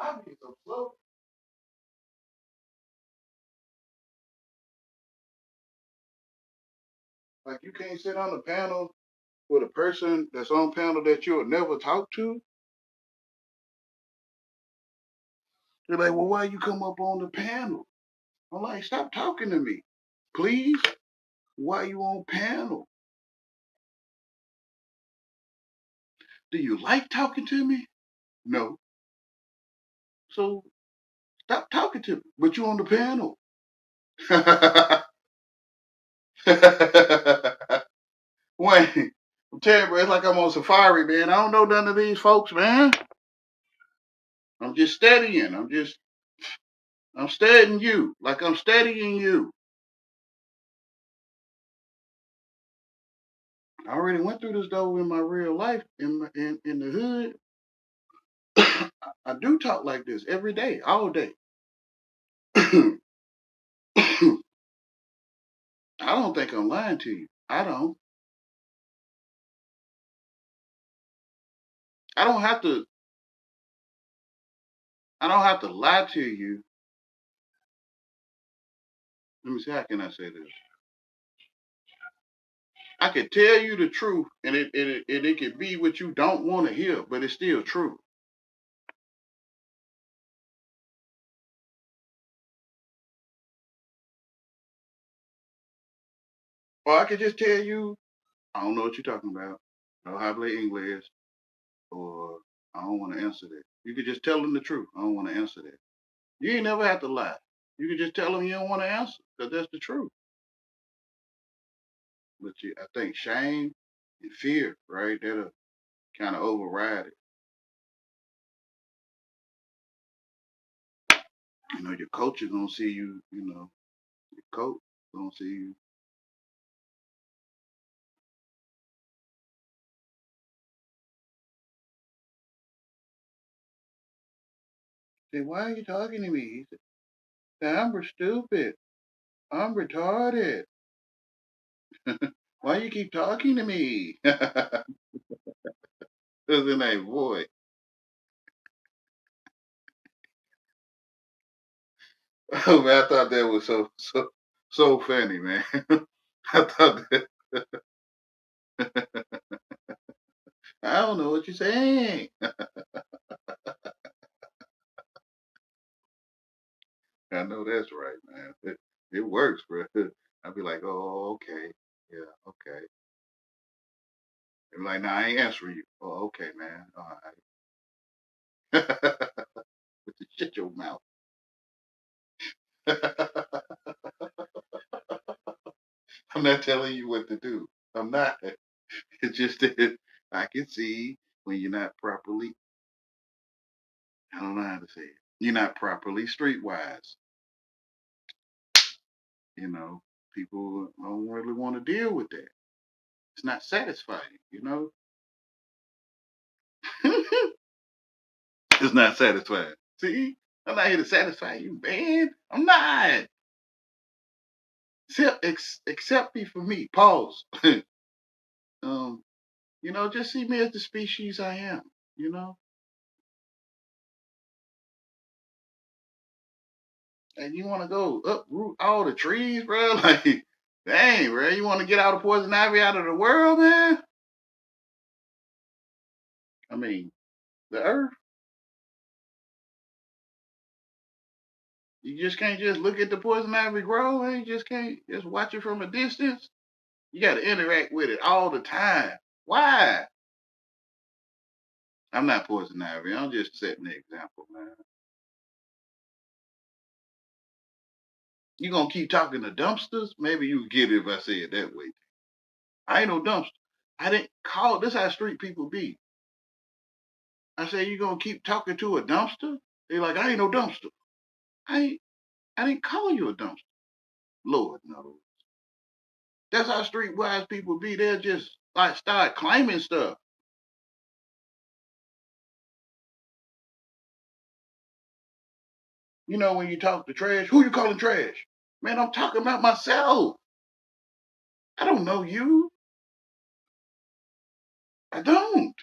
I be so slow. Like you can't sit on a panel with a person that's on panel that you'll never talk to. They're like, well, why you come up on the panel? I'm like, stop talking to me, please. Why you on panel? Do you like talking to me? No. So stop talking to me. But you on the panel. Wayne, I'm telling you, bro, it's like I'm on safari, man. I don't know none of these folks, man. I'm just studying. I'm studying you. Like I'm studying you. I already went through this though in my real life in the hood. I do talk like this every day, all day. I don't think I'm lying to you. I don't. I don't have to. I don't have to lie to you. Let me see. How can I say this? I can tell you the truth, and it can be what you don't want to hear, but it's still true. Or I could just tell you, I don't know what you're talking about. No habla English, or I don't want to answer that. You could just tell them the truth. I don't want to answer that. You ain't never have to lie. You could just tell them you don't want to answer, because that's the truth. But I think shame and fear, right, that'll kind of override it. You know, your coach is gonna see you. You know, your coach gonna see you. Say, why are you talking to me? He said, I'm stupid. I'm retarded. Why you keep talking to me? Isn't that boy? Oh man, I thought that was so funny, man. I thought that I don't know what you're saying. I know that's right, man. It works, bro. I'd be like, oh, okay. Yeah, okay. They're like, nah, I ain't answering you. Oh, okay, man. All right. With the shut your mouth. I'm not telling you what to do. I'm not. It's just that I can see when you're not properly, I don't know how to say it. You're not properly streetwise. You know, people don't really want to deal with that. It's not satisfying, you know? It's not satisfying. See, I'm not here to satisfy you, man. I'm not. Except be for me. Pause. um, just see me as the species I am, you know? And you want to go uproot all the trees, bro? Like, dang, bro, you want to get all the poison ivy out of the world, man? I mean, the earth. You just can't just look at the poison ivy grow, and you just can't just watch it from a distance. You got to interact with it all the time. Why? I'm not poison ivy. I'm just setting the example, man. You gonna keep talking to dumpsters? Maybe you get it if I say it that way. I ain't no dumpster. I didn't call this how street people be. I say you gonna keep talking to a dumpster? They like, I ain't no dumpster. I didn't call you a dumpster. Lord no. That's how streetwise people be. They'll just like start claiming stuff. You know, when you talk to trash, who you calling trash? Man, I'm talking about myself. I don't know you. I don't.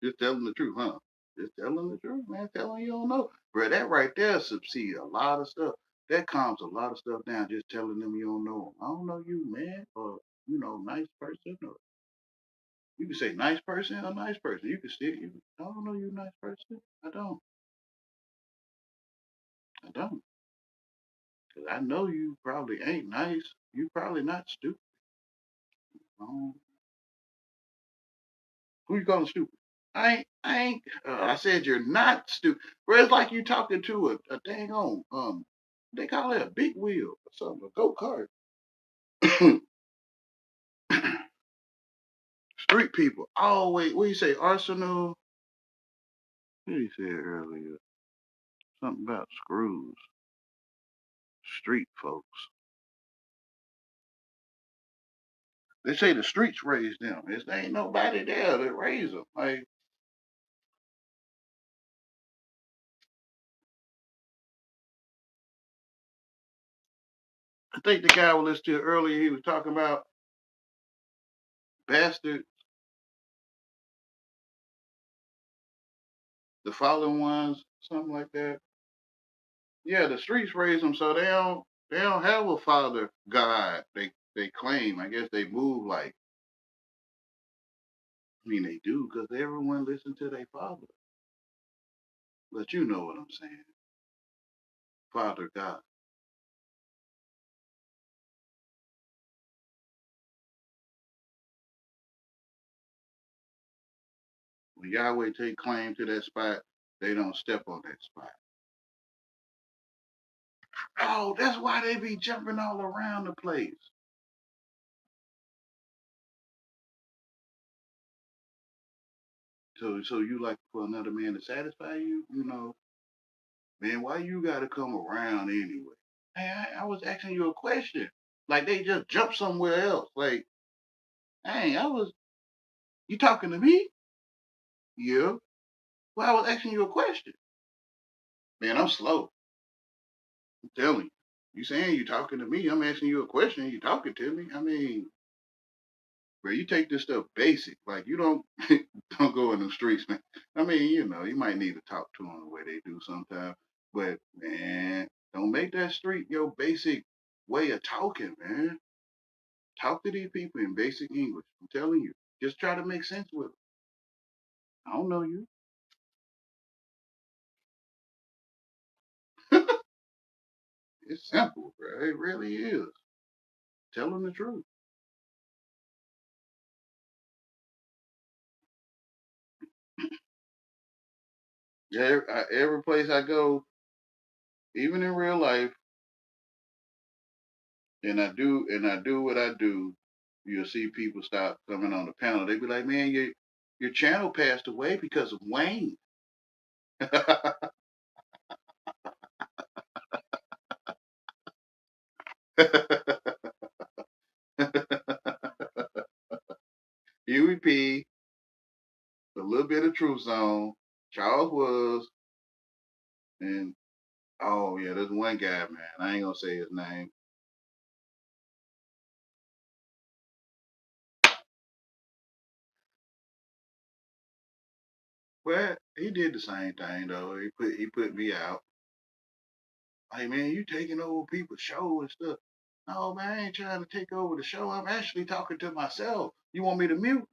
Just telling the truth, huh? Just telling the truth, man. Telling you don't know. Bro, that right there subsides a lot of stuff. That calms a lot of stuff down, just telling them you don't know them. I don't know you, man. Or, nice person. Or you can say nice person or nice person. You can still, I don't know you, nice person. I don't. I don't. Because I know you probably ain't nice. You probably not stupid. Um, who you calling stupid? I ain't. I said you're not stupid. Bro, it's like you talking to a dang on they call it a big wheel or something, a go kart. Street people always. What you say? Arsenal. What did you say earlier? Something about screws. Street folks. They say the streets raised them. There ain't nobody there that raised them. Like I think the guy we listened to earlier, he was talking about bastard, the fallen ones, something like that. Yeah, the streets raise them, so they don't have a father God. They claim. I guess they move like. I mean, they do because everyone listens to their father. But you know what I'm saying, Father God. When Yahweh take claim to that spot, they don't step on that spot. Oh, that's why they be jumping all around the place. So you like for another man to satisfy you? Man, why you gotta come around anyway? Hey, I was asking you a question. Like they just jumped somewhere else. Like, hey, you talking to me? Yeah. Well, I was asking you a question. Man, I'm slow. I'm telling you. You saying you talking to me? I'm asking you a question. You talking to me? I mean, bro, you take this stuff basic. Like you don't don't go in the streets, man. I mean, you might need to talk to them the way they do sometimes. But man, don't make that street your basic way of talking, man. Talk to these people in basic English. I'm telling you. Just try to make sense with them. I don't know you. It's simple, bro. It really is. Tell them the truth. Yeah, every place I go, even in real life, and I do what I do, you'll see people stop coming on the panel. They be like, "Man, your channel passed away because of Wayne." UEP, a little bit of Truth Zone, Charles was, and oh yeah, there's one guy, man. I ain't gonna say his name. Well, he did the same thing though. He put me out. Like, man, you taking over people's show and stuff. No, man, I ain't trying to take over the show. I'm actually talking to myself. You want me to mute?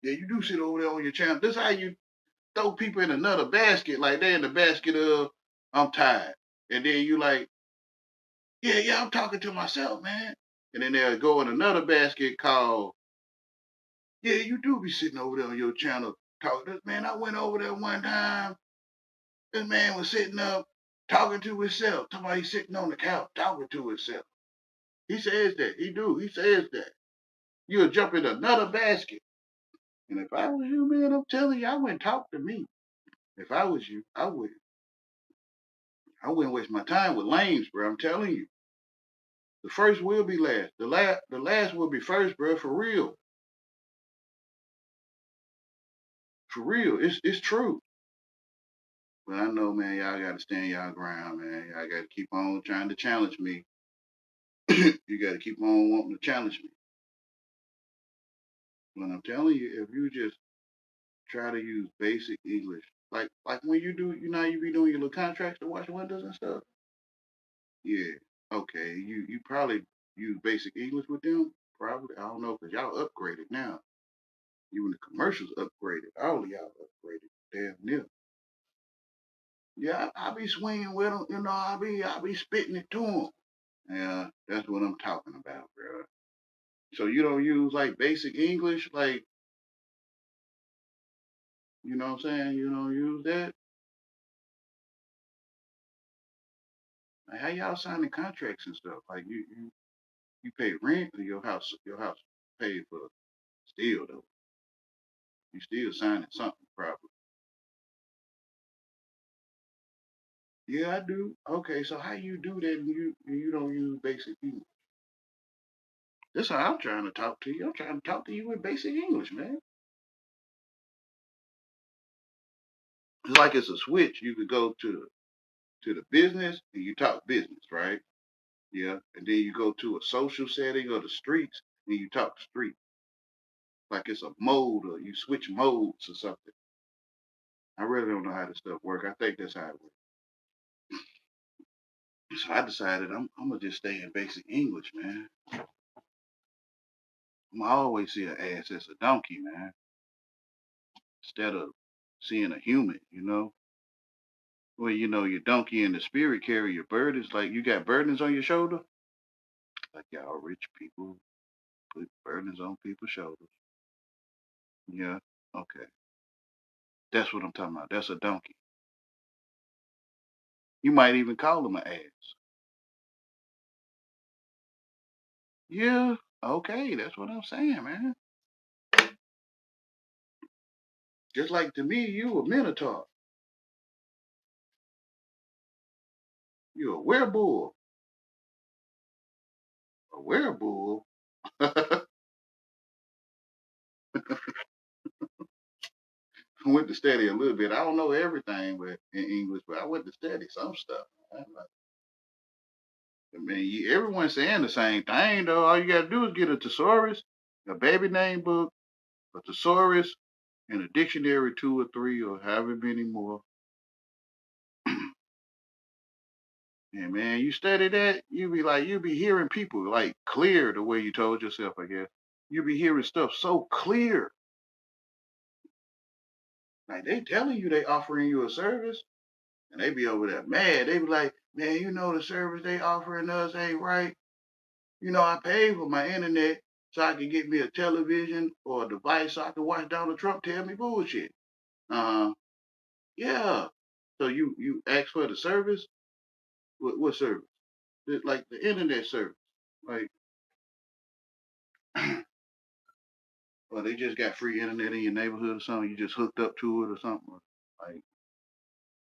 Yeah, you do sit over there on your channel. This how you throw people in another basket. Like they in the basket of I'm tired. And then you like, yeah, I'm talking to myself, man. And then they'll go in another basket called, yeah, you do be sitting over there on your channel talking. Man, I went over there one time. This man was sitting up talking to himself. Somebody sitting on the couch talking to himself. He says that. He do. He says that. You'll jump in another basket. And if I was you, man, I'm telling you, I wouldn't talk to me. If I was you, I would. I wouldn't waste my time with lames, bro. I'm telling you. The first will be last. The last will be first, bro. For real. For real. It's true. But I know, man, y'all gotta stand y'all ground, man. Y'all gotta keep on trying to challenge me. You gotta keep on wanting to challenge me. But I'm telling you, if you just try to use basic English, like when you do, you know, you be doing your little contracts to wash windows and stuff. Yeah, okay. You probably use basic English with them. Probably, I don't know, cause y'all upgraded now. Even the commercials upgraded. All of y'all upgraded. Damn near. Yeah, I be swinging with them. You know, I be spitting it to them. Yeah, that's what I'm talking about, bro. So you don't use like basic English, like you know what I'm saying? You don't use that. Like, how y'all signing contracts and stuff? Like you pay rent or your house paid for still though. You still signing something probably. Yeah, I do. Okay, so how you do that and you don't use basic English? That's how I'm trying to talk to you. I'm trying to talk to you in basic English, man. It's like it's a switch. You could go to the business and you talk business, right? Yeah. And then you go to a social setting or the streets and you talk street. Like it's a mode or you switch modes or something. I really don't know how this stuff work. I think that's how it works. So I decided I'm gonna just stay in basic English, man. I always see an ass as a donkey, man, instead of seeing a human, you know? Well, you know, your donkey and the spirit carry your burdens. Like you got burdens on your shoulder. Like y'all rich people put burdens on people's shoulders. Yeah, okay. That's what I'm talking about. That's a donkey. You might even call him an ass. Yeah, okay. That's what I'm saying, man. Just like to me, you a minotaur. You a werewolf. A werewolf. I went to study a little bit. I don't know everything but in English, but I went to study some stuff. Man. Like, I mean, everyone's saying the same thing though. All you gotta do is get a thesaurus, a baby name book, a thesaurus, and a dictionary, two or three or however many more. And man, you study that, you be hearing people like clear the way you told yourself, I guess. you be hearing stuff so clear. Like they telling you they offering you a service, and they be over there mad. They be like, man, you know the service they offering us ain't right. You know, I paid for my internet so I could get me a television or a device so I could watch Donald Trump tell me bullshit. Yeah. So you ask for the service? What service? Like the internet service. Like, well, they just got free internet in your neighborhood or something. You just hooked up to it or something. Like,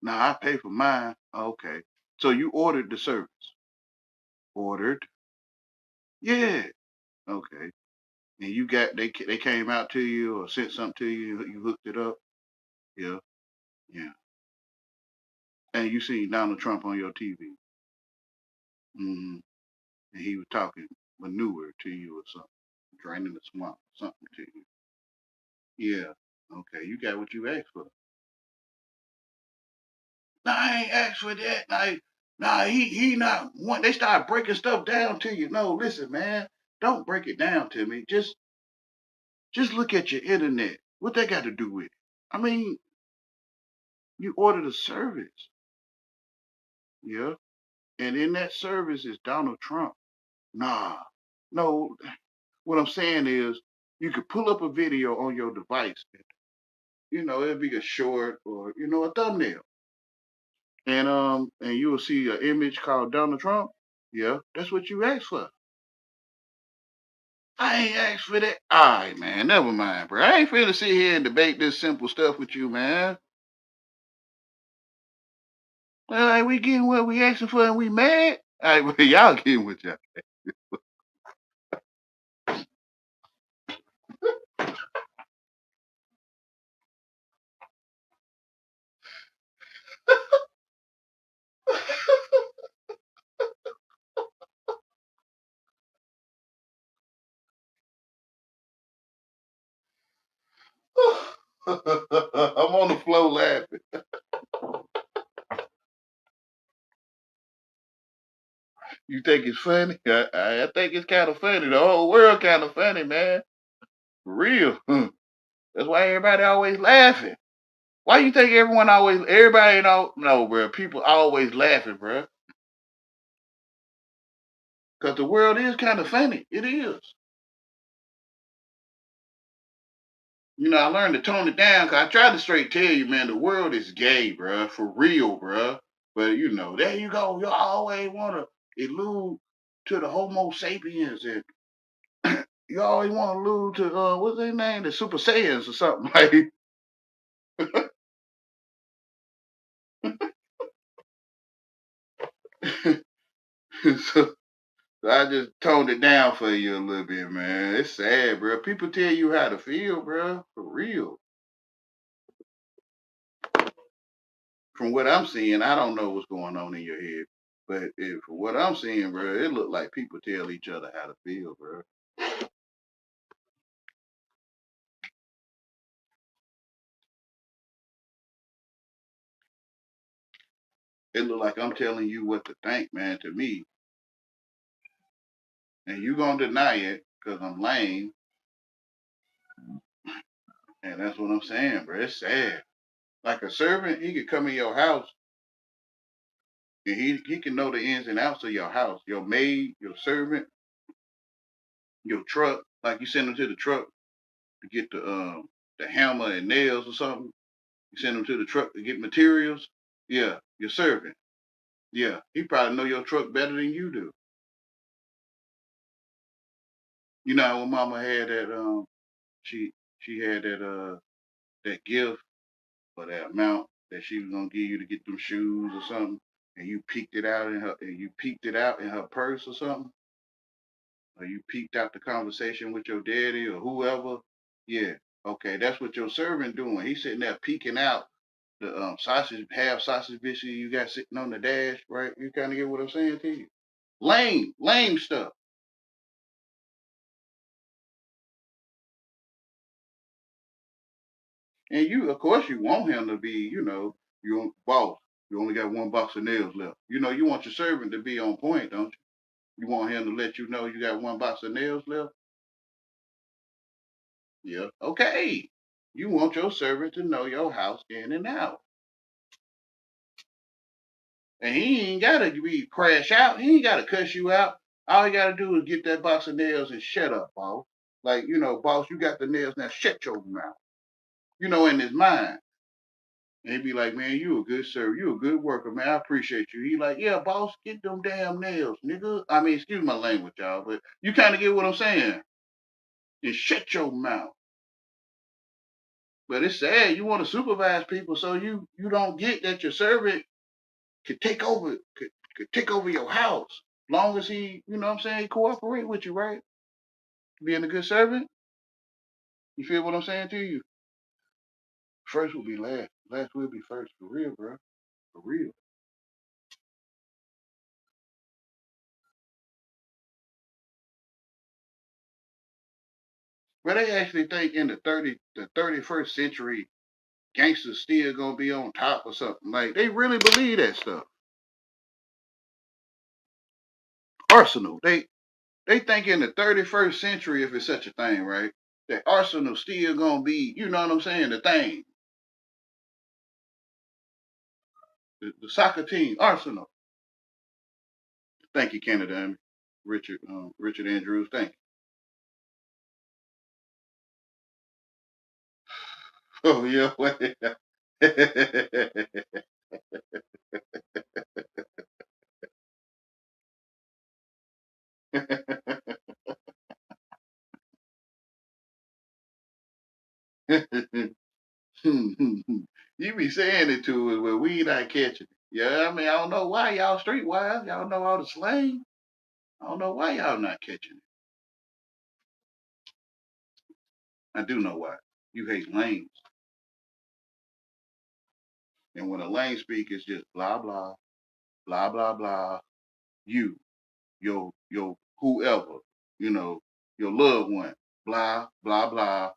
nah, I pay for mine. Okay. So you ordered the service. Ordered. Yeah. Okay. And you got they came out to you or sent something to you. You hooked it up. Yeah. Yeah. And you seen Donald Trump on your TV. Hmm. And he was talking manure to you or something, draining the swamp, something to you. Yeah. Okay. You got what you asked for. Nah, I ain't asked for that. Nah, he not one. They start breaking stuff down to you. No, listen, man, don't break it down to me. Just look at your internet. What that got to do with it? I mean, you ordered a service, yeah, and in that service is Donald Trump. Nah, no. What I'm saying is, you could pull up a video on your device. You know, it'd be a short or a thumbnail, and you will see an image called Donald Trump. Yeah, that's what you asked for. I ain't asked for that. All right, man. Never mind, bro. I ain't finna sit here and debate this simple stuff with you, man. All right, we getting what we asking for and we mad? All right, well, y'all getting what y'all. I'm on the floor laughing. You think it's funny? I think it's kind of funny. The whole world kind of funny, man. For real. That's why everybody always laughing. Why you think everybody ain't all, no, bro. People always laughing, bro. Because the world is kind of funny. It is. I learned to tone it down because I tried to straight tell you, man, the world is gay, bruh, for real, bruh. But there you go. You always want to allude to the Homo sapiens, and you always want to allude to what's their name, the Super Saiyans or something like. so, so I just toned it down for you a little bit, man. It's sad, bruh. People tell you how to feel, bruh, for real. From what I'm seeing, I don't know what's going on in your head. But from what I'm seeing, bro, it look like people tell each other how to feel, bro. It look like I'm telling you what to think, man, to me. And you gonna deny it because I'm lame. And that's what I'm saying, bro. It's sad. Like a servant, he could come in your house and he can know the ins and outs of your house. Your maid, your servant, your truck. Like you send them to the truck to get the hammer and nails or something. You send them to the truck to get materials. Yeah, your servant. Yeah, he probably know your truck better than you do. You know when Mama had that she had that gift for that amount that she was gonna give you to get them shoes or something, and you peeked it out in her purse or something, or you peeked out the conversation with your daddy or whoever. Yeah, okay, that's what your servant doing. He's sitting there peeking out the half sausage biscuit you got sitting on the dash, right? You kind of get what I'm saying to you? Lame stuff. And of course, you want him to be, boss. You only got one box of nails left. You want your servant to be on point, don't you? You want him to let you know you got one box of nails left. Yeah, okay. You want your servant to know your house in and out. And he ain't gotta be crash out. He ain't gotta cuss you out. All you gotta do is get that box of nails and shut up, boss. Like, boss, you got the nails, now shut your mouth. In his mind. And he'd be like, man, you a good servant. You a good worker, man. I appreciate you. He like, yeah, boss, get them damn nails, nigga. I mean, excuse my language, y'all, but you kind of get what I'm saying. And shut your mouth. But it's sad. You want to supervise people so you don't get that your servant could take over could take over your house. Long as he, you know what I'm saying, cooperate with you, right? Being a good servant. You feel what I'm saying to you? First will be last. Last will be first. For real, bro. For real. But they actually think in the 31st century, gangsters still gonna be on top or something. Like they really believe that stuff. Arsenal. They think in the 31st century, if it's such a thing, right? That Arsenal still gonna be, you know what I'm saying, the thing. The soccer team, Arsenal. Thank you, Canada. Richard Andrews. Thank you. Oh yeah. You be saying it to us, but we not catching it. Yeah, I mean, I don't know why y'all streetwise. Y'all know all the slang. I don't know why y'all not catching it. I do know why. You hate lanes. And when a lane speak, it's just blah blah, blah blah blah. You, your whoever, you know, your loved one, blah blah blah,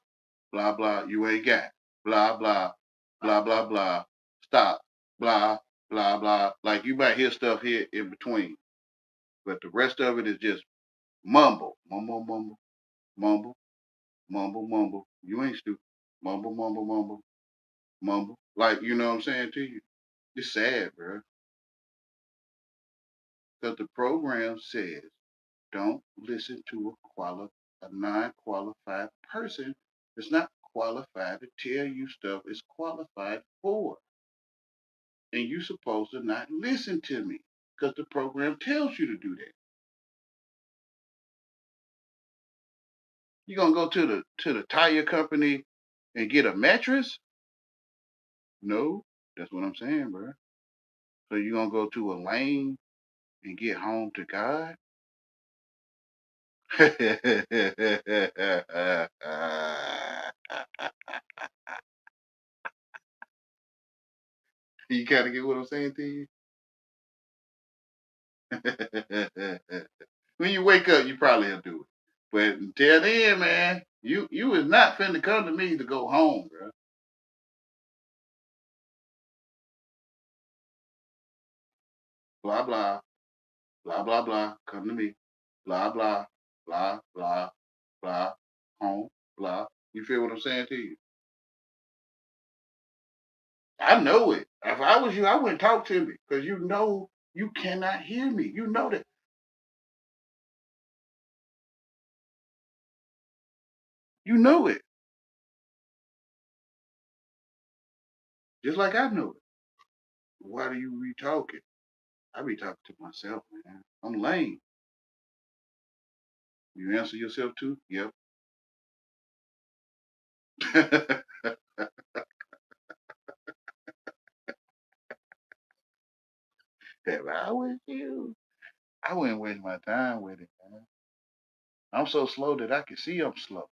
blah blah. You ain't got blah blah, blah blah blah. Stop, blah blah blah. Like you might hear stuff here in between, but the rest of it is just mumble, mumble, mumble, mumble, mumble, mumble. You ain't stupid. Mumble, mumble, mumble, mumble. Like you know what I'm saying to you. It's sad, bro. Because the program says don't listen to a non-qualified person that's not qualified to tell you stuff it's qualified for. And you supposed to not listen to me because the program tells you to do that. You gonna go to the tire company and get a mattress? No, that's what I'm saying, bro. So you gonna go to a lane and get home to God? You kind of get what I'm saying to you? When you wake up, you probably will do it. But until then, man, you is not finna come to me to go home, bro. Blah blah blah blah blah. Come to me. Blah blah blah blah blah. Home blah. You feel what I'm saying to you? I know it. If I was you, I wouldn't talk to me because you know you cannot hear me. You know that. You know it. Just like I know it. Why do you be talking? I be talking to myself, man. I'm lame. You answer yourself too? Yep. If I was you, I wouldn't waste my time with it, man. I'm so slow that I can see I'm slow.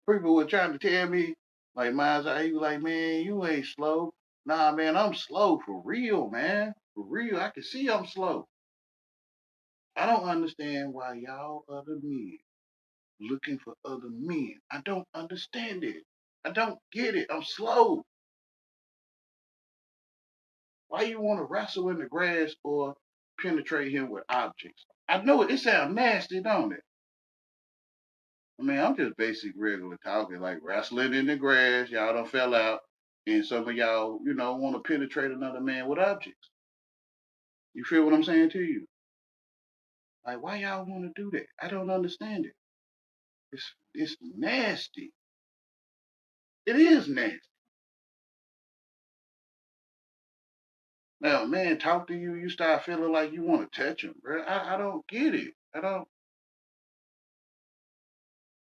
People were trying to tell me, like mine's out, he was like, man, you ain't slow. Nah, man, I'm slow for real, man. For real. I can see I'm slow. I don't understand why y'all other men looking for other men. I don't understand it. I don't get it. I'm slow. Why you want to wrestle in the grass or penetrate him with objects. I know it sounds nasty, don't it? I mean, I'm just basic regular talking, like wrestling in the grass. Y'all done fell out, and some of y'all, want to penetrate another man with objects. You feel what I'm saying to you? Like, why y'all want to do that? I don't understand it. It's nasty. It is nasty. Now, man, talk to you, you start feeling like you want to touch him, bro. I don't get it. I don't.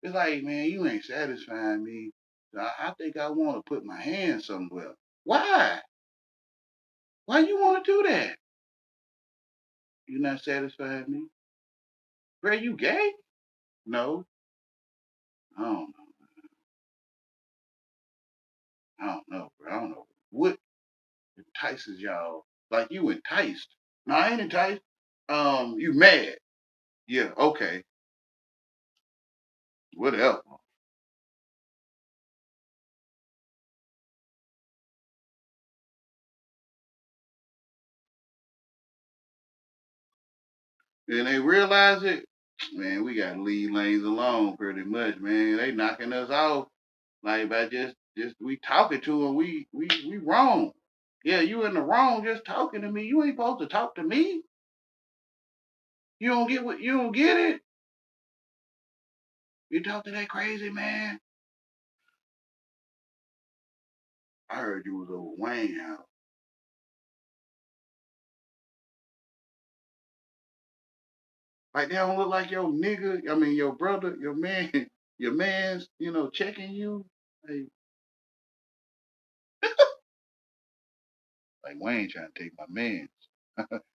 It's like, man, you ain't satisfying me. I think I want to put my hand somewhere. Why? Why you want to do that? You not satisfying me? Bro, you gay? No. I don't know. I don't know, bro. I don't know. What entices y'all? Like you enticed. No, I ain't enticed. You mad. Yeah, okay. Whatever. And they realize it, man, we gotta leave lanes alone pretty much, man. They knocking us off. Like by just we talking to them, we wrong. Yeah, you in the wrong just talking to me. You ain't supposed to talk to me. You don't get it? You talk to that crazy man? I heard you was over Wayne house. Like they don't look like your nigga, I mean your brother, your man, your man's, checking you. Like Wayne trying to take my man's.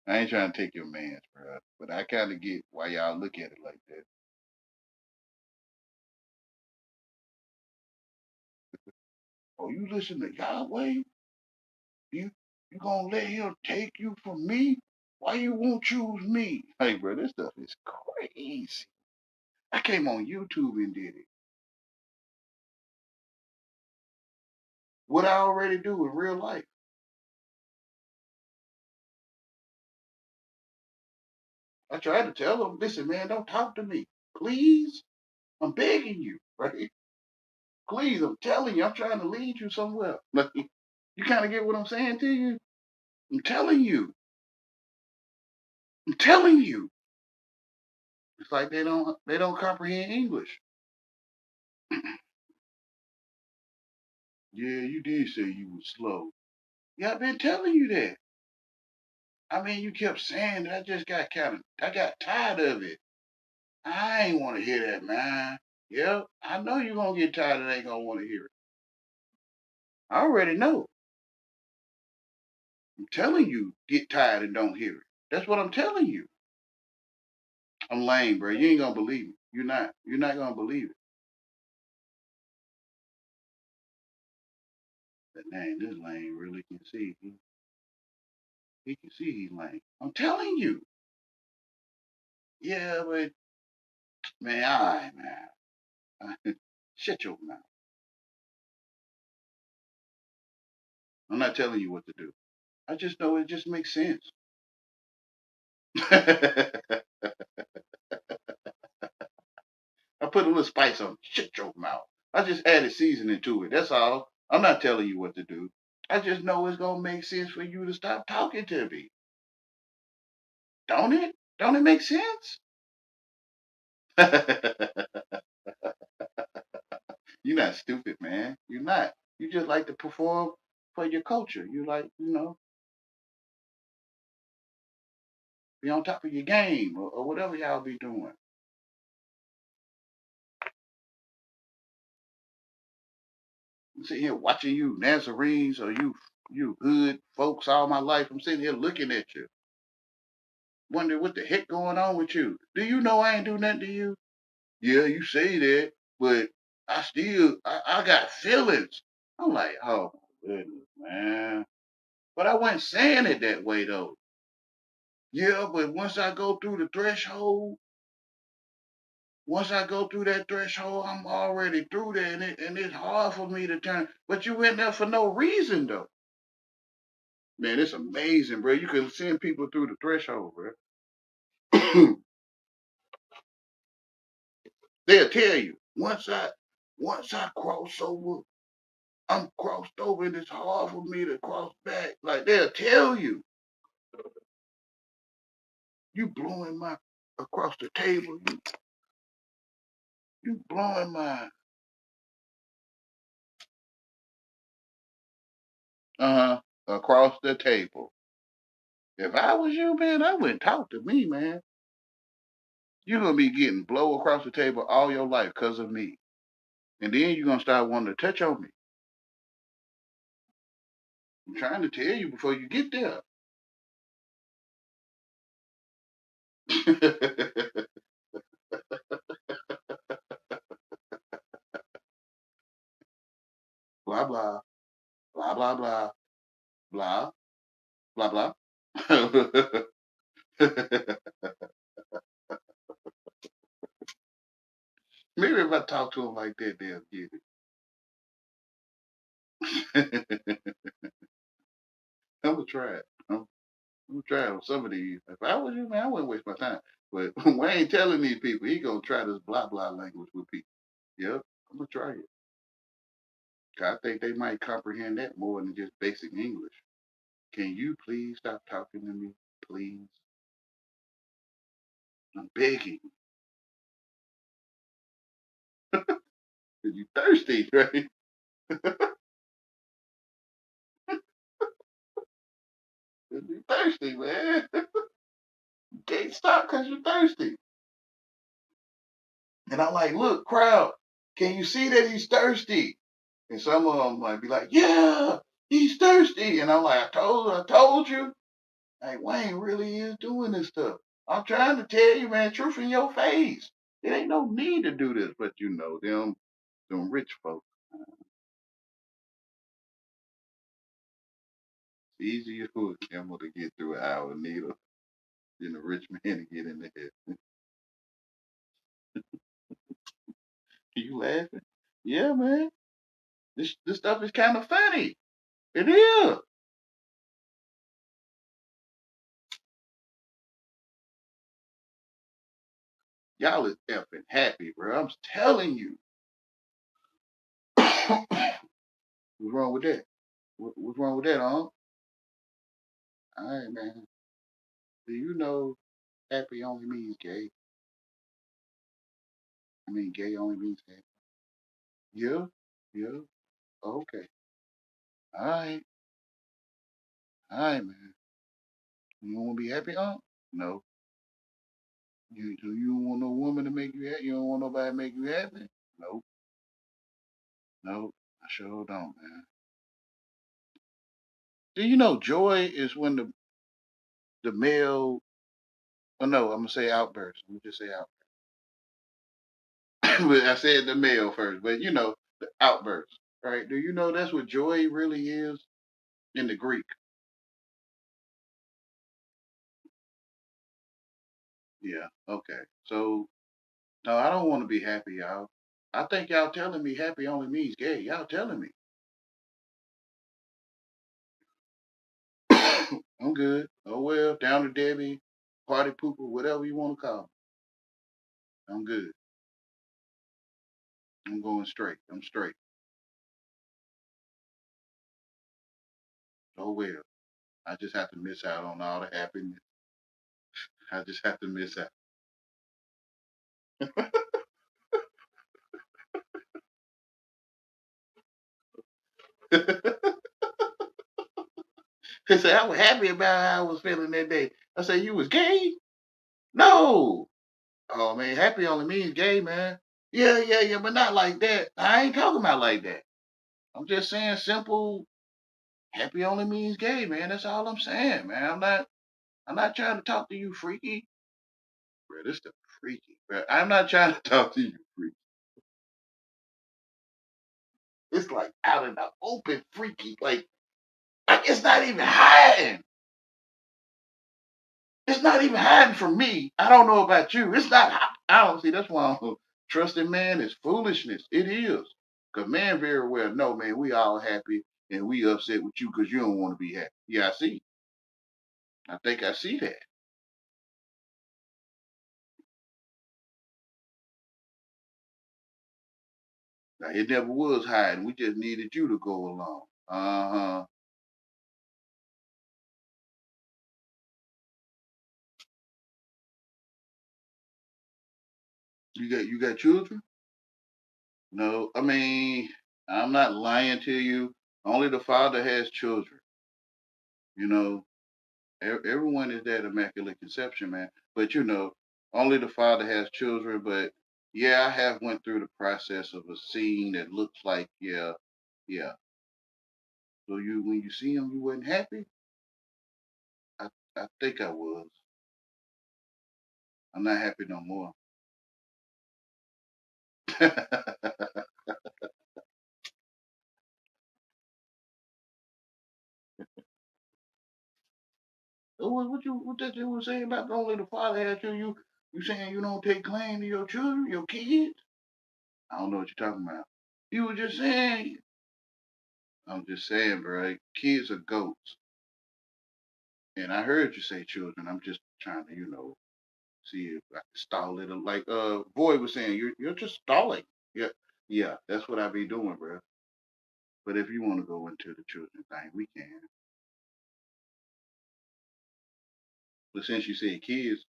I ain't trying to take your man's, bro. But I kind of get why y'all look at it like that. Oh, you listen to Yahweh? You you gonna let him take you from me? Why you won't choose me? Hey, bro, this stuff is crazy. I came on YouTube and did it. What I already do in real life. I tried to tell them, listen, man, don't talk to me. Please. I'm begging you, right? Please, I'm telling you, I'm trying to lead you somewhere. Like, you kind of get what I'm saying to you? I'm telling you. I'm telling you. It's like they don't comprehend English. Yeah, you did say you was slow. Yeah, I've been telling you that. I mean, you kept saying that. I got tired of it. I ain't want to hear that, man. Yep, I know you're going to get tired and ain't going to want to hear it. I already know. I'm telling you, get tired and don't hear it. That's what I'm telling you. I'm lame, bro. You ain't going to believe it. You're not. You're not going to believe it. But dang, this lame really can see. He can see he's lame. I'm telling you. Yeah, but, man, all right, man. Shut your mouth. I'm not telling you what to do. I just know it just makes sense. I put a little spice on it. Shut your mouth. I just added seasoning to it. That's all. I'm not telling you what to do. I just know it's gonna make sense for you to stop talking to me. Don't it? Don't it make sense? You're not stupid, man. You're not. You just like to perform for your culture. You like, be on top of your game or whatever y'all be doing. I'm sitting here watching you Nazarenes or you hood folks all my life. I'm sitting here looking at you. Wonder what the heck going on with you. Do you know I ain't do nothing to you? Yeah, you say that, but I got feelings. I'm like, oh my goodness, man. But I wasn't saying it that way though. Yeah, but once I go through that threshold, I'm already through there, and it's hard for me to turn. But you went there for no reason though. Man, it's amazing, bro. You can send people through the threshold, bro. They'll tell you once I cross over, I'm crossed over, and it's hard for me to cross back. Like they'll tell you, you blowing my across the table. You blowing my across the table. If I was you, man, I wouldn't talk to me, man. You're gonna be getting blow across the table all your life because of me. And then you're gonna start wanting to touch on me. I'm trying to tell you before you get there. Blah blah. Blah blah blah. Blah blah blah. Maybe if I talk to them like that, they'll get it. I'm gonna try it. I'm gonna try it on some of these. If I was you, man, I wouldn't waste my time. But we ain't telling these people he gonna try this blah blah language with people. Yep, I'm gonna try it. 'Cause I think they might comprehend that more than just basic English. Can you please stop talking to me, please? I'm begging. Cause you thirsty, right? Cause you thirsty, man. You can't stop cause you're thirsty. And I'm like, look, crowd, can you see that he's thirsty? And some of them might be like, yeah, he's thirsty. And I'm like, I told you. Like, Wayne really is doing this stuff. I'm trying to tell you, man, truth in your face. It ain't no need to do this, but you know, them rich folks. It's easier for a camel to get through an hour needle than a rich man to get in there. You laughing? Yeah, man. This stuff is kind of funny. It is. Y'all is effing happy, bro. I'm telling you. What's wrong with that? What's wrong with that, huh? All right, man. Do you know happy only means gay? I mean, gay only means happy. Yeah, yeah. Okay. All right, man. You don't want to be happy, huh? No. You don't want no woman to make you happy? You don't want nobody to make you happy? Nope. Nope. I sure don't, man. Do you know joy is when the male? Oh no, I'm gonna say outburst. Let me just say outburst. But I said the male first, but you know the outburst, right? Do you know that's what joy really is in the Greek? Yeah. Okay. So no, I don't want to be happy, y'all. I think y'all telling me happy only means gay. Y'all telling me. I'm good. Oh well, down to Debbie, party pooper, whatever you want to call me. I'm good. I'm going straight. I'm straight. Oh well. I just have to miss out on all the happiness. I just have to miss out. They say I was happy about how I was feeling that day. I said you was gay? No. Oh man, happy only means gay, man. Yeah, yeah, yeah, but not like that. I ain't talking about like that. I'm just saying simple. Happy only means gay, man. That's all I'm saying, man. I'm not trying to talk to you, freaky. Bro, this the freaky. Bro, I'm not trying to talk to you, freaky. It's like out in the open, freaky. Like it's not even hiding. It's not even hiding from me. I don't know about you. It's not. I don't see. That's why trusting man is foolishness. It is. Cause man very well know, man. We all happy and we upset with you because you don't want to be happy. Yeah, I see. I think I see that. Now, it never was hiding. We just needed you to go along. Uh-huh. You got children? No, I mean, I'm not lying to you. Only the Father has children. You know, everyone is that immaculate conception, man. But only the Father has children. But yeah, I have went through the process of a scene that looks like, yeah, yeah. So when you see him, you wasn't happy. I I think I was. I'm not happy no more. What that you were saying about only the Father has children? You saying you don't take claim to your children, your kids? I don't know what you're talking about. You were just saying. I'm just saying, bro. Kids are goats. And I heard you say children. I'm just trying to, see if I can stall it. Like Boy was saying, you're just stalling. Yeah, yeah, that's what I be doing, bro. But if you want to go into the children thing, we can. But since you said kids,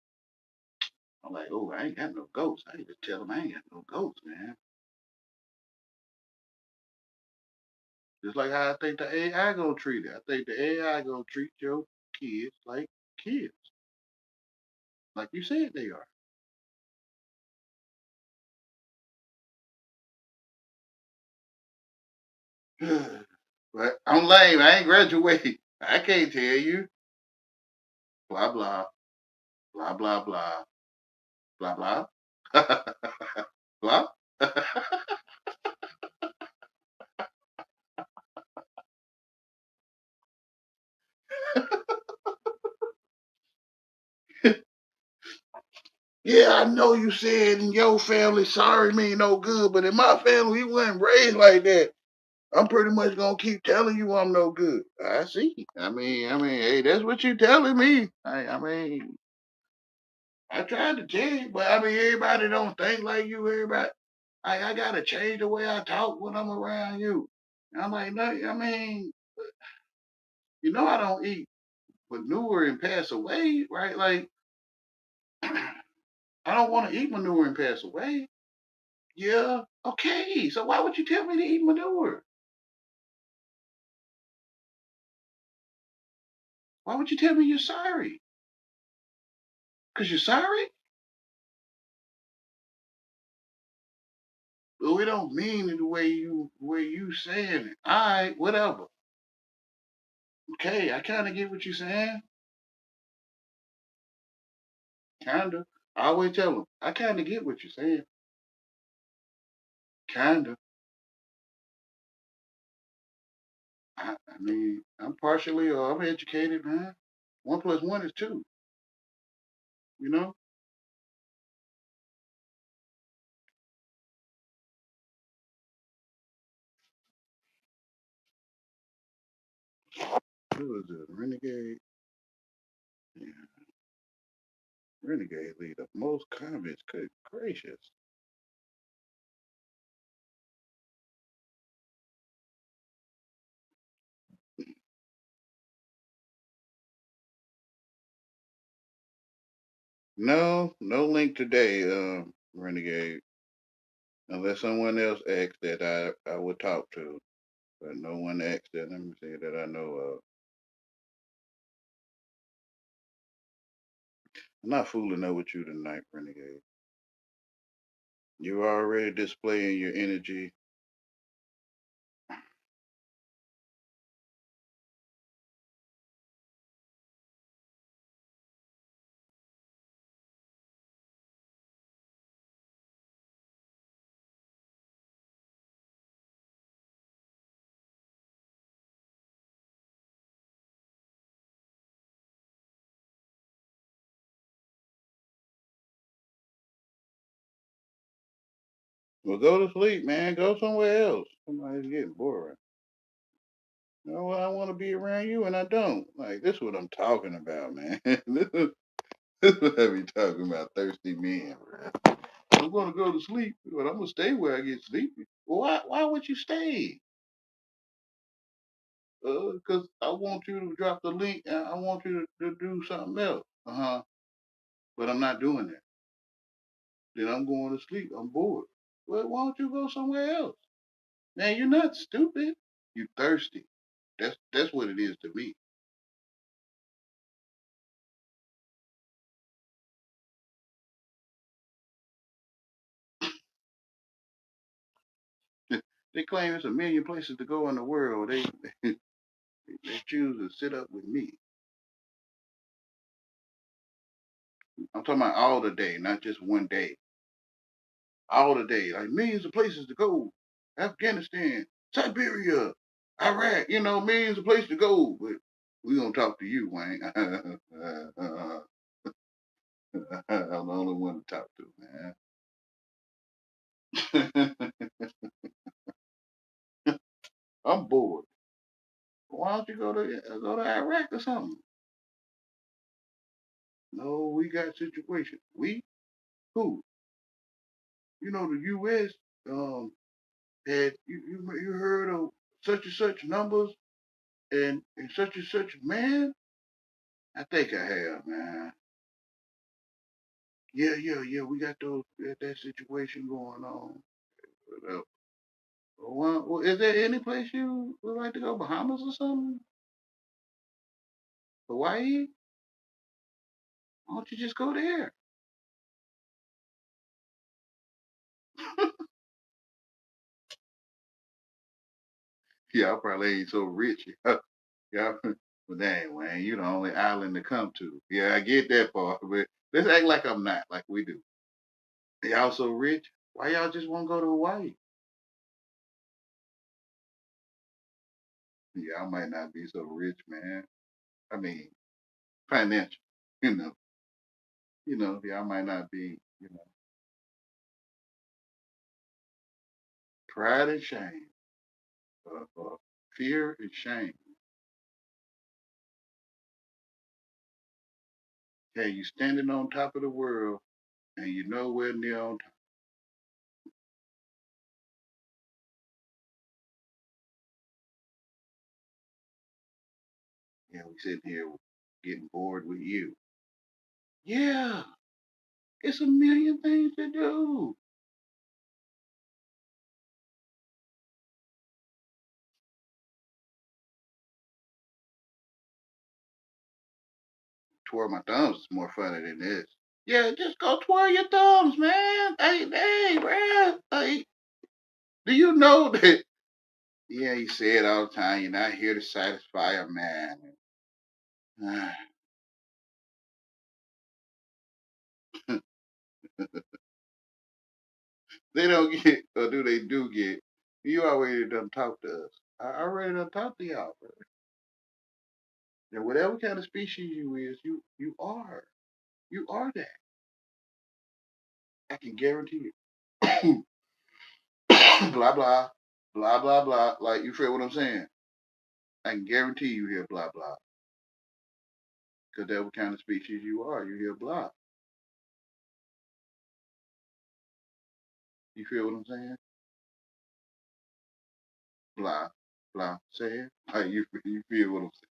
I'm like, oh, I ain't got no ghosts. I need to tell them I ain't got no ghosts, man. Just like how I think the AI gonna treat it. I think the AI gonna treat your kids like kids, like you said they are. But I'm lame. I ain't graduate. I can't tell you. Blah blah blah blah blah blah blah blah. Yeah, I know you said in your family sorry mean no good, but in my family we wasn't raised like that. I'm pretty much gonna keep telling you I'm no good. I see. Hey, that's what you telling me. I tried to tell you, but everybody don't think like you. Everybody, I gotta change the way I talk when I'm around you. And I'm like, no, I don't eat manure and pass away, right? Like, I don't want to eat manure and pass away. Yeah, okay. So why would you tell me to eat manure? Why would you tell me you're sorry? Cause you're sorry? But we don't mean it the way you saying it. All right, whatever. Okay, I kind of get what you're saying. Kinda. I always tell them, I kind of get what you're saying. Kinda. I'm partially, I'm educated, man. 1 plus 1 is 2. You know. Who is it? Renegade. Yeah, Renegade lead the most comments. Good gracious. No, no link today, Renegade. Unless someone else asks that I would talk to. But no one asked that. Let me see that I know of. I'm not fooling up with you tonight, Renegade. You're already displaying your energy. Well, go to sleep, man. Go somewhere else. Somebody's getting boring. You know, I want to be around you and I don't. Like, this is what I'm talking about, man. This is what I be talking about, thirsty men, bro. I'm going to go to sleep, but I'm going to stay where I get sleepy. Well, why would you stay? Because I want you to drop the link and I want you to do something else. But I'm not doing that. Then I'm going to sleep. I'm bored. Well, why don't you go somewhere else? Man, you're not stupid. You thirsty. That's what it is to me. They claim there's a million places to go in the world. They choose to sit up with me. I'm talking about all the day, not just one day. All the day, like millions of places to go. Afghanistan, Siberia, Iraq. You know, millions of places to go. But we gonna talk to you, Wayne. I'm the only one to talk to, man. I'm bored. Why don't you go to Iraq or something? No, we got situation. We who? You know the U.S. Had you heard of such and such numbers and such and such man? I think I have, man. Yeah. We got that situation going on. But, well, is there any place you would like to go? Bahamas or something? Hawaii? Why don't you just go there? Yeah, I probably ain't so rich. Yeah, but dang, Wayne, you the only island to come to. Yeah, I get that part, but let's act like I'm not, like we do. Y'all so rich. Why y'all just won't go to Hawaii? Yeah, I might not be so rich, man. I mean, financial, you know. Y'all might not be, pride and shame, fear and shame. Hey, you standing on top of the world and you nowhere near on top. Yeah, we sitting here getting bored with you. Yeah, it's a million things to do. Twirl my thumbs is more funny than this. Yeah, just go twirl your thumbs, man. Hey, bro. Hey, do you know that? Yeah, you say it all the time. You're not here to satisfy a man. They don't get, or do they do get? You already done talked to us. I already done talked to y'all, bro. And whatever kind of species you is, you are. You are that. I can guarantee you. Blah blah. Blah blah blah. Like you feel what I'm saying? I can guarantee you hear blah blah. Because that's what kind of species you are. You hear blah. You feel what I'm saying? Blah blah. Saying. Like you feel what I'm saying?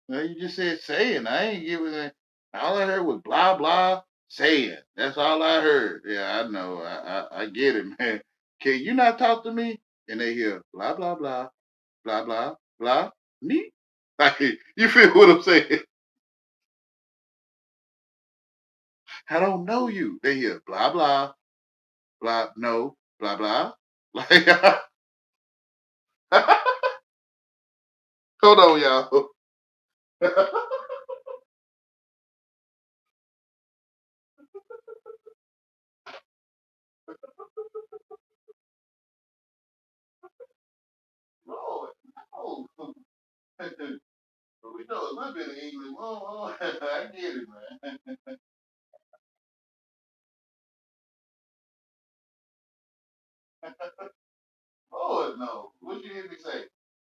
No, you just said saying. I ain't giving it. All I heard was blah blah saying. That's all I heard. Yeah, I know. I get it, man. Can you not talk to me? And they hear blah blah blah blah blah blah me. Like you feel what I'm saying? I don't know you. They hear blah blah blah no blah blah. Like hold on, y'all. Lord, no. We know a little bit of English. Oh, I get it, man.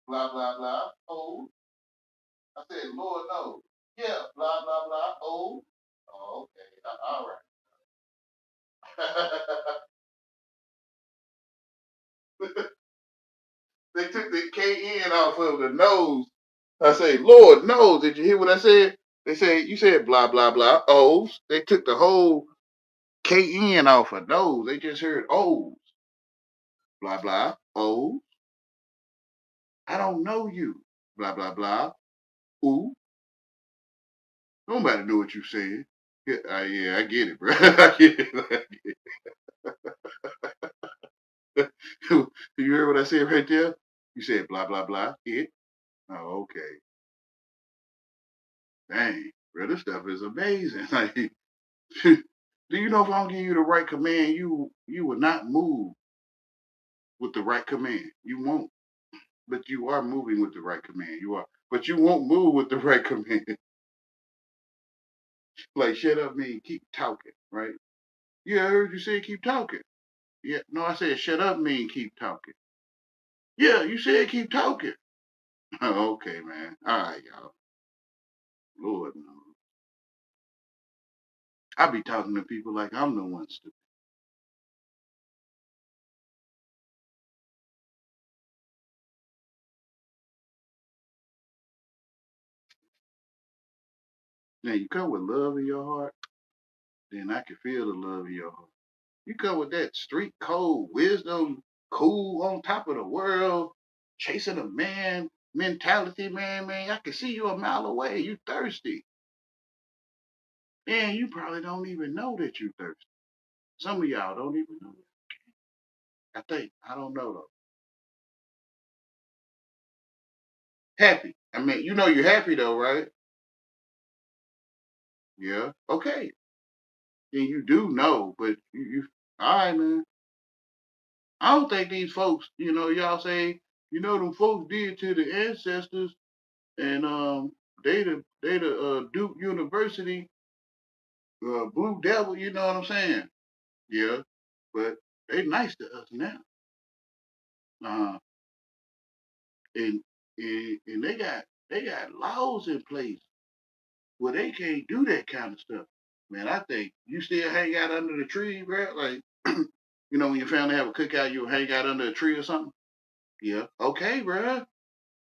blah, blah, blah, old. I said, Lord knows. Yeah, blah, blah, blah, old. Oh, okay. All right. They took the KN off of the nose. I say, Lord knows. Did you hear what I said? They say, you said blah, blah, blah, O's. They took the whole KN off of nose. They just heard O's. Blah, blah, O's. I don't know you. Blah, blah, blah. Ooh. Nobody know what you said. Yeah, I get it, bro. I get it. You heard what I said right there? You said blah, blah, blah. It. Oh, okay. Dang, bro, this stuff is amazing. Like, do you know if I don't give you the right command, you will not move with the right command. You won't. But you are moving with the right command. You are. But you won't move with the right command. Like, shut up mean keep talking, right? Yeah, I heard you say keep talking. Yeah, no, I said shut up mean keep talking. Yeah, you said keep talking. Oh, okay, man. All right, y'all. Lord knows. I be talking to people like I'm the one stupid. Now, you come with love in your heart, then I can feel the love in your heart. You come with that street code wisdom, cool on top of the world, chasing a man mentality, man. I can see you a mile away. You thirsty. And you probably don't even know that you thirsty. Some of y'all don't even know that. I think. I don't know though. Happy. I mean, you know you're happy though, right? Yeah. Okay. Then you do know, but you all right, man. I don't think these folks, y'all say, them folks did to the ancestors and they the Duke University Blue Devil, you know what I'm saying? Yeah, but they nice to us now. Uh, and, and they got laws in place where they can't do that kind of stuff. Man, I think you still hang out under the tree, bro. Like, when your family have a cookout, you hang out under a tree or something. Yeah, okay, bro.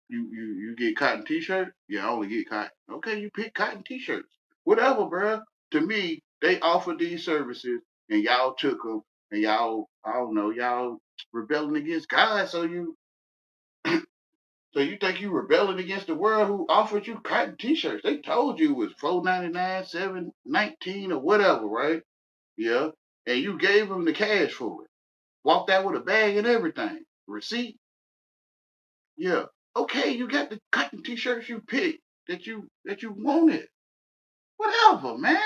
You get cotton t-shirt? Yeah, I only get cotton. Okay, you pick cotton t-shirts. Whatever, bruh. To me, they offered these services and y'all took them and y'all, I don't know, y'all rebelling against God. So you think you rebelling against the world who offered you cotton t-shirts? They told you it was $4.99, $7.19 or whatever, right? Yeah. And you gave them the cash for it. Walked out with a bag and everything. Receipt? Yeah. Okay, you got the cotton t-shirts you picked that you wanted. Whatever, man.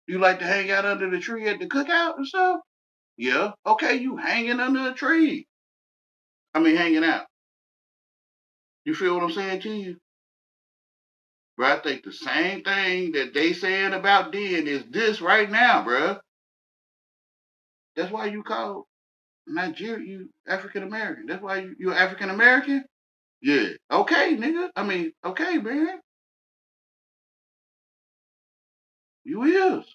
You like to hang out under the tree at the cookout and stuff? Yeah. Okay, you hanging under a tree. I mean hanging out. You feel what I'm saying to you? But I think the same thing that they saying about then is this right now, bruh. That's why you call Nigeria you African American. That's why you African American? Yeah. Okay, nigga. I mean, okay, man. You is.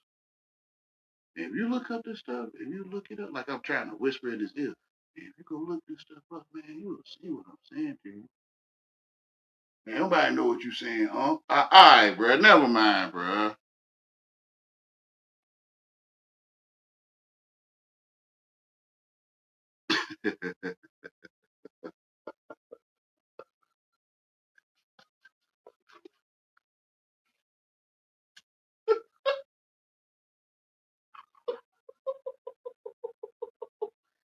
If you look up this stuff, if you look it up, like I'm trying to whisper in his ear, if you go look this stuff up, man, you will see what I'm saying to you. Man, nobody know what you saying, huh? All right, bro. Never mind, bro.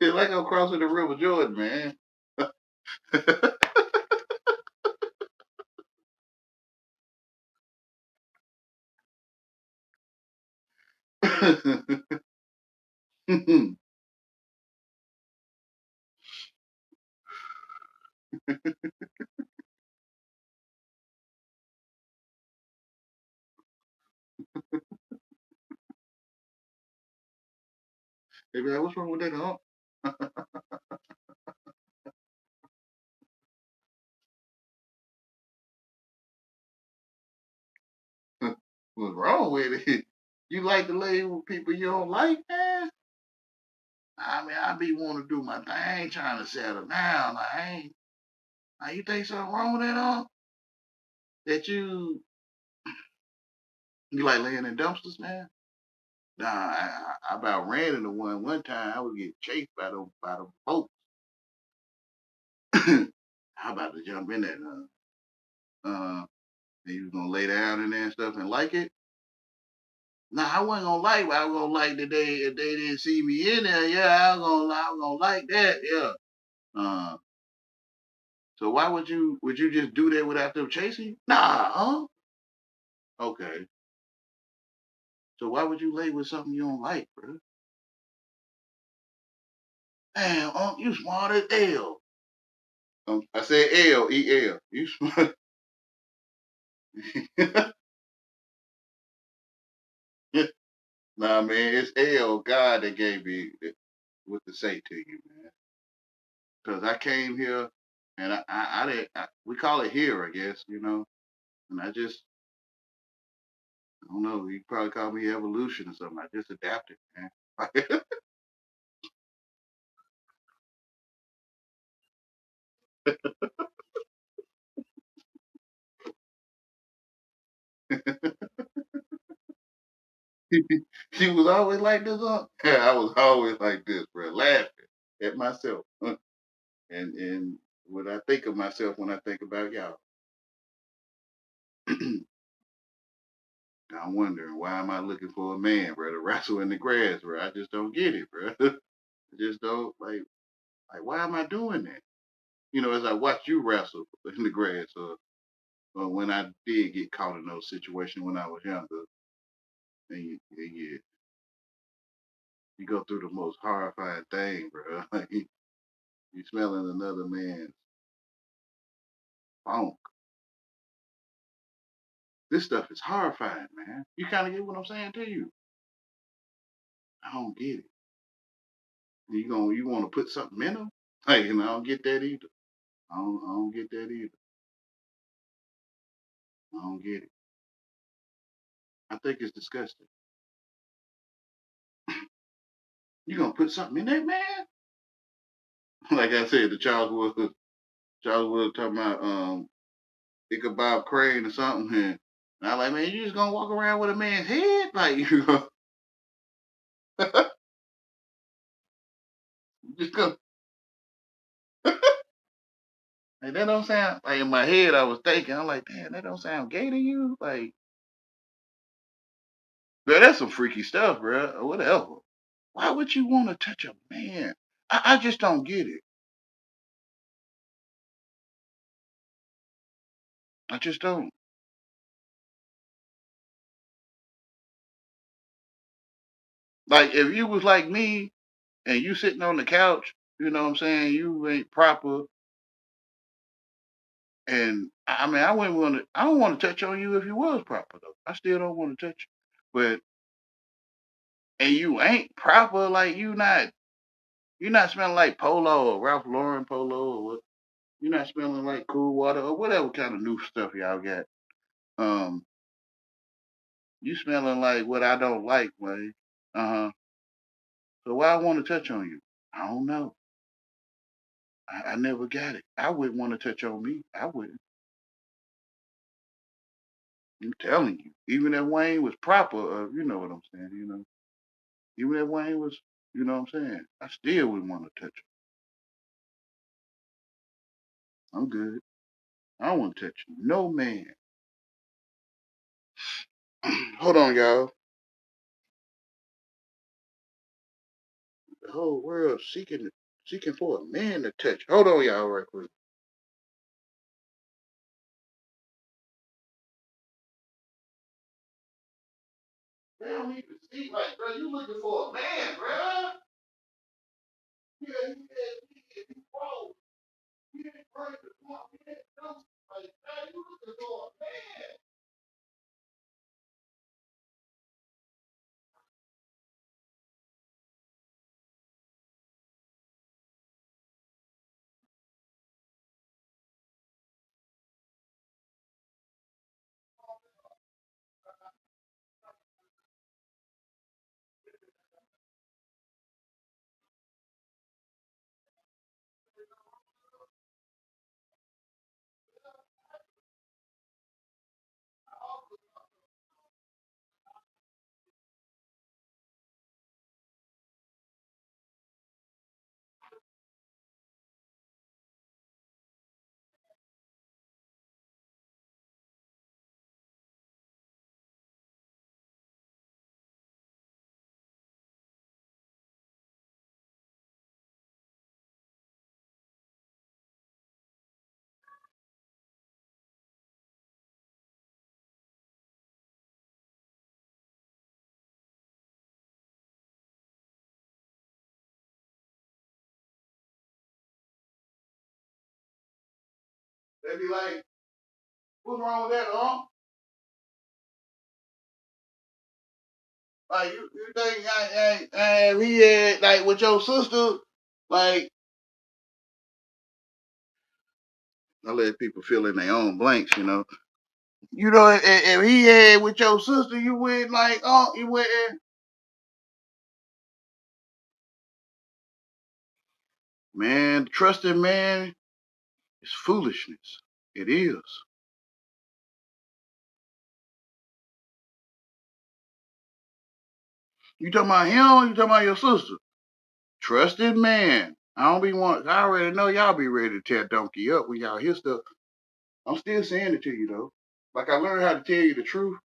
It's like I'm crossing the River Jordan, man. Hey, man, what's wrong with that, huh? What's wrong with it? You like to lay with people you don't like, man? I mean, I be wanting to do my thing. I ain't trying to settle down. I ain't. Now, you think something wrong with that, that you like laying in dumpsters, man? Nah, I about ran into one time. I would get chased by the boat. I about to jump in that. And you was gonna lay down in there and stuff and like it. Nah, I wasn't gonna like, but I was gonna like the day if they didn't see me in there. Yeah, I was gonna like that. Yeah. Uh, so why would you just do that without them chasing you? Nah, huh? Okay. So why would you lay with something you don't like, bro? Damn, you smart as hell. I said L-E-L. You smart. Nah, man, it's L God that gave me what to say to you, man. Because I came here and I didn't, we call it here, I guess, and I just, I don't know, you probably call me evolution or something. I just adapted, man. She was always like this, huh? Yeah, I was always like this, bro, laughing at myself. And what I think of myself when I think about y'all. I'm wondering why am I looking for a man, bro, to wrestle in the grass, bro? I just don't get it, bro. I just don't like why am I doing that? As I watch you wrestle in the grass, or when I did get caught in those situations when I was younger, and you go through the most horrifying thing, bro. Like you smelling another man's funk. This stuff is horrifying, man. You kind of get what I'm saying to you. I don't get it. You want to put something in them? Like, I don't get that either. I don't get that either. I don't get it. I think it's disgusting. You gonna put something in that man? Like I said, the Charles was talking about Ichabod Crane or something, and I'm like, man, you just gonna walk around with a man's head? Like you just go. Like that don't sound like in my head. I was thinking, I'm like, damn, that don't sound gay to you. Like, bro, that's some freaky stuff, bro. Or whatever. Why would you want to touch a man? I just don't get it. I just don't. Like, if you was like me and you sitting on the couch, you know what I'm saying? You ain't proper, and I mean, I wouldn't want to. I don't want to touch on you if you was proper though. I still don't want to touch you, but and you ain't proper, like you're not smelling like Polo or Ralph Lauren Polo or what. You're not smelling like Cool Water or whatever kind of new stuff y'all got. Um, you smelling like what I don't like, man. Uh huh. So why I want to touch on you? I don't know. I never got it. I wouldn't want to touch on me. I wouldn't. I'm telling you. Even if Wayne was proper, you know what I'm saying. Even if Wayne was, you know what I'm saying. I still wouldn't want to touch him. I'm good. I don't want to touch no man. Hold on, y'all. The whole world seeking for a man to touch. Hold on, y'all, right quick. They don't even see like, bro. You looking for a man, bro? Yeah, you wrong. You ain't right to walk in. Like, man, you looking for a man. They be like, what's wrong with that, huh? Like, you think he had, like, with your sister, like, I let people fill in their own blanks, you know. You know, if he had with your sister, you went like, oh, you went. Man, trusting man is foolishness. It is. You talking about him? Or you talking about your sister? Trusted man. I don't be want. I already know y'all be ready to tear donkey up when y'all hear stuff. I'm still saying it to you though. Like I learned how to tell you the truth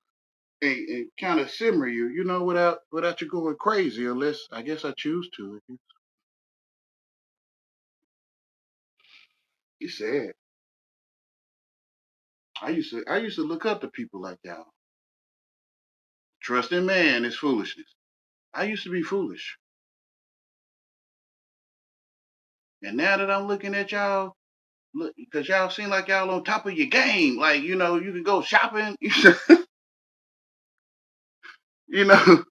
and kind of simmer you, you know, without you going crazy. Unless I guess I choose to. It's sad. I used to look up to people like y'all. Trusting man is foolishness. I used to be foolish. And now that I'm looking at y'all, look, because y'all seem like y'all on top of your game. Like, you know, you can go shopping. You know,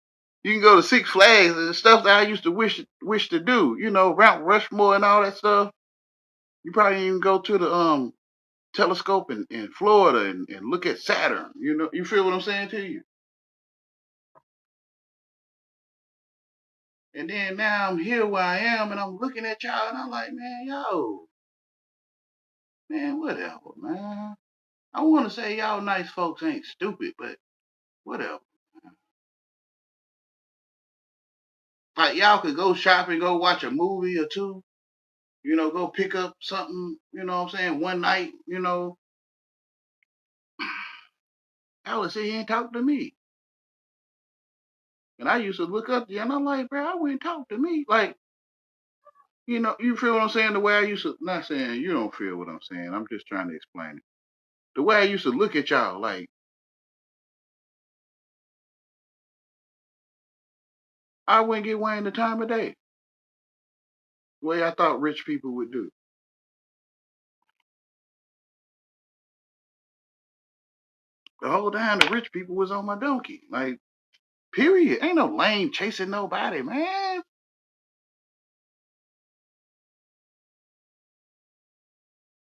you can go to Six Flags and stuff that I used to wish to do. You know, Mount Rushmore and all that stuff. You probably even go to the telescope in Florida and look at Saturn. You know, you feel what I'm saying to you? And then now I'm here where I am and I'm looking at y'all and I'm like, man, yo, man, whatever, man. I want to say y'all nice folks ain't stupid, but whatever. Like y'all could go shopping, go watch a movie or two, you know, go pick up something, you know what I'm saying, one night, you know. I would sit here and talk to me. And I used to look up to you and I'm like, bro, I wouldn't talk to me. Like, you know, you feel what I'm saying? The way I used to, not saying you don't feel what I'm saying. I'm just trying to explain it. The way I used to look at y'all, like, I wouldn't get Wayne the time of day. The way I thought rich people would do. The whole time the rich people was on my donkey. Like, period. Ain't no lame chasing nobody, man.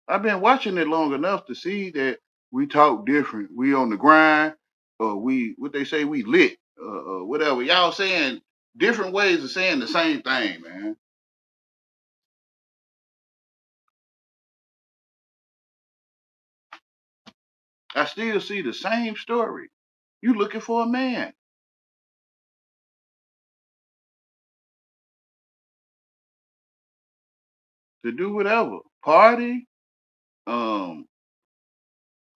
I've been watching it long enough to see that we talk different. We on the grind, or we what they say we lit, whatever. Y'all saying different ways of saying the same thing, man. I still see the same story. You looking for a man to do whatever, party, um,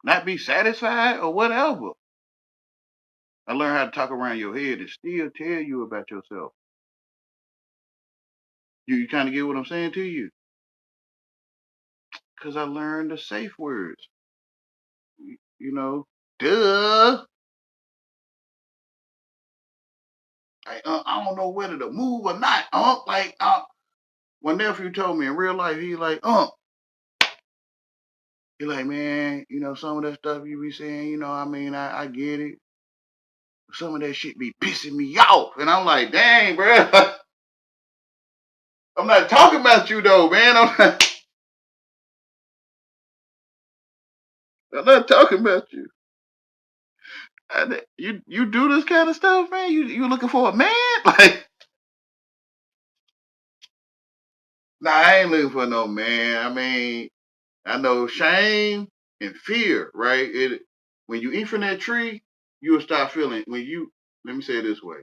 not be satisfied or whatever. I learned how to talk around your head and still tell you about yourself. You kind of get what I'm saying to you? Because I learned the safe words. You know, duh. I don't know whether to move or not. Like, my nephew told me in real life, he like, man, you know, some of that stuff you be saying, you know, I mean, I get it. Some of that shit be pissing me off. And I'm like, dang, bro. I'm not talking about you though, man. I'm not talking about you. You do this kind of stuff, man. You looking for a man? Like, nah, I ain't looking for no man. I mean, I know shame and fear, right? When you eat from that tree, you'll start feeling let me say it this way.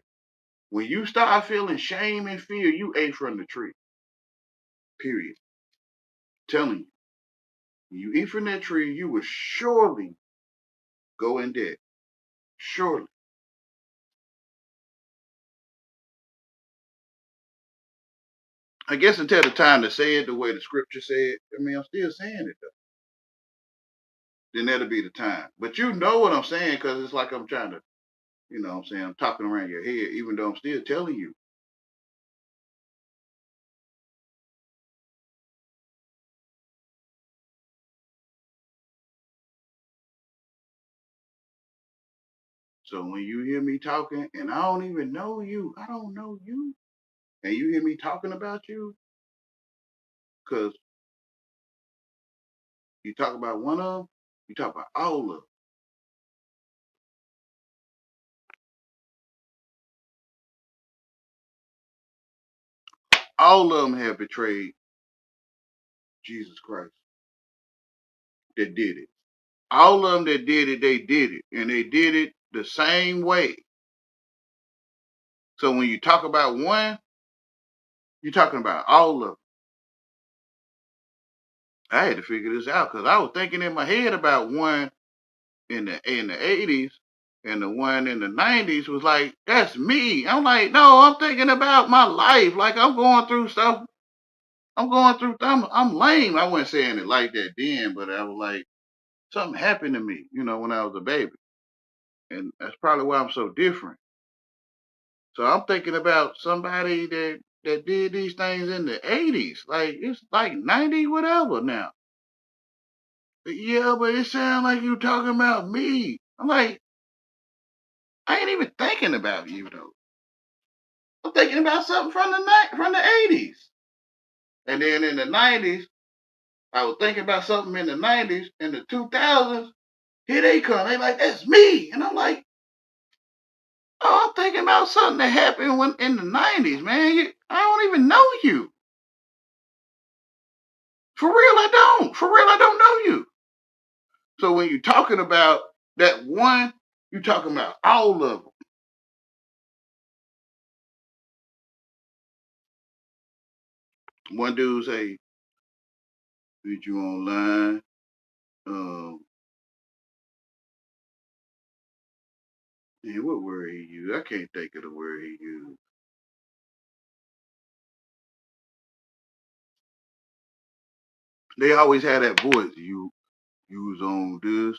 When you start feeling shame and fear, you ate from the tree. Period. Telling you. When you eat from that tree, you will surely go in debt. Surely. I guess until the time to say it the way the scripture said, I mean, I'm still saying it though. Then that'll be the time. But you know what I'm saying, because it's like I'm trying to, you know what I'm saying, I'm talking around your head, even though I'm still telling you. So when you hear me talking and I don't even know you, I don't know you, and you hear me talking about you, because you talk about one of them, you talk about all of them. All of them have betrayed Jesus Christ. That did it. All of them that did it, they did it. And they did it the same way. So when you talk about one, you're talking about all of them. I had to figure this out because I was thinking in my head about one in the 80s and the one in the 90s was like, that's me. I'm like, no, I'm thinking about my life. Like I'm going through stuff. I'm lame. I wasn't saying it like that then, but I was like, something happened to me, when I was a baby. And that's probably why I'm so different. So I'm thinking about somebody that did these things in the 80s. Like it's like 90 whatever now. Yeah, but it sounds like you talking about me. I'm like, I ain't even thinking about you though. I'm thinking about something from the 80s. And then in the 90s, I was thinking about something in the 90s. In the 2000s, here they come. They like, that's me. And I'm like, oh, I'm thinking about something that happened in the 90s, man. I don't even know you. For real, I don't. For real, I don't know you. So when you're talking about that one, you're talking about all of them. One dude say, read you online. Man, what word he used? I can't think of the word he used. They always had that voice. You was on this,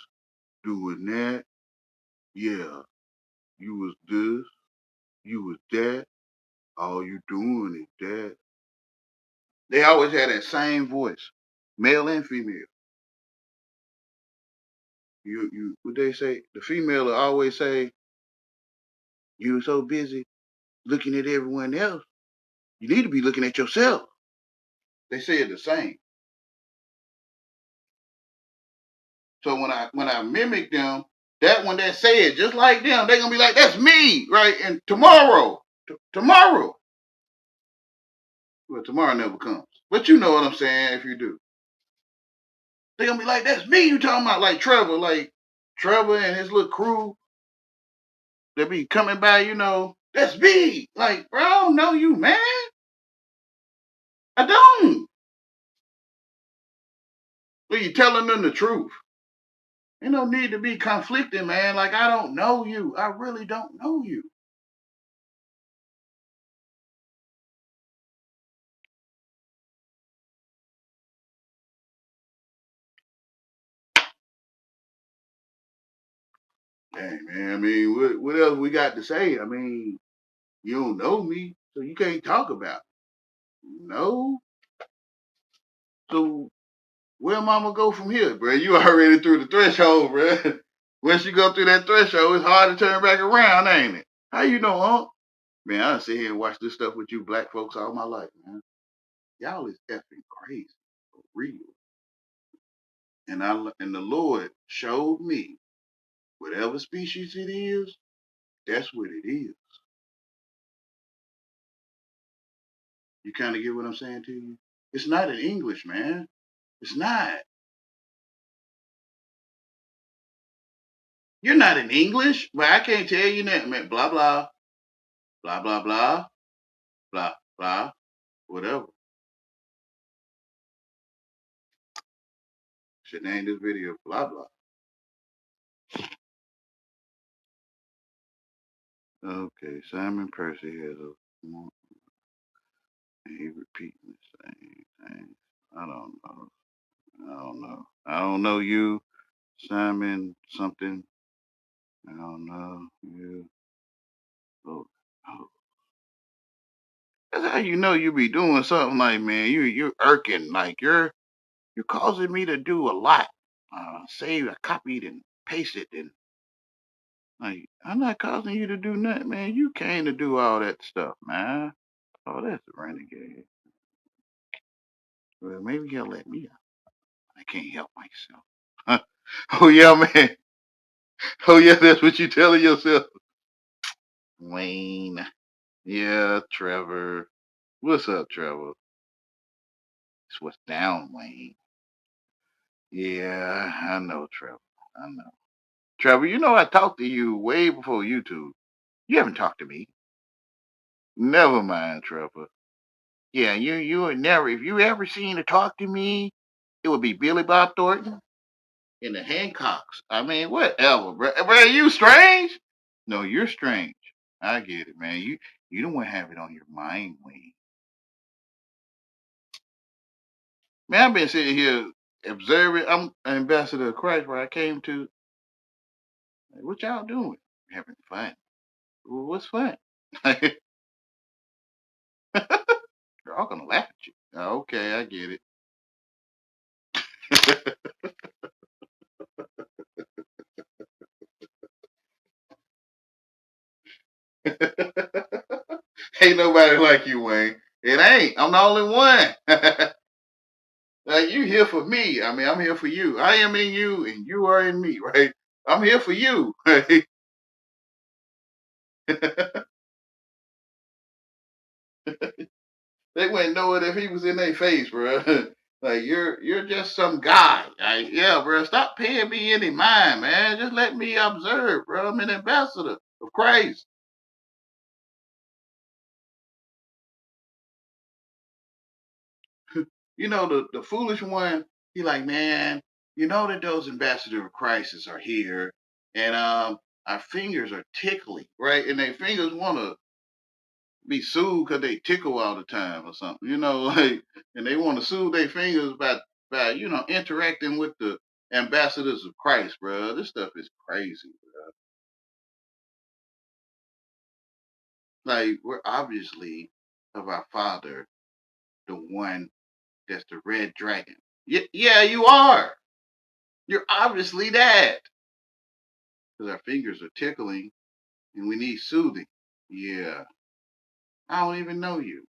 doing that. Yeah, you was this, you was that. All you doing is that. They always had that same voice, male and female. You what they say? The female will always say, you're so busy looking at everyone else. You need to be looking at yourself. They say it the same. So when I mimic them, that one that say it just like them, they're gonna be like, that's me, right? And tomorrow, tomorrow. Well, tomorrow never comes. But you know what I'm saying if you do. They're gonna be like, that's me you talking about, like Trevor and his little crew, they be coming by, that's me. Like, bro, I don't know you, man. I don't. But you telling them the truth. Ain't no need to be conflicting, man. Like, I don't know you. I really don't know you. Hey, man, I mean, what else we got to say? I mean, you don't know me, so you can't talk about it. No. So where mama go from here, bro? You already through the threshold, bro. Once you go through that threshold, it's hard to turn back around, ain't it? How you know, huh? Man, I sit here and watch this stuff with you black folks all my life, man. Y'all is effing crazy, for real. And the Lord showed me whatever species it is, that's what it is. You kind of get what I'm saying to you? It's not in English, man. It's not. You're not in English, but I can't tell you that, man. Blah, blah, blah, blah, blah, blah, blah, whatever. Should name this video blah, blah. Okay, Simon Percy has a and he repeating the same thing. I don't know. I don't know you, Simon something. I don't know you. Oh, oh. That's how you know you be doing something like, man, you're irking, like you're causing me to do a lot. Save, I copied and pasted, and Like, I'm not causing you to do nothing, man. You came to do all that stuff, man. Oh, that's a renegade. Well, maybe he'll let me out. I can't help myself. Oh yeah, man. Oh yeah, that's what you telling yourself. Wayne. Yeah, Trevor. What's up, Trevor? It's what's down, Wayne. Yeah, I know, Trevor. I know. Trevor, you know I talked to you way before you two. You haven't talked to me. Never mind, Trevor. Yeah, you would never, if you ever seen to talk to me, it would be Billy Bob Thornton and the Hancocks. I mean, whatever, bro. You strange? No, you're strange. I get it, man. You don't want to have it on your mind, Wayne. Man, I've been sitting here observing. I'm an ambassador of Christ where I came to. Like, what y'all doing? Having fun. Well, what's fun? They're all gonna laugh at you. Okay, I get it. Ain't nobody like you, Wayne. It ain't. I'm the only one. Like, you here for me. I mean, I'm here for you. I am in you, and you are in me, right? I'm here for you. Right? They wouldn't know it if he was in their face, bro. Like, you're just some guy. Like, yeah, bro. Stop paying me any mind, man. Just let me observe, bro. I'm an ambassador of Christ. You know, the foolish one, he like, man, you know that those ambassador of crisis are here, and our fingers are tickling, right? And their fingers want to be sued because they tickle all the time or something, you know, like, and they want to sue their fingers by interacting with the ambassadors of Christ, bro. This stuff is crazy, bro. Like, we're obviously of our Father, the one that's the red dragon. Yeah, you are. You're obviously that. Because our fingers are tickling and we need soothing. Yeah. I don't even know you.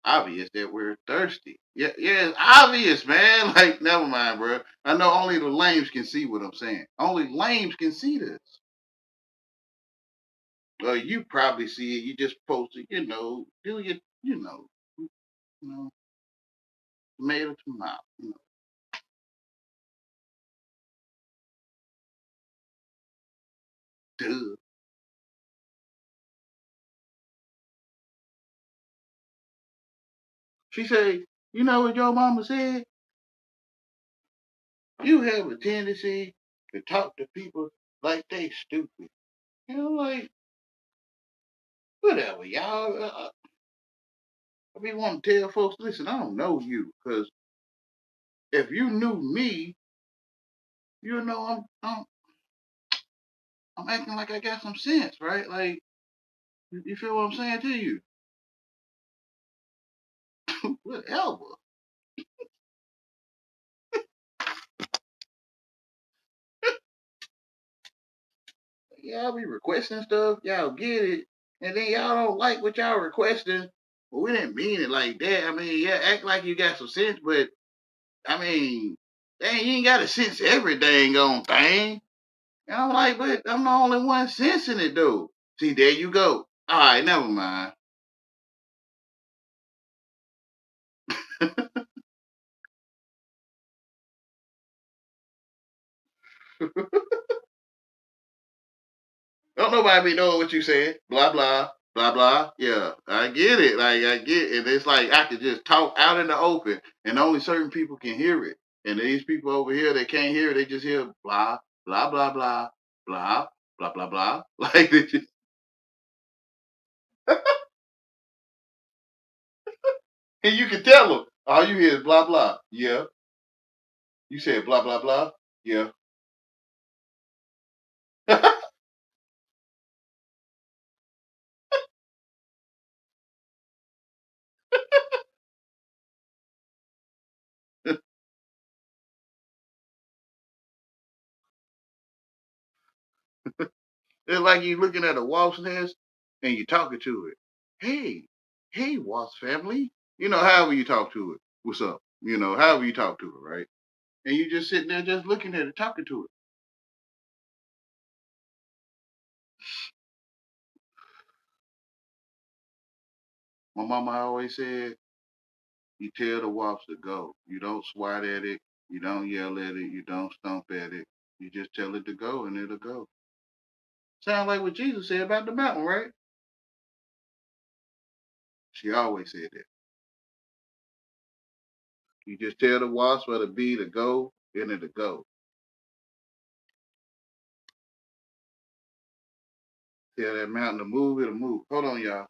Obvious that we're thirsty. Yeah, it's obvious, man. Like, never mind, bro. I know only the lames can see what I'm saying. Only lames can see this. Well, you probably see it. You just supposed to, do your, you know, tomato, tomato. Duh. She said, you know what your mama said? You have a tendency to talk to people like they stupid. Like, whatever, y'all. I be want to tell folks, listen, I don't know you, because if you knew me, you know I'm acting like I got some sense, right? Like, you feel what I'm saying to you? Whatever. Y'all be requesting stuff, y'all get it, and then y'all don't like what y'all requesting. Well, we didn't mean it like that. I mean, yeah, act like you got some sense, but I mean, dang, you ain't got to sense every dang on thing. And I'm like, but I'm the only one sensing it though. See, there you go. All right, never mind. Don't nobody be knowing what you said. Blah blah blah blah. Yeah, I get it. Like, I get it. It's like I could just talk out in the open, and only certain people can hear it. And these people over here, they can't hear it. They just hear blah blah blah blah blah blah blah blah. Like, they just, and you can tell them all you hear is blah blah. Yeah, you said blah blah blah. Yeah. It's like you looking at a wasp's nest and you talking to it. Hey, wasp family. However you talk to it. What's up? However you talk to it, right? And you just sitting there just looking at it, talking to it. My mama always said, you tell the wasp to go. You don't swat at it. You don't yell at it. You don't stomp at it. You just tell it to go and it'll go. Sound like what Jesus said about the mountain, right? She always said that. You just tell the wasp or the bee to go and it'll go. Tell that mountain to move, it'll move. Hold on, y'all.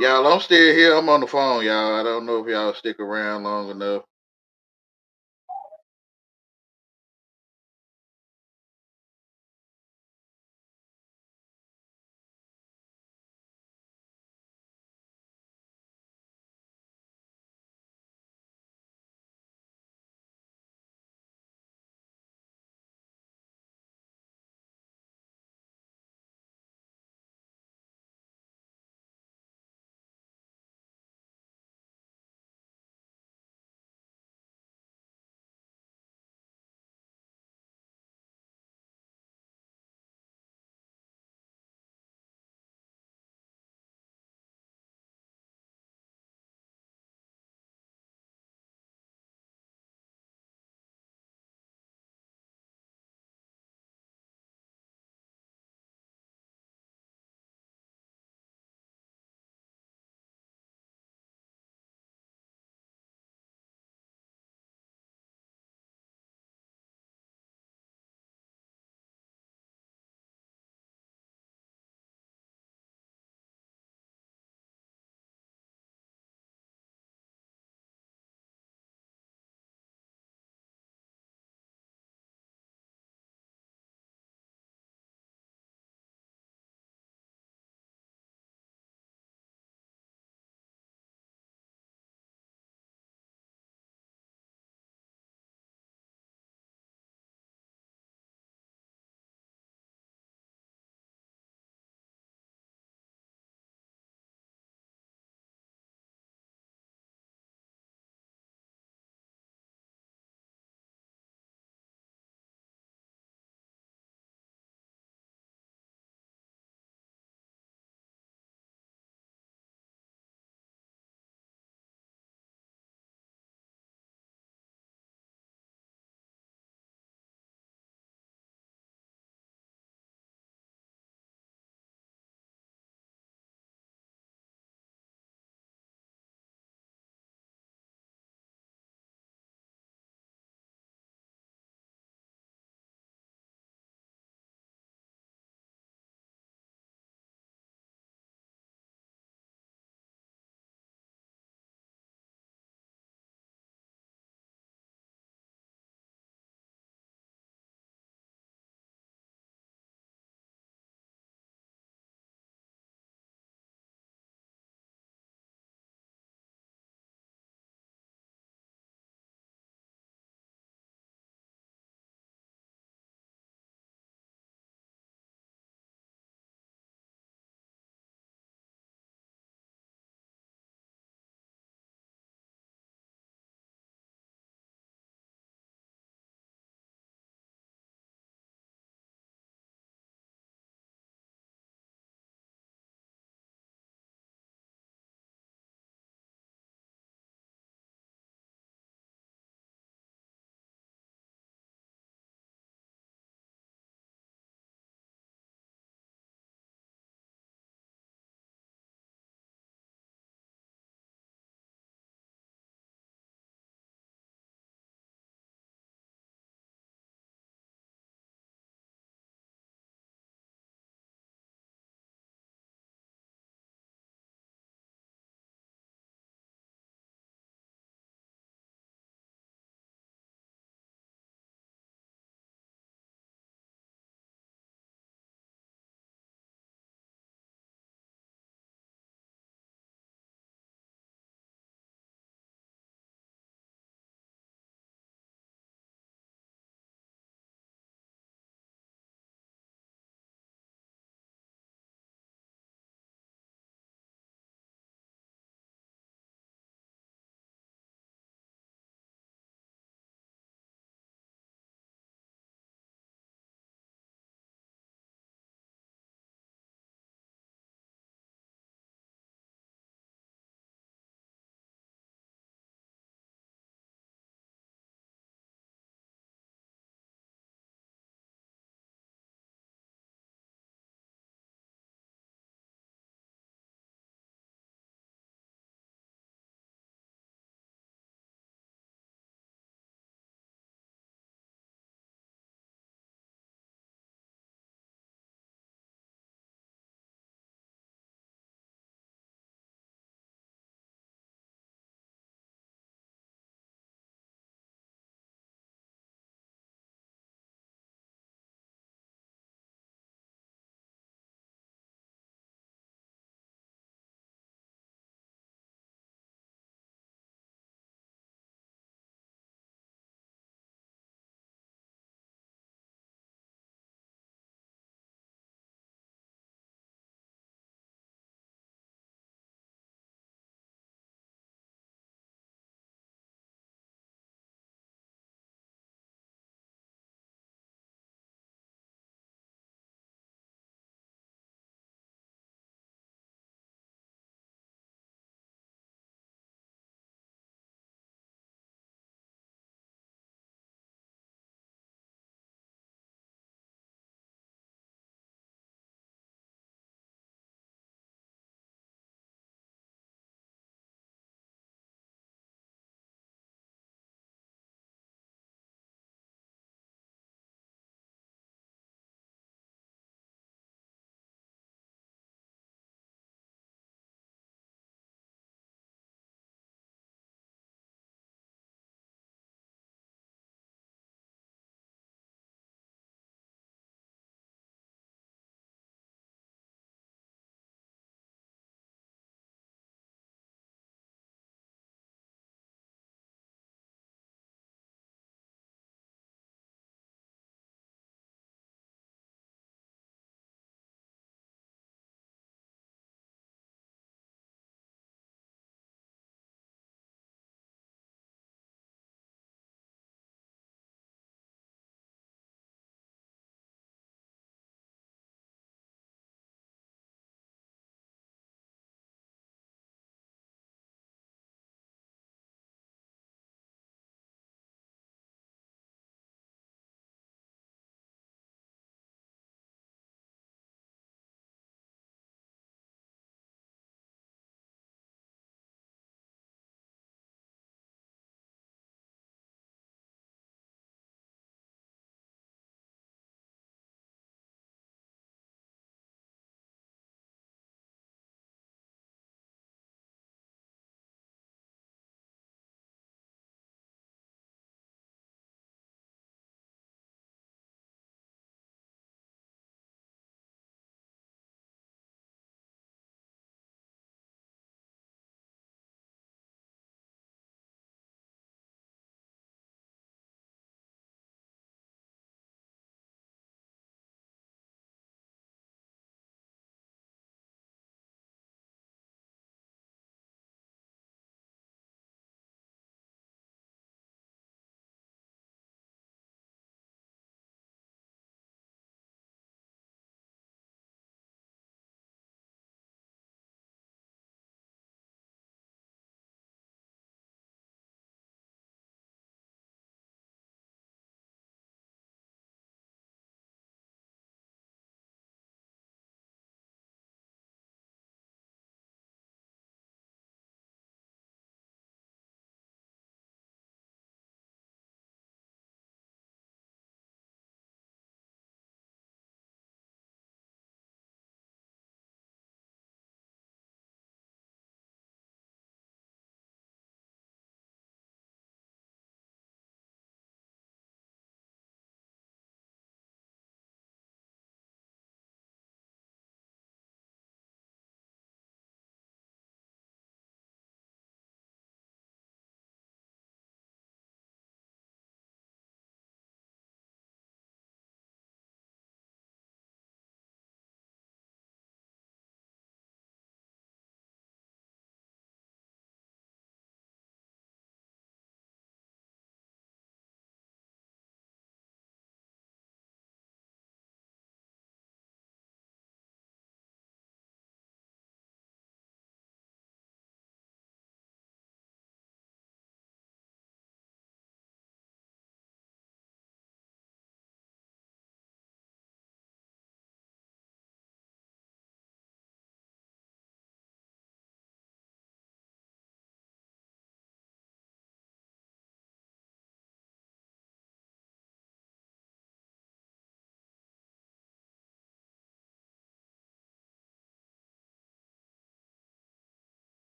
Y'all, I'm still here. I'm on the phone, y'all. I don't know if y'all stick around long enough.